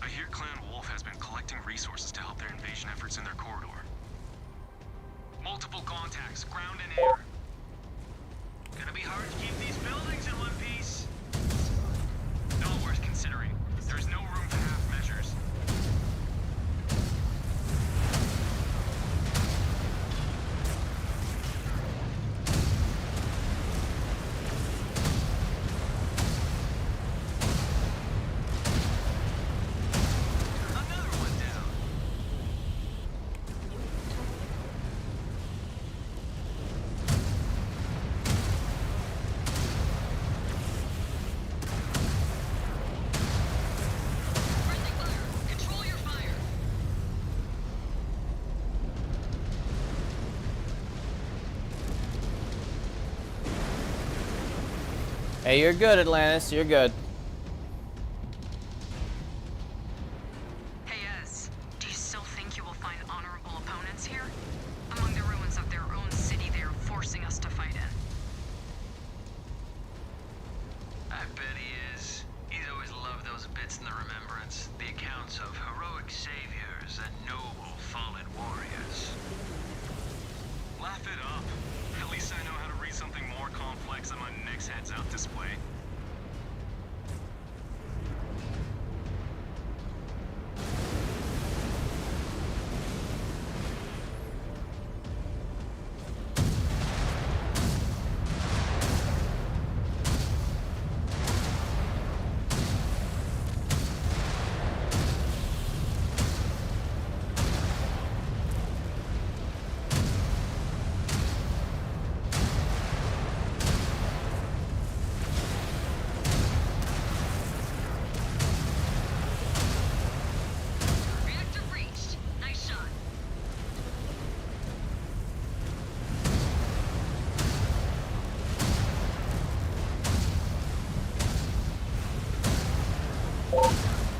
I hear Clan Wolf has been collecting resources to help their invasion efforts in their corridor. Multiple contacts, ground and air. Gonna be hard to keep these buildings in one piece. Not worth considering. There's no room for half measures. Another one down. Friendly fire! Control your fire! Hey, you're good, Atlantis. You're good. Hey, Ez, do you still think you will find honorable opponents here? Among the ruins of their own city they are forcing us to fight in. I bet he is. He's always loved those bits in the remembrance. The accounts of heroic saviors and noble fallen warriors. Laugh it up. At least I know how to read something more complex than my Nyx heads-up display. Reactor breached. Nice shot.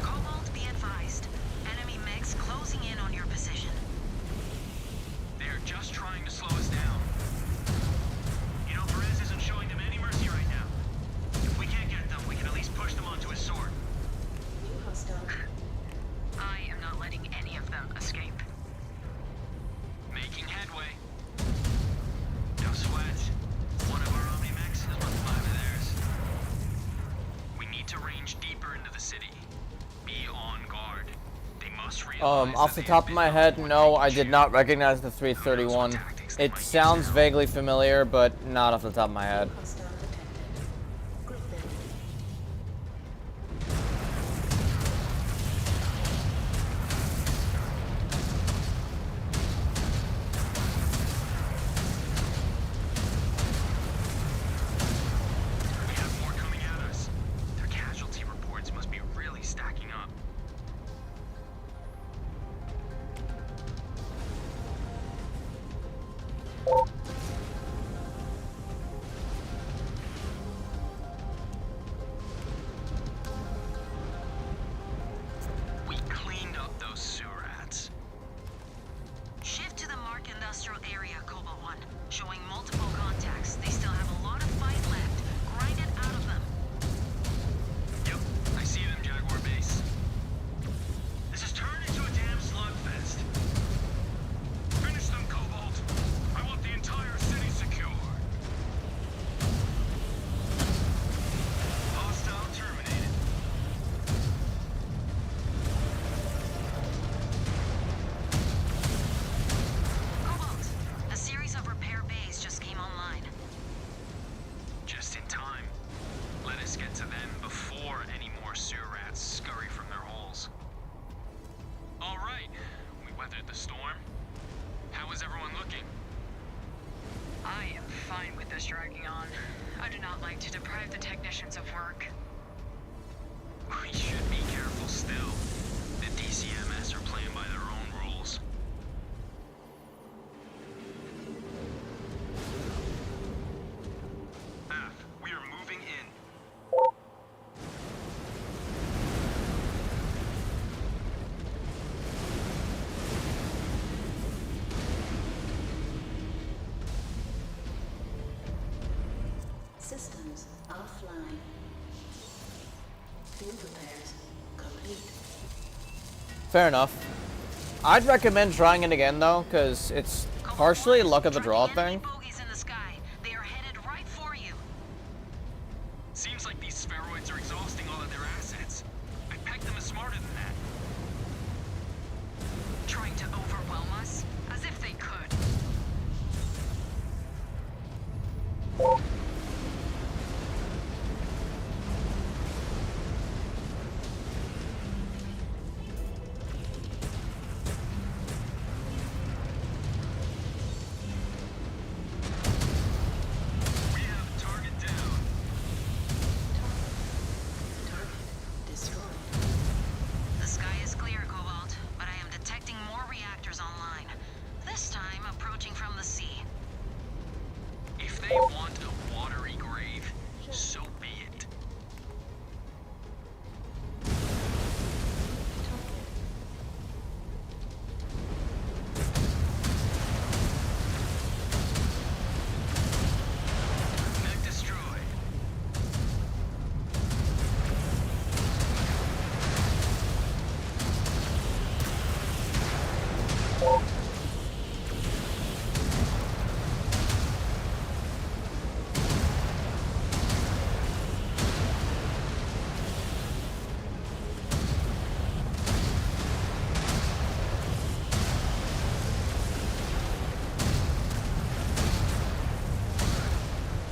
Cobalt, be advised. Enemy mechs closing in on your position. They're just trying to slow us down. You know, Perez isn't showing them any mercy right now. If we can't get them, we can at least push them onto his sword. New hostile. I am not letting any of them escape. Making headway. No sweat. One of our Omni mechs is worth 5 of theirs. We need to range deeper into the city. Be on guard. They must realize Off the top of my head, no, I did not recognize the 331. It sounds vaguely familiar, but not off the top of my head. Hostile detected. Griffin. to them before any more sewer rats scurry from their holes. All right, we weathered the storm. How is everyone looking? I am fine with this dragging on. I do not like to deprive the technicians of work. We should be careful still. The DCMS are playing by their own rules. We are moving in. Systems offline. Field repairs complete. Fair enough. I'd recommend trying it again though, because it's partially luck of the draw thing. Bogies in the sky. They are headed right for you. Seems like these spheroids are exhausting all of their assets. I pegged them as smarter than that. Trying to overwhelm us? As if they could. We have target down. Target destroyed. The sky is clear, Cobalt, but I am detecting more reactors online. This time approaching from the sea. If they want a watery grave, so be it. Mech destroyed.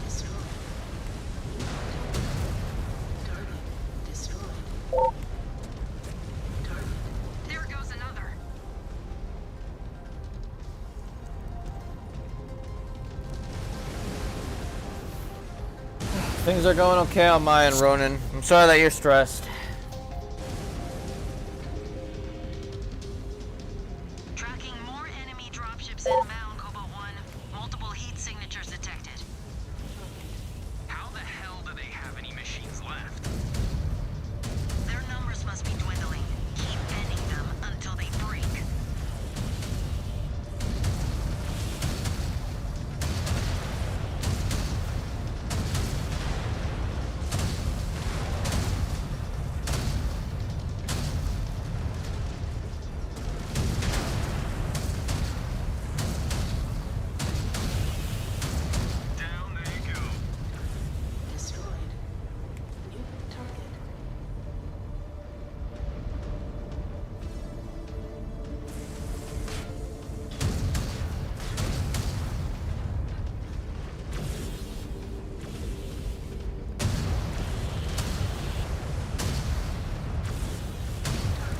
Destroyed. Target destroyed. Target. There goes another. Things are going okay on my end, Ronan. I'm sorry that you're stressed. Tracking more enemy dropships inbound, Cobalt 1. Multiple heat signatures detected. How the hell do they have any machines left? Their numbers must be dwindling. Keep bending them until they break. Down they go. Destroyed. New target.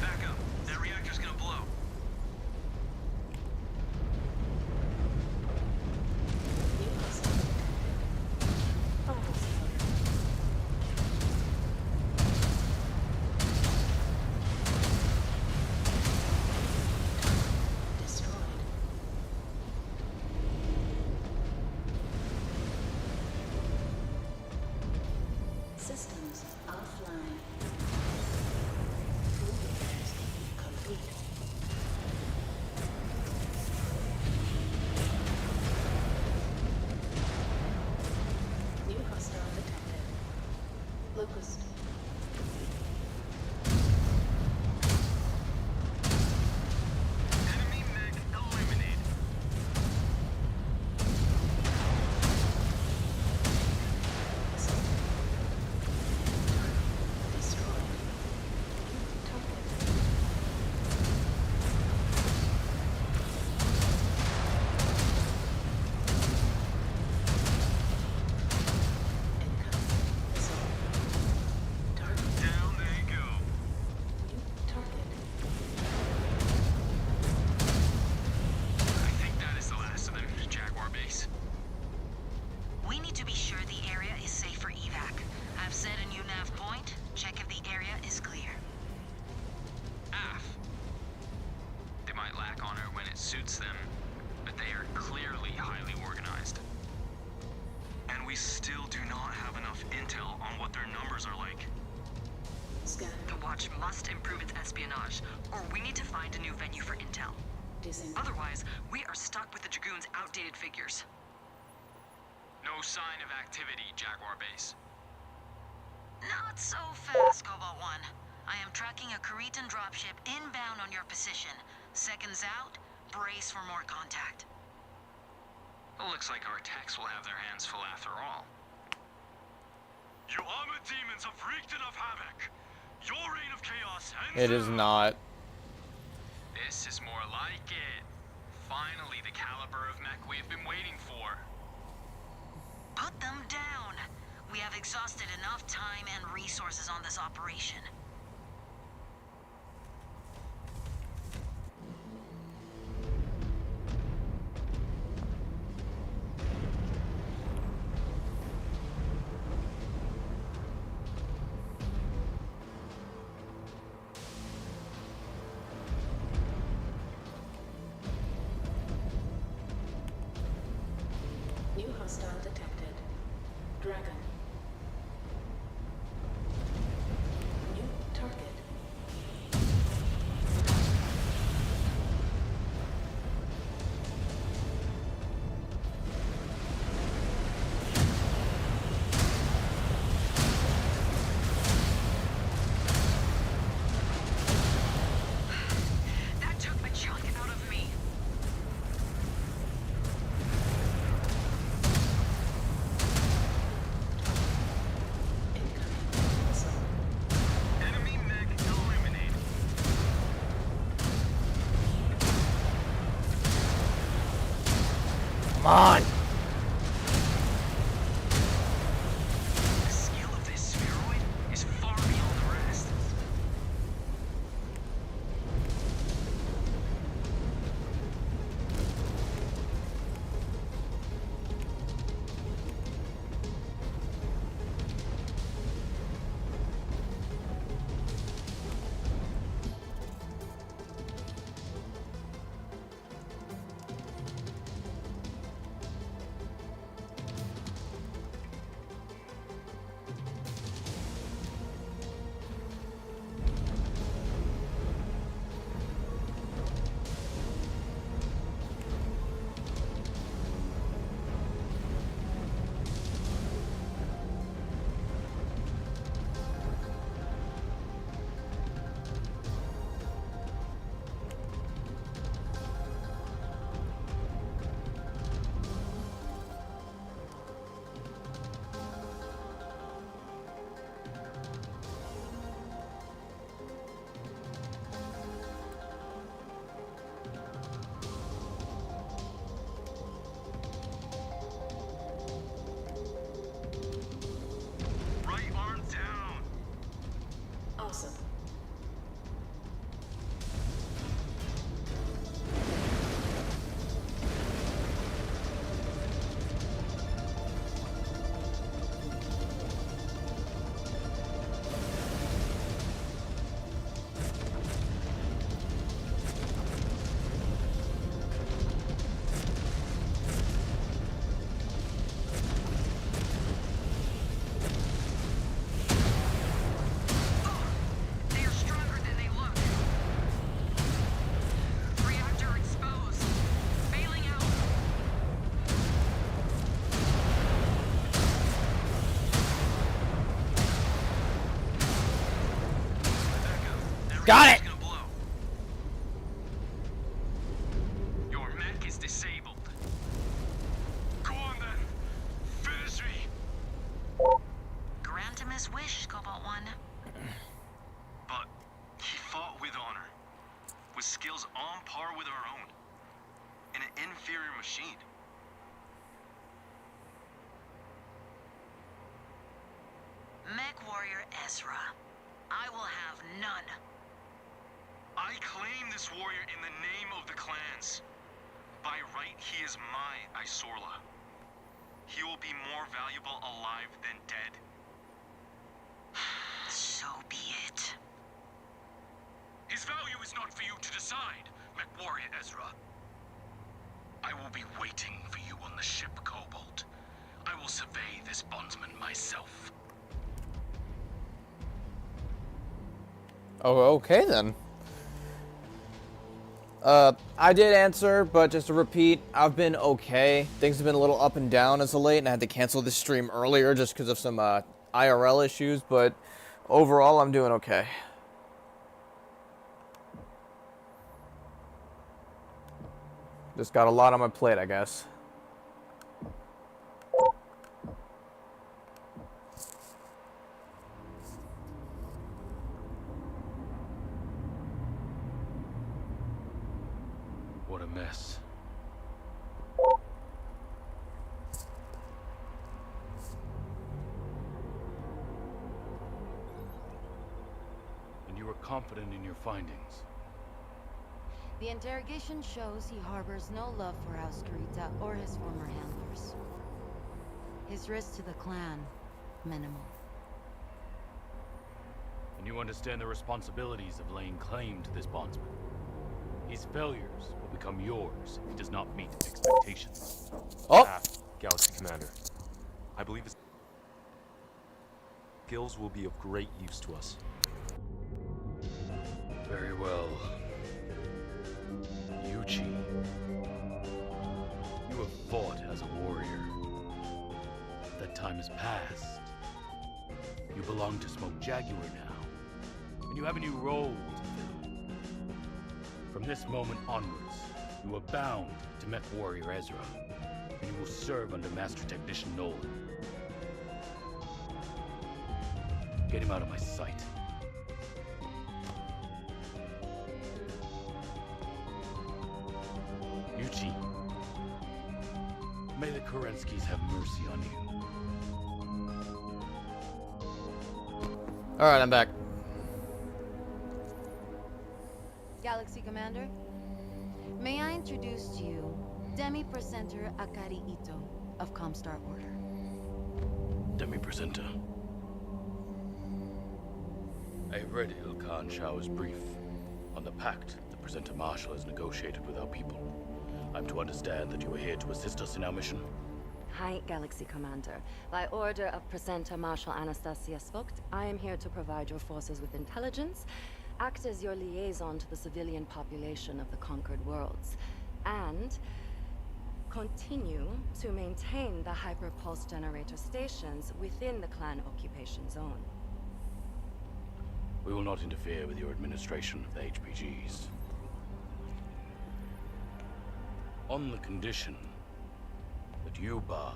Back up. That reactor's gonna blow. New hostile detected. Almost there. Destroyed. Systems offline. Field repairs complete. New hostile detected. Locust. Enemy mech eliminated. Destroyed. Target. Encounter missile. numbers are like. Scan. The Watch must improve its espionage, or we need to find a new venue for intel. Otherwise, we are stuck with the Dragoon's outdated figures. No sign of activity, Jaguar Base. Not so fast, Cobalt 1. I am tracking a Cretan dropship inbound on your position. Seconds out, brace for more contact. It looks like our techs will have their hands full after all. You armored demons have wreaked enough havoc. Your reign of chaos ends. It is not. This is more like it. Finally, the caliber of mech we've been waiting for. Put them down. We have exhausted enough time and resources on this operation. New hostile detected. Dragon. New target. That took a chunk out of me. Enemy mech eliminated. Come on. The skill of this spheroid is far beyond the rest. Right arm down. Awesome. They are stronger than they look. Reactor exposed. Failing out. Got it. Gonna blow. Your mech is disabled. Go on then. Finish me. Grant him his wish, Cobalt 1. But he fought with honor, with skills on par with our own, in an inferior machine. Mechwarrior Ezra. I will have none. I claim this warrior in the name of the clans. By right, he is my Isorla. He will be more valuable alive than dead. So be it. His value is not for you to decide, Mechwarrior Ezra. I will be waiting for you on the ship, Cobalt. I will survey this bondsman myself. Oh, okay then. I did answer, but just to repeat, I've been okay. Things have been a little up and down as of late, and I had to cancel this stream earlier just because of some IRL issues, but overall, I'm doing okay. Just got a lot on my plate, I guess. What a mess. And you were confident in your findings. The interrogation shows he harbors no love for Auscarita or his former handlers. His risk to the clan, minimal. And you understand the responsibilities of laying claim to this bondsman. His failures will become yours if he does not meet expectations. Oh! Galaxy Commander. I believe his skills will be of great use to us. Very well. Yuchi. You have fought as a warrior. That time has passed. You belong to Smoke Jaguar now. And you have a new role to fill. From this moment onwards, you are bound to Mechwarrior Ezra, and you will serve under Master Technician Nolan. Get him out of my sight. Yuchi, may the Kerenskys have mercy on you. Alright, I'm back. Galaxy Commander, may I introduce to you Demi-Presenter Akari Ito of Comstar Order. Demi-Presenter. I have read Ilkhan Shao's brief on the pact the Presenter Marshal has negotiated with our people. I'm to understand that you are here to assist us in our mission? Hi, Galaxy Commander. By order of Presenter Marshal Anastasia Svogt, I am here to provide your forces with intelligence, act as your liaison to the civilian population of the conquered worlds, and continue to maintain the hyperpulse generator stations within the clan occupation zone. We will not interfere with your administration of the HPGs. On the condition that you bar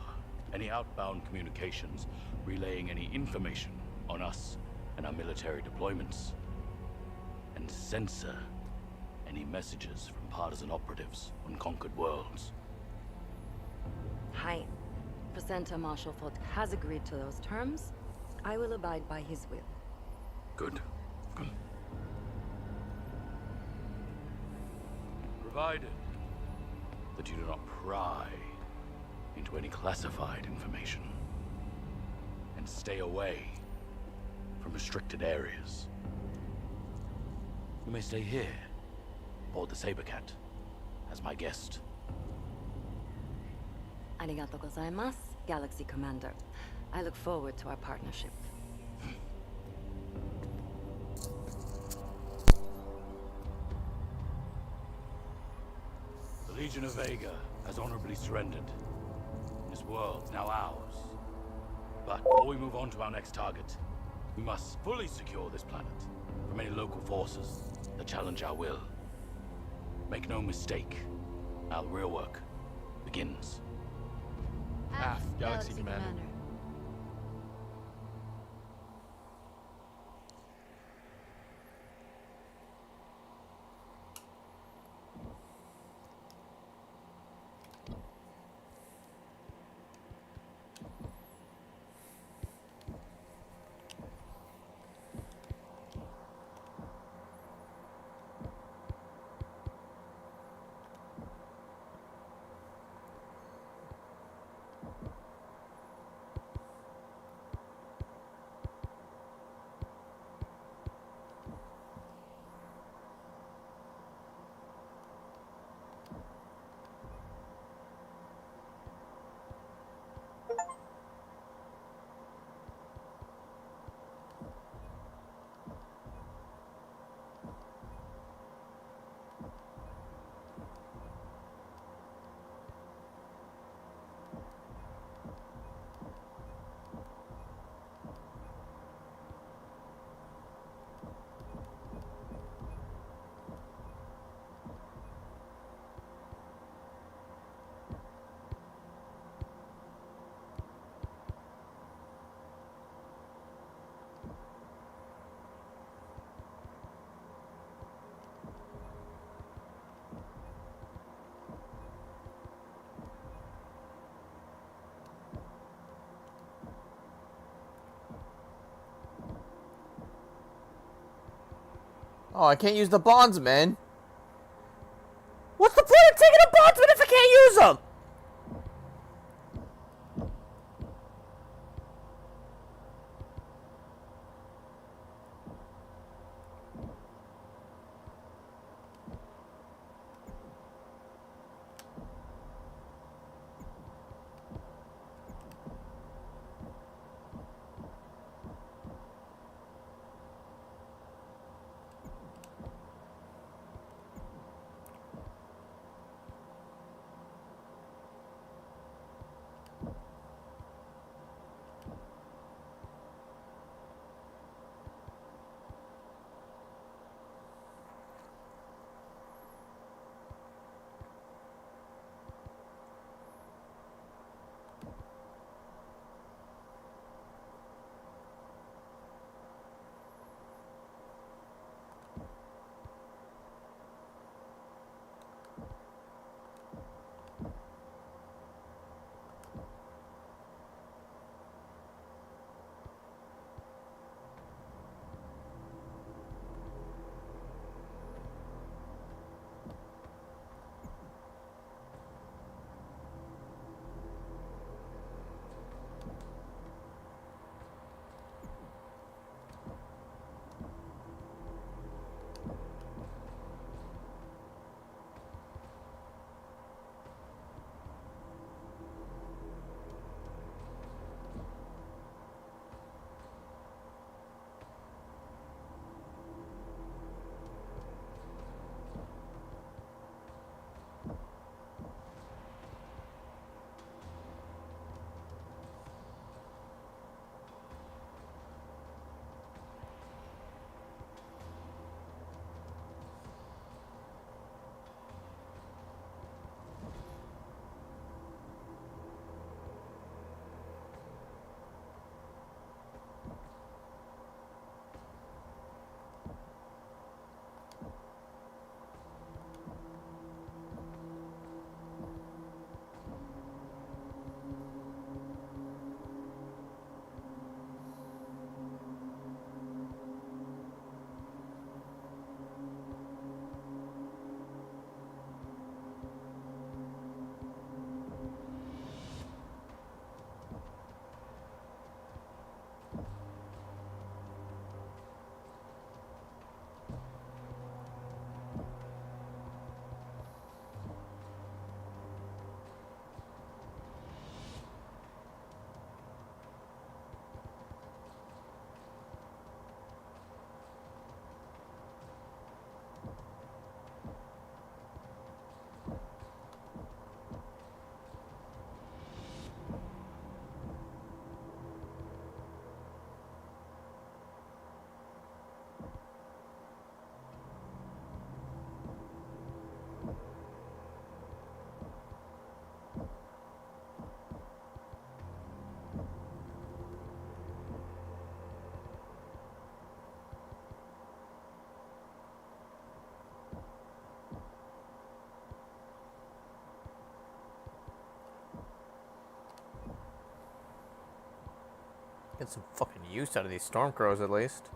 any outbound communications relaying any information on us and our military deployments, and censor any messages from partisan operatives on conquered worlds. Hi. Presenter Marshal Vogt has agreed to those terms. I will abide by his will. Good. Good. Provided that you do not pry into any classified information, and stay away from restricted areas. You may stay here, aboard the Sabercat, as my guest. Arigato gozaimasu, Galaxy Commander. I look forward to our partnership. The Legion of Vega has honorably surrendered. This world is now ours. But before we move on to our next target, we must fully secure this planet from any local forces that challenge our will. Make no mistake, our real work begins. Galaxy Commander. Oh, I can't use the bondsman. What's the point of taking a bondsman if I can't use them? Get some fucking use out of these Stormcrows at least.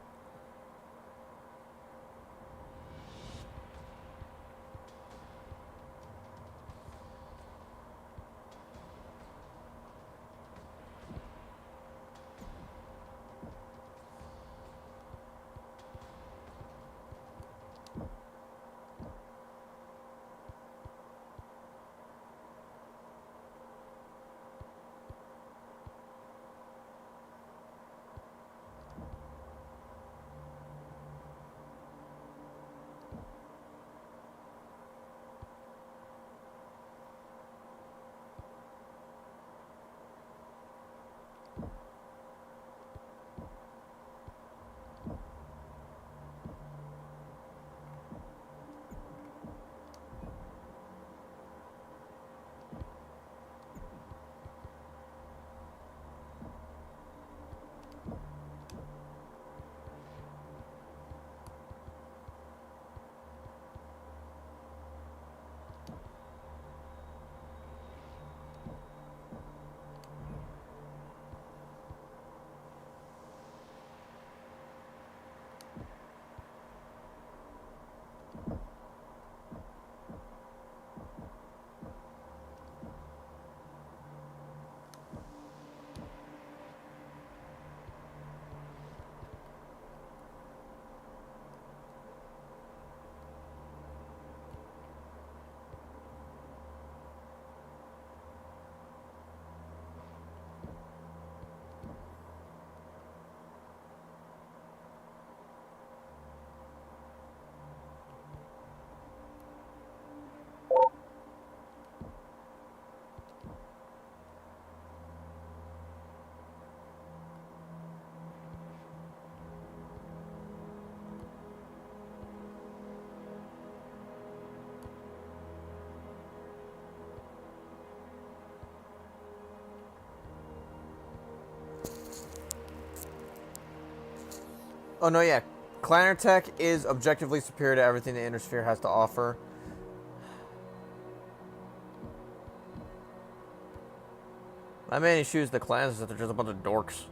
Oh, no, yeah. Clanner is objectively superior to everything the Inner Sphere has to offer. My main issue is the clans is that they're just a bunch of dorks.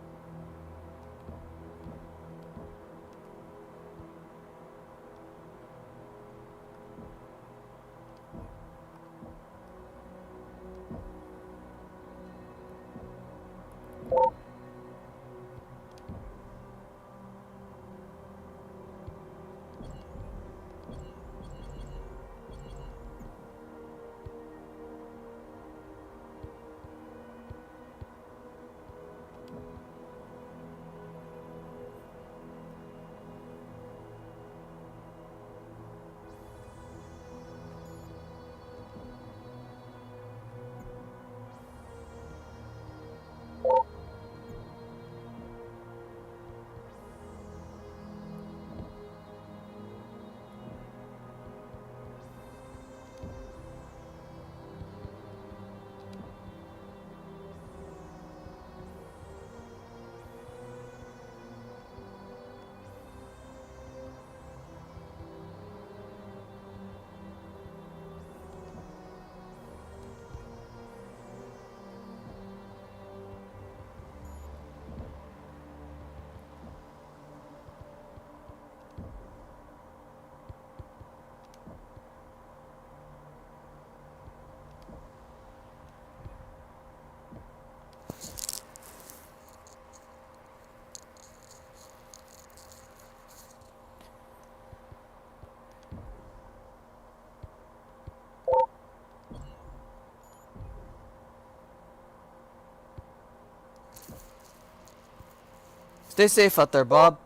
Stay safe out there, Bob.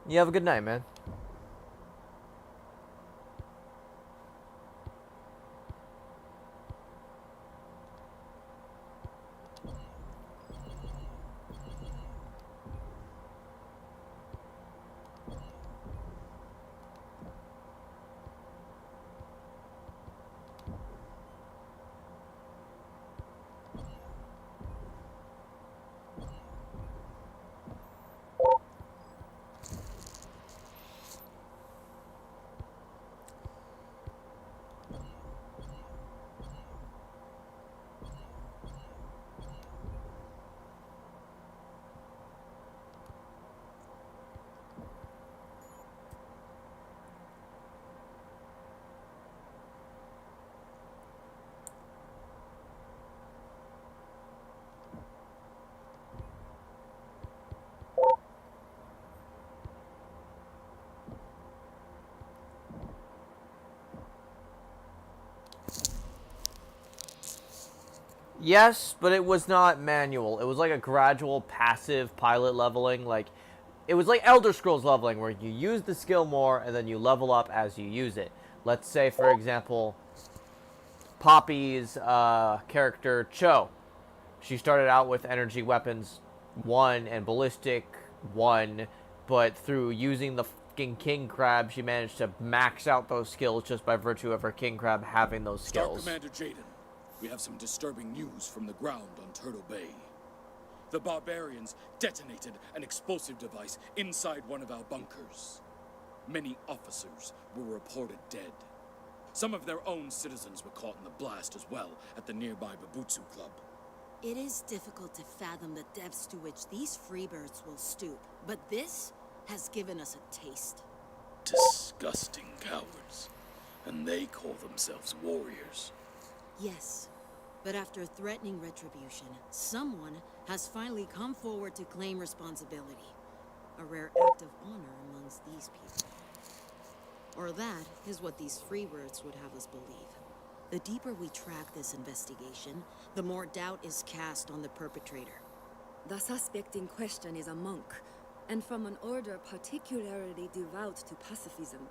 You have a good night, man. Yes, but it was not manual. It was like a gradual passive pilot leveling. Like, it was like Elder Scrolls leveling, where you use the skill more and then you level up as you use it. Let's say, for example, Poppy's character Cho. She started out with energy weapons 1 and ballistic 1, but through using the fucking king crab, she managed to max out those skills just by virtue of her king crab having those skills. Star Commander Jaden, we have some disturbing news from the ground on Turtle Bay. The barbarians detonated an explosive device inside one of our bunkers. Many officers were reported dead. Some of their own citizens were caught in the blast as well at the nearby Babutsu Club. It is difficult to fathom the depths to which these freebirds will stoop, but this has given us a taste. Disgusting cowards. And they call themselves warriors. Yes, but after threatening retribution, someone has finally come forward to claim responsibility. A rare act of honor amongst these people. Or that is what these freebirds would have us believe. The deeper we track this investigation, the more doubt is cast on the perpetrator. The suspect in question is a monk, and from an order particularly devout to pacifism.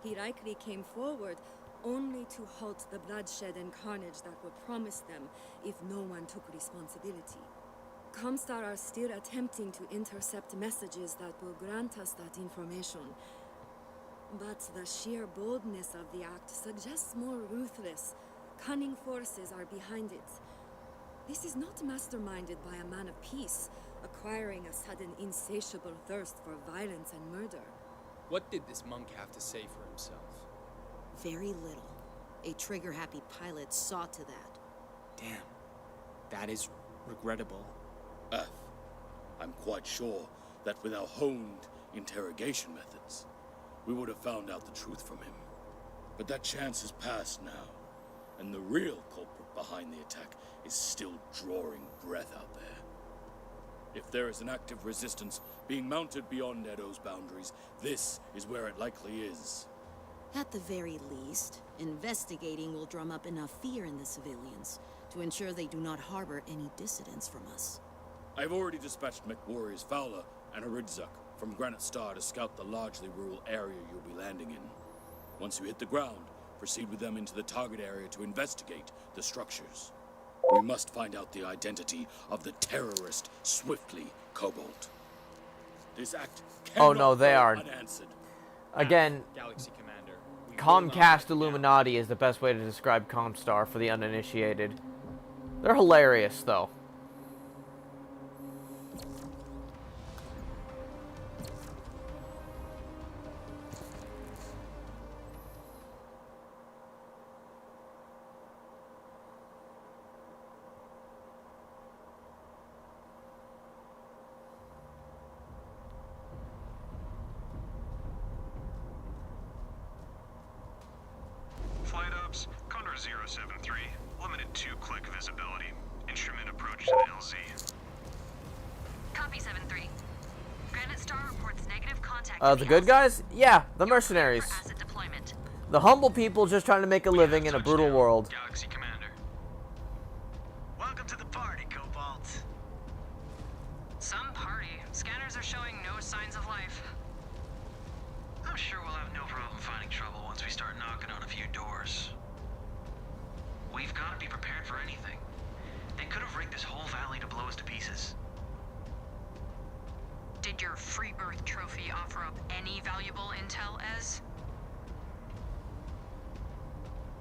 He likely came forward only to halt the bloodshed and carnage that were promised them if no one took responsibility. Comstar are still attempting to intercept messages that will grant us that information. But the sheer boldness of the act suggests more ruthless, cunning forces are behind it. This is not masterminded by a man of peace, acquiring a sudden insatiable thirst for violence and murder. What did this monk have to say for himself? Very little. A trigger-happy pilot saw to that. Damn. That is regrettable. F. I'm quite sure that with our honed interrogation methods, we would have found out the truth from him. But that chance has passed now, and the real culprit behind the attack is still drawing breath out there. If there is an active resistance being mounted beyond Edo's boundaries, this is where it likely is. At the very least, investigating will drum up enough fear in the civilians to ensure they do not harbor any dissidents from us. I've already dispatched Mechwarriors Fowler and Haridzuk from Granite Star to scout the largely rural area you'll be landing in. Once you hit the ground, proceed with them into the target area to investigate the structures. We must find out the identity of the terrorist swiftly, Cobalt. This act Oh no, they go are. unanswered. Again, Galaxy Commander. Comcast Illuminati is the best way to describe Comstar for the uninitiated. They're hilarious, though. Flight ops, Condor 073, limited 2-click visibility. Instrument approach to the LZ. Copy 7-3. Granite Star reports negative contact. The good guys? Yeah, the mercenaries. Asset deployment. The humble people just trying to make a living in a brutal world. Galaxy Commander. Welcome to the party, Cobalt. Some party. Scanners are showing no signs of life. I'm sure we'll have no problem finding trouble once we start knocking on a few doors. We've got to be prepared for anything. They could have rigged this whole valley to blow us to pieces. Did your free birth trophy offer up any valuable intel, Ez?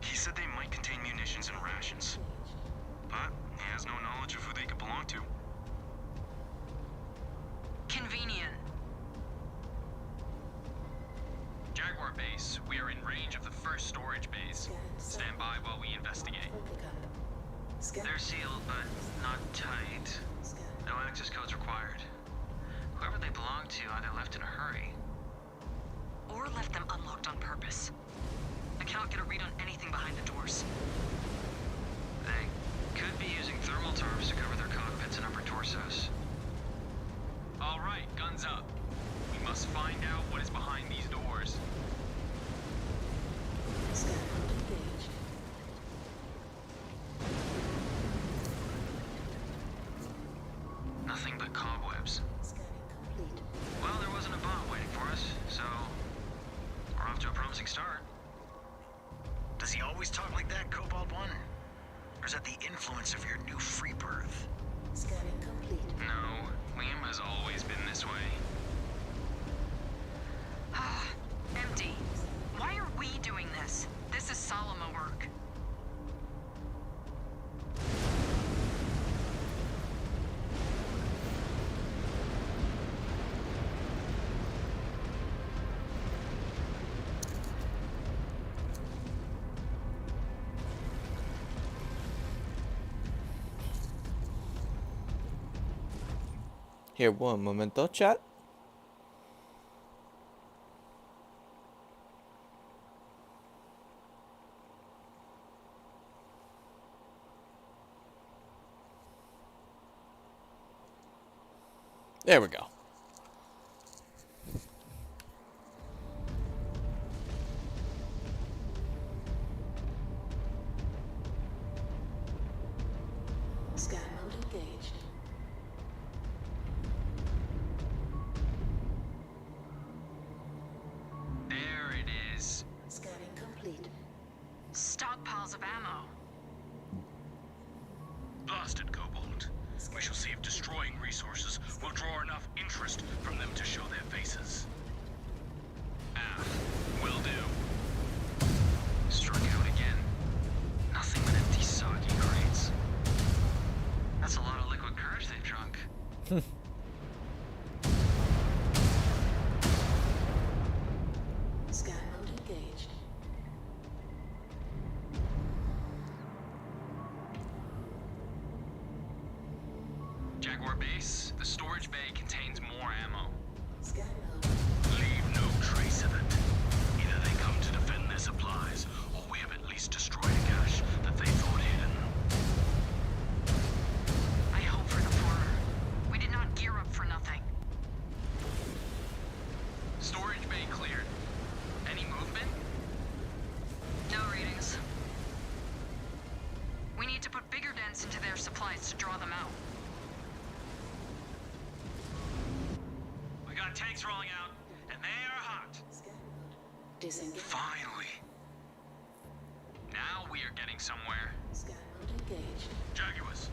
He said they might contain munitions and rations. But he has no knowledge of who they could belong to. Convenient. Jaguar base, we are in range of the first storage base. Stand by while we investigate. They're sealed, but not tight. No access codes required. Whoever they belong to either left in a hurry. Or left them unlocked on purpose. I cannot get a read on anything behind the doors. They could be using thermal tarps to cover their cockpits and upper torsos. All right, guns up. We must find out what is behind these doors. Nothing but cobwebs. Well, there wasn't a bomb waiting for us, so we're off to a promising start. Does he always talk like that, Cobalt One? Or is that the influence of your new free birth? Scanning complete. No, Liam has always been this way. Empty. Why are we doing this? This is Solomon work. Here, one momento, chat. There we go. Scan mode engaged. There it is. Scanning complete. Stockpiles of ammo. Blasted, Cobalt. We shall see if destroying resources will draw enough interest from them to show their faces. Will do. Struck out again. Nothing but empty soggy crates. That's a lot of liquid courage they've drunk. got tanks rolling out, and they are hot. Disengage. Finally. Now we are getting somewhere. Scan mode engaged. Jaguars,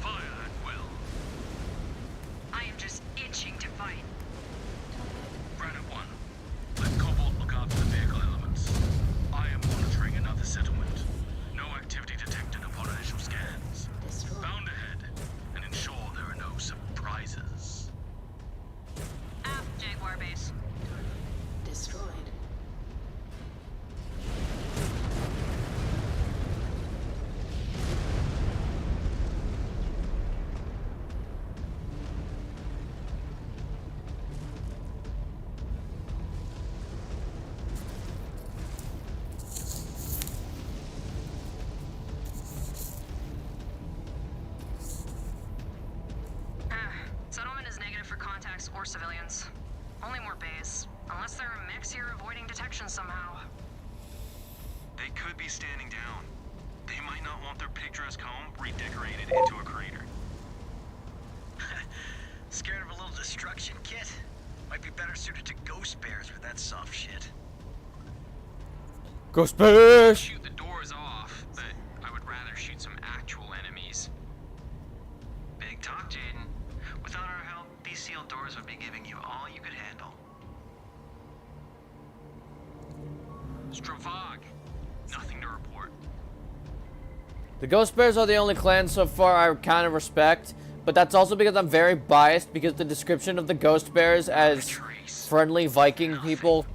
fire at will. I am just itching to fight. Brandon 1, let Cobalt look after the vehicle elements. I am monitoring another settlement. No activity detected upon initial scans. Bound ahead, and ensure there are no surprises. Aft Jaguar base. Destroyed. Settlement is negative for contacts or civilians. Only more bays. Unless there are mechs here avoiding detection somehow. They could be standing down. They might not want their picturesque home redecorated into a crater. Scared of a little destruction, Kit? Might be better suited to ghost bears with that soft shit. Ghost bears! Shoot the doors off, but I would rather shoot some actual enemies. Big talk, Jaden. Without our help, these sealed doors would be giving you all you could handle. Stravog, nothing to report. The Ghost Bears are the only clan so far I kind of respect, but that's also because I'm very biased because the description of the Ghost Bears as friendly Viking people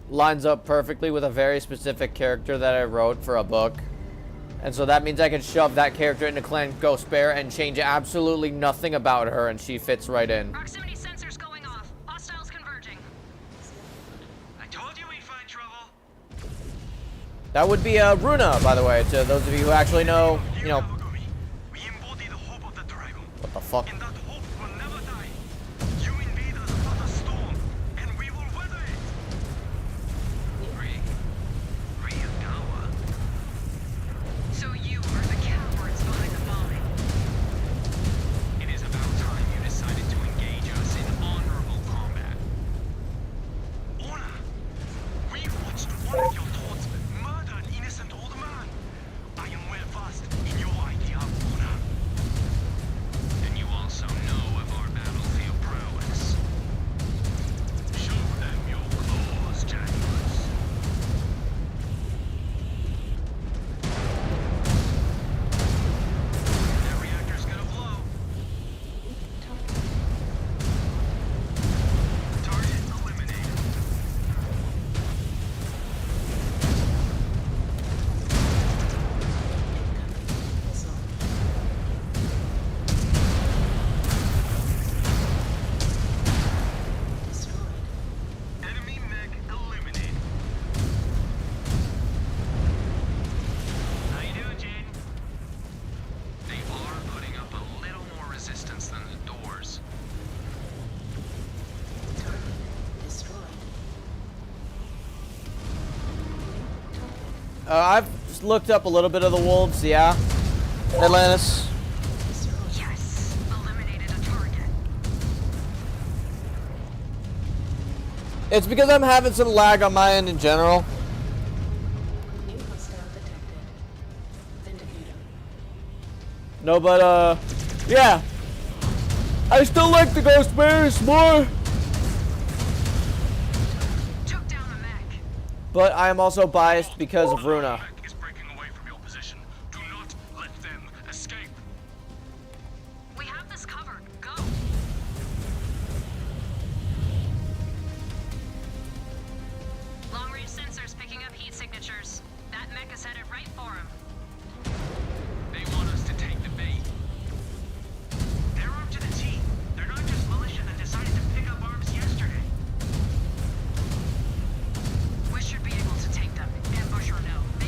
lines up perfectly with a very specific character that I wrote for a book. And so that means I can shove that character into Clan Ghost Bear and change absolutely nothing about her and she fits right in. Proximity sensors going off. Hostiles converging. I told you we'd find trouble. That would be Runa, by the way, to those of you who actually know, you know. We embody the hope of the dragon. What the fuck? And that hope will never die. You invade us with a storm, and we will weather it. So you are the cowards behind the bombing. It is about time you decided to engage us in honorable combat. Honor. We watched one of your thoughts murder an innocent old man. I am well versed in your idea of honor. And you also know of our battlefield prowess. Show them your claws, Jaguars. That reactor's gonna blow. Target eliminated. Missile. Destroyed. Enemy mech eliminated. How you doing, Jane? They are putting up a little more resistance than the doors. Target destroyed. I've just looked up a little bit of the wolves, yeah. Atlantis. Yes. Eliminated a target. It's because I'm having some lag on my end in general. New hostile detected. Vindicator. No, but, yeah. I still like the Ghost Bears more. Took down a mech. But I am also biased because of Runa. Mech is breaking away from your position. Do not let them escape. We have this covered. Go. Long-range sensors picking up heat signatures. That mech is headed right for him. They want us to take the bait. They're up to the teeth. They're not just militia that decided to pick up arms yesterday. We should be able to take them, ambush or no. They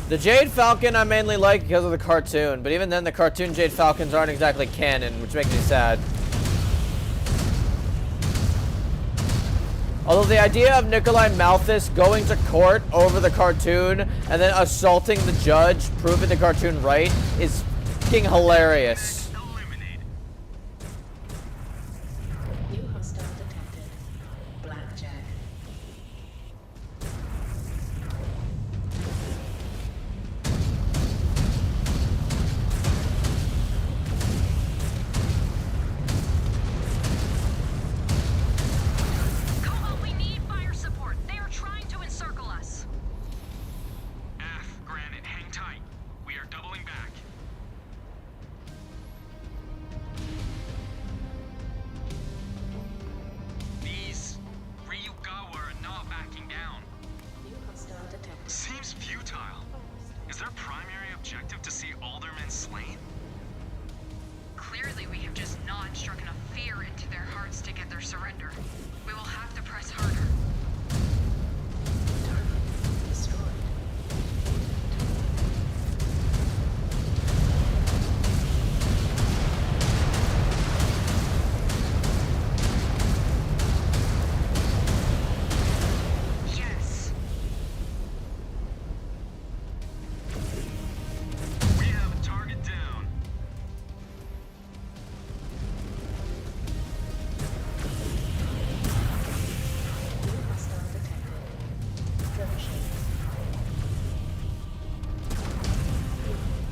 The Jade Falcon I mainly like because of the cartoon, but even then the cartoon Jade Falcons aren't exactly canon, which makes me sad. Although the idea of Nikolai Malthus going to court over the cartoon and then assaulting the judge, proving the cartoon right, is fucking hilarious. New hostile detected. Blackjack. Cobalt, we need fire support. They are trying to encircle us. Granite, hang tight. We are doubling back. These Ryugawa are not backing down. New hostile detected. Seems futile. Is their primary objective to see aldermen slain? Clearly, we have just not struck enough fear into their hearts to get their surrender. We will have to press harder. Target destroyed. Yes. We have a target down. New hostile detected. Skirmishing.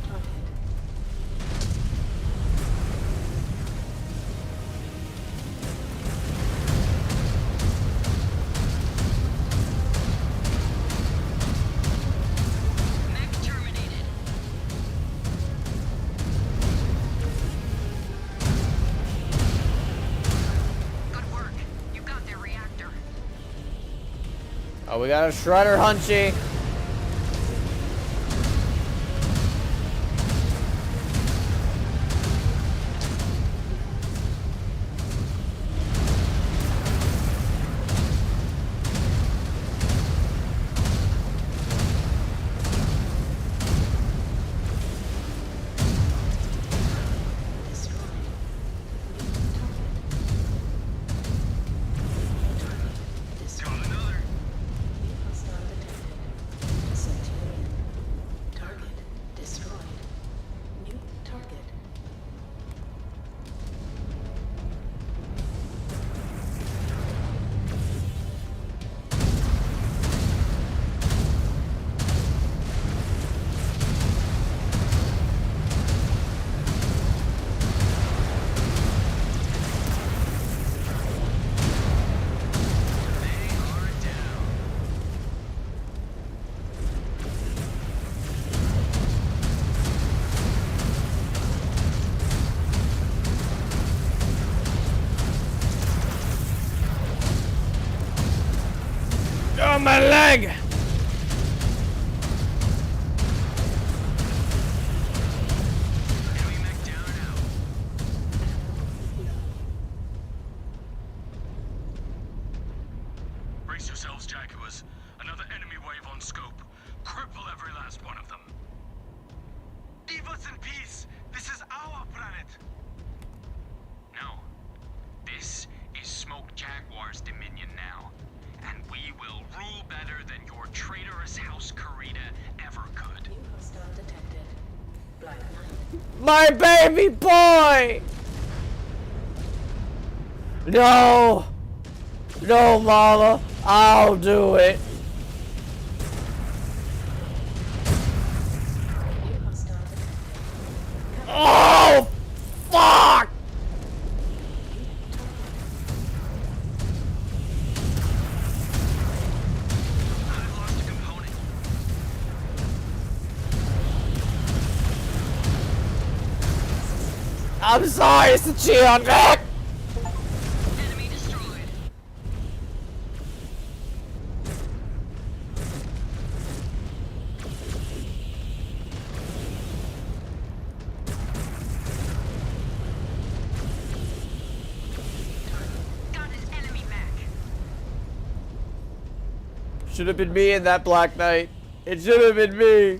Target. Mech terminated. Good work. You got their reactor. Oh, we got a Shredder, Hunchy. Destroyed. Target. Destroyed. Got another. New hostile detected. Centurion. Target destroyed. New target. They are down. Oh, my leg! Enemy mech down and out. Brace yourselves, Jaguars. Another enemy wave on scope. Cripple every last one of them. Leave us in peace. This is our planet. No. This is Smoke Jaguar's dominion now. And we will rule better than your traitorous House Kurita ever could. New hostile detected. Black Knight. My baby boy! No! No, mama. I'll do it. New hostile detected. Oh! Fuck! I've lost a component. I'm sorry, it's the Cheon Deck! Enemy destroyed. Got an enemy mech. Should have been me in that Black Knight. It should have been me.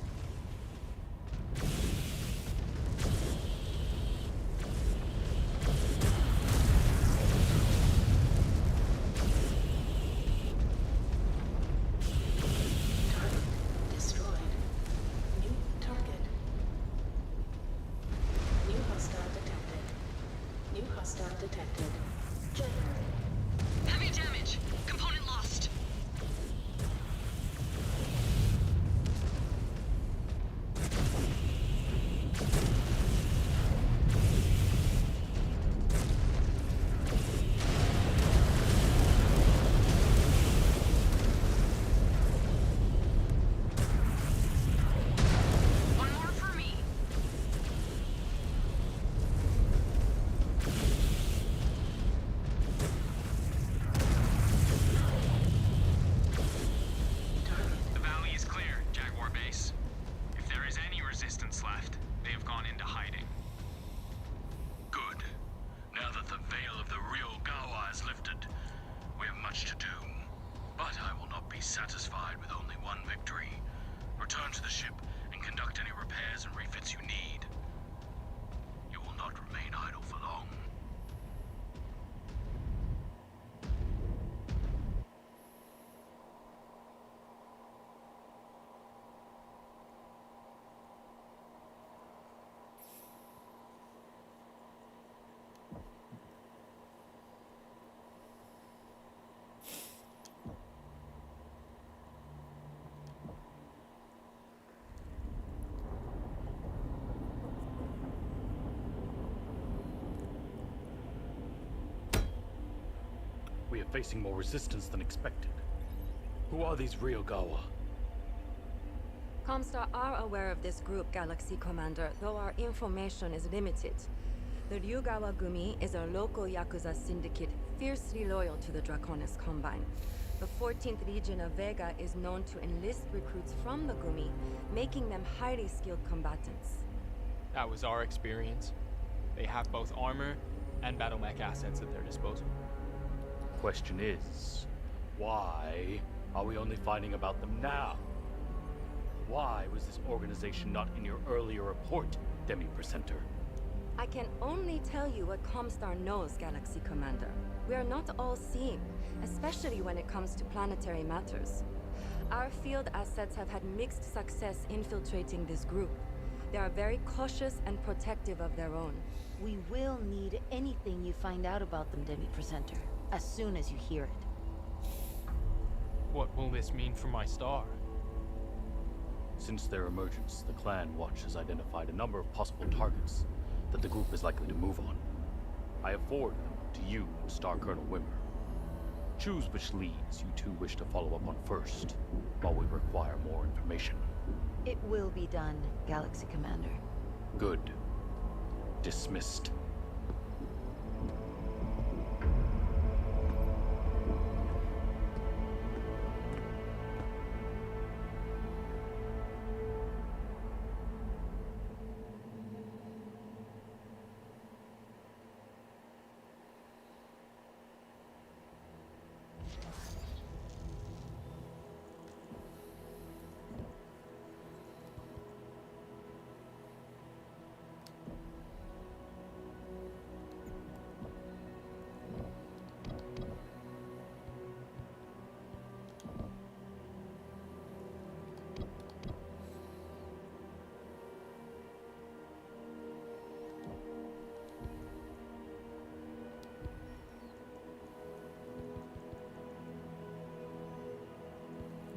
be satisfied with only one victory. Return to the ship and conduct any repairs and refits you need. You will not remain idle for long. We are facing more resistance than expected. Who are these Ryogawa? Comstar are aware of this group, Galaxy Commander, though our information is limited. The Ryugawa Gumi is a local Yakuza syndicate fiercely loyal to the Draconis Combine. The 14th Legion of Vega is known to enlist recruits from the Gumi, making them highly skilled combatants. That was our experience. They have both armor and battle mech assets at their disposal. Question is, why are we only finding about them now? Why was this organization not in your earlier report, Demi-Presenter? I can only tell you what Comstar knows, Galaxy Commander. We are not all-seeing, especially when it comes to planetary matters. Our field assets have had mixed success infiltrating this group. They are very cautious and protective of their own. We will need anything you find out about them, Demi-Presenter, as soon as you hear it. What will this mean for my star? Since their emergence, the Clan Watch has identified a number of possible targets that the group is likely to move on. I have forwarded them to you and Star Colonel Wimmer. Choose which leads you two wish to follow up on first, while we require more information. It will be done, Galaxy Commander. Good. Dismissed.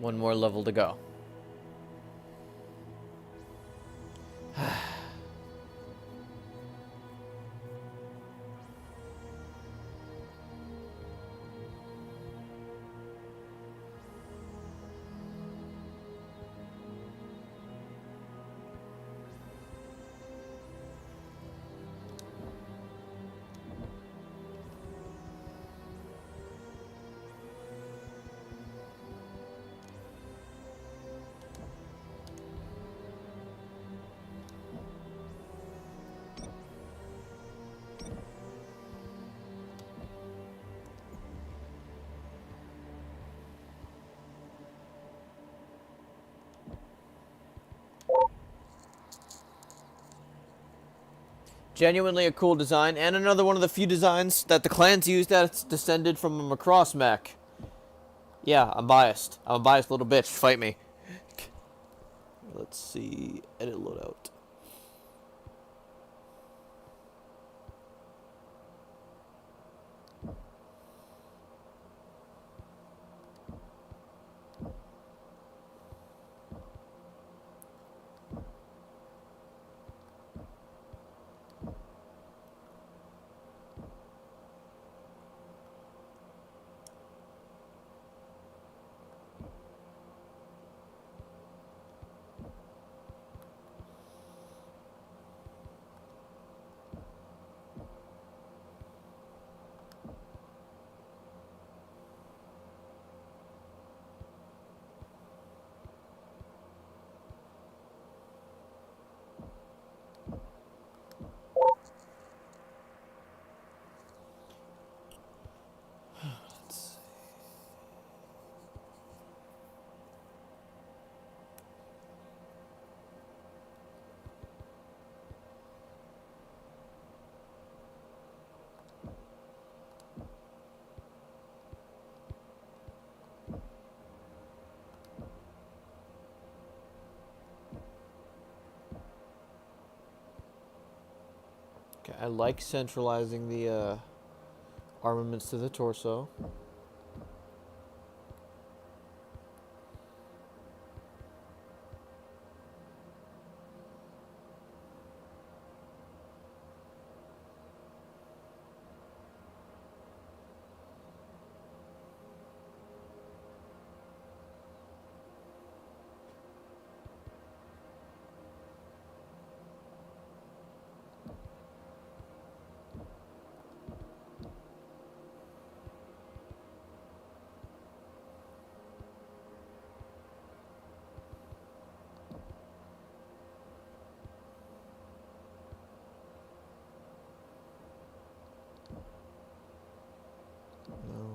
One more level to go. Genuinely a cool design, and another one of the few designs that the clans used that's descended from a Macross mech. Yeah, I'm biased. I'm a biased little bitch. Fight me. Let's see. Edit loadout. I like centralizing the armaments to the torso.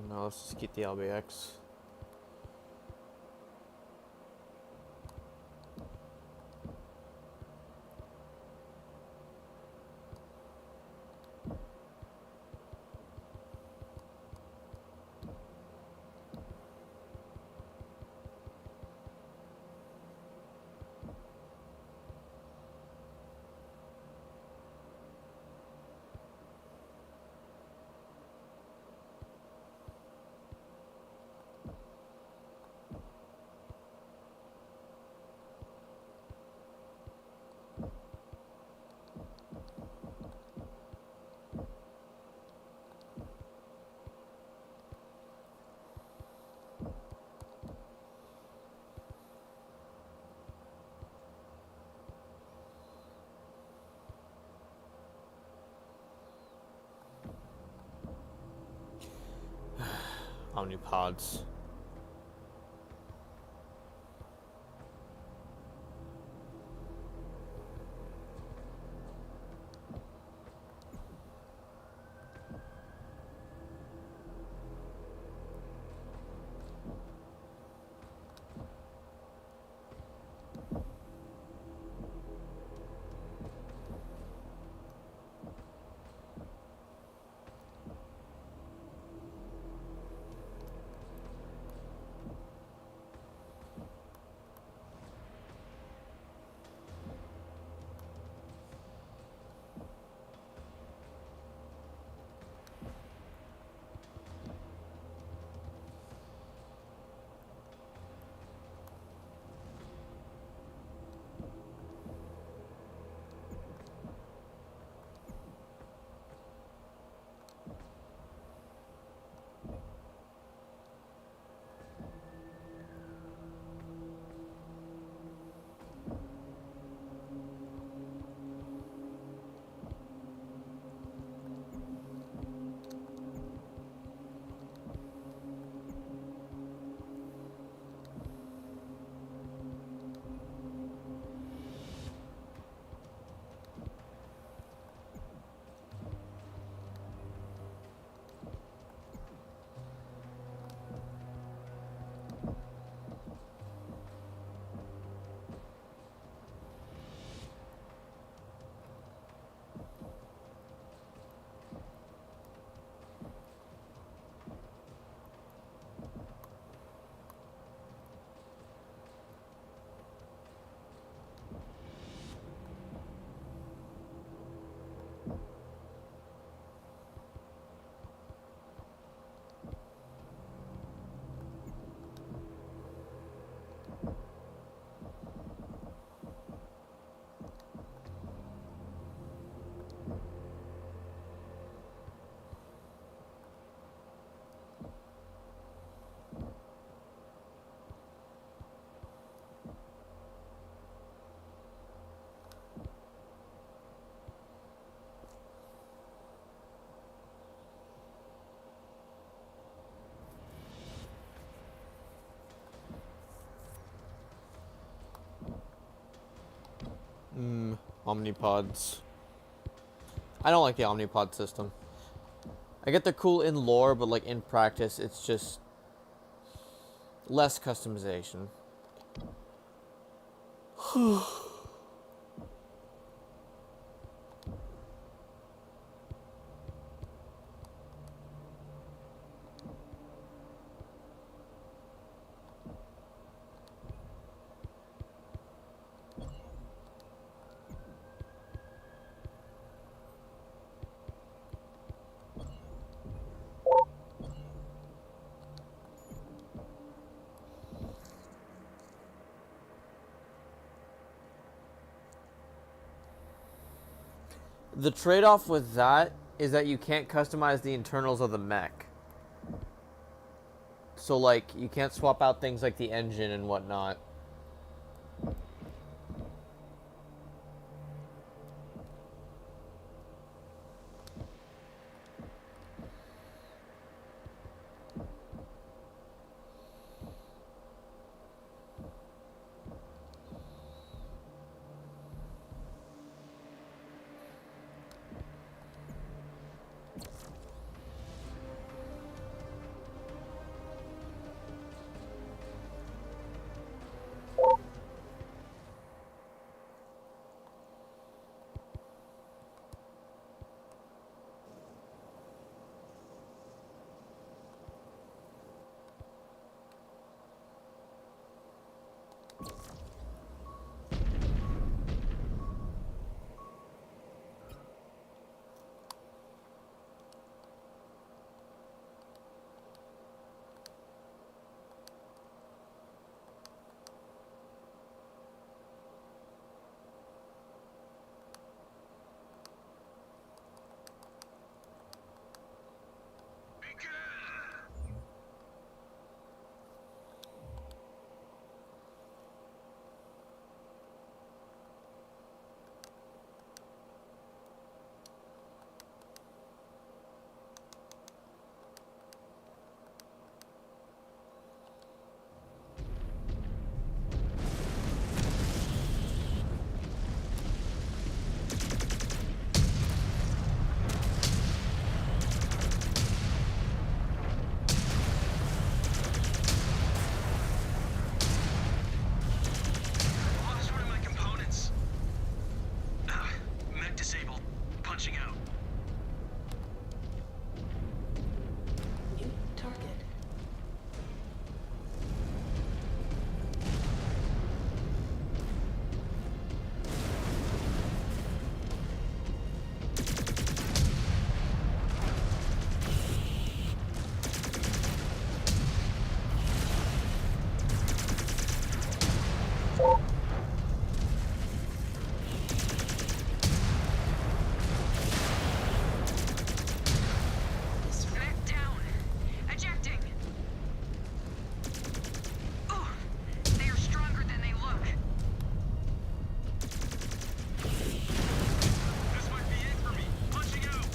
No, let's just keep the LBX. Omnipods. Omnipods. I don't like the Omnipod system. I get they're cool in lore, but like in practice, it's just less customization. The trade-off with that is that you can't customize the internals of the mech. So, like, you can't swap out things like the engine and whatnot. Lost one of my components. Mech disabled. Punching out. New target. Mech down. Ejecting. Ooh, they are stronger than they look. This might be it for me. Punching out.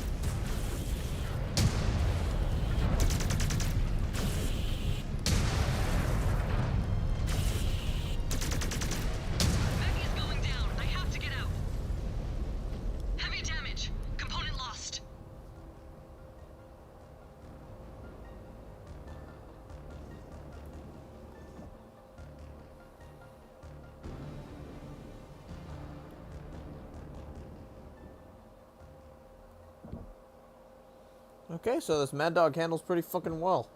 Mech is going down. I have to get out. Heavy damage. Component lost. Okay, so this Mad Dog handles pretty fucking well.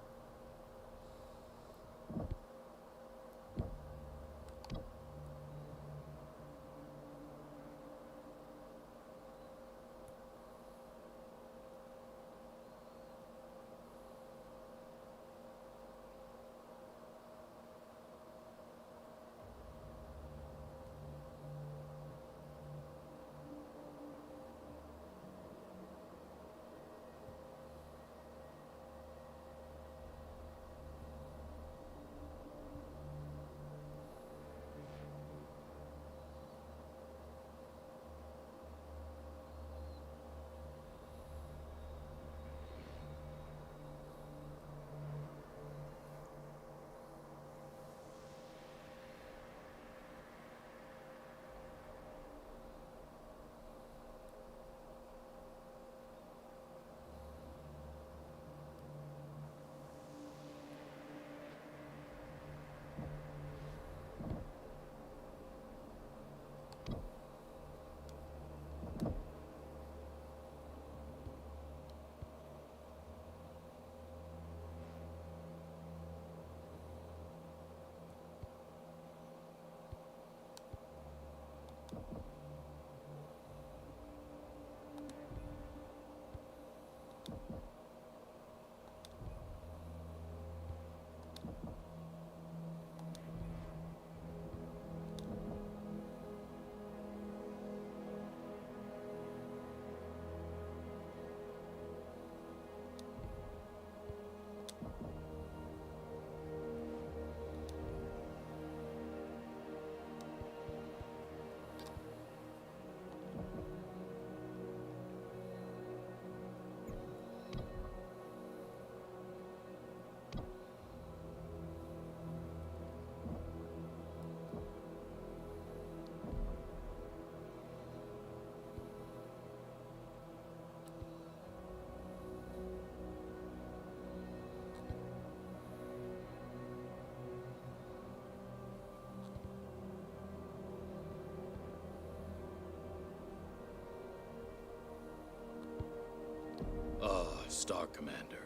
Star Commander.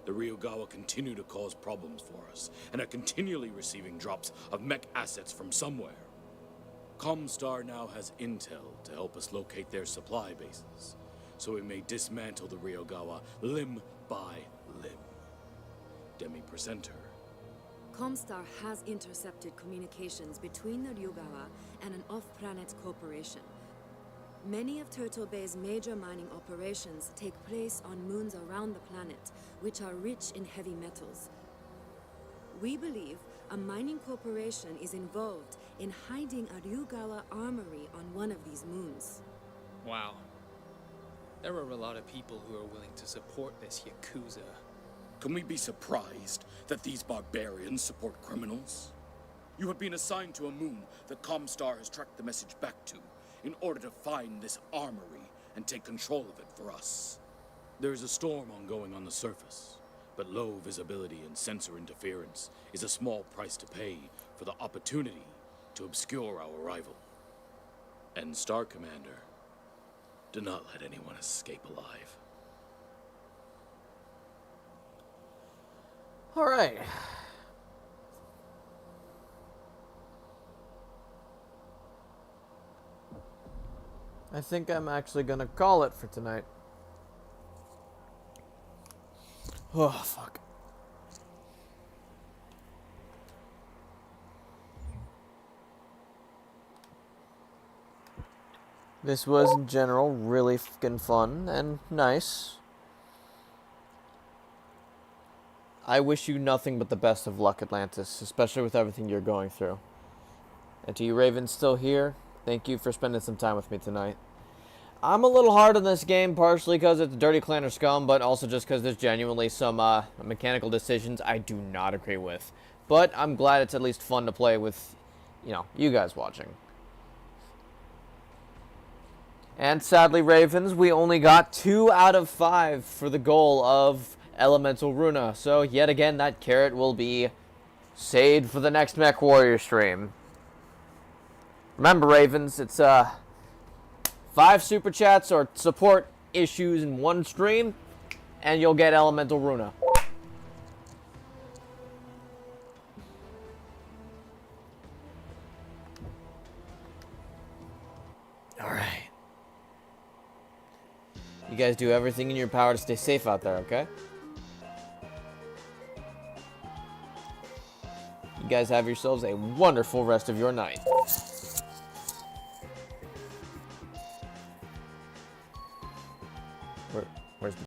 The Ryugawa continue to cause problems for us, and are continually receiving drops of mech assets from somewhere. Comstar now has intel to help us locate their supply bases, so we may dismantle the Ryugawa limb by limb. Demi-Presenter. Comstar has intercepted communications between the Ryugawa and an off-planet corporation. Many of Turtle Bay's major mining operations take place on moons around the planet, which are rich in heavy metals. We believe a mining corporation is involved in hiding a Ryugawa armory on one of these moons. Wow. There are a lot of people who are willing to support this Yakuza. Can we be surprised that these barbarians support criminals? You have been assigned to a moon that Comstar has tracked the message back to in order to find this armory and take control of it for us. There is a storm ongoing on the surface, but low visibility and sensor interference is a small price to pay for the opportunity to obscure our arrival. And Star Commander, do not let anyone escape alive. All right. I think I'm actually gonna call it for tonight. Oh, fuck. This was, in general, really fucking fun and nice. I wish you nothing but the best of luck, Atlantis, especially with everything you're going through. And to you Ravens still here, thank you for spending some time with me tonight. I'm a little hard on this game, partially because it's Dirty Clan or Scum, but also just because there's genuinely some mechanical decisions I do not agree with. But I'm glad it's at least fun to play with, you guys watching. And sadly, Ravens, we only got 2 out of 5 for the goal of Elemental Runa. So, yet again, that carrot will be saved for the next Mechwarrior stream. Remember, Ravens, it's 5 super chats or support issues in one stream, and you'll get Elemental Runa. Alright. You guys do everything in your power to stay safe out there, okay? You guys have yourselves a wonderful rest of your night. Where's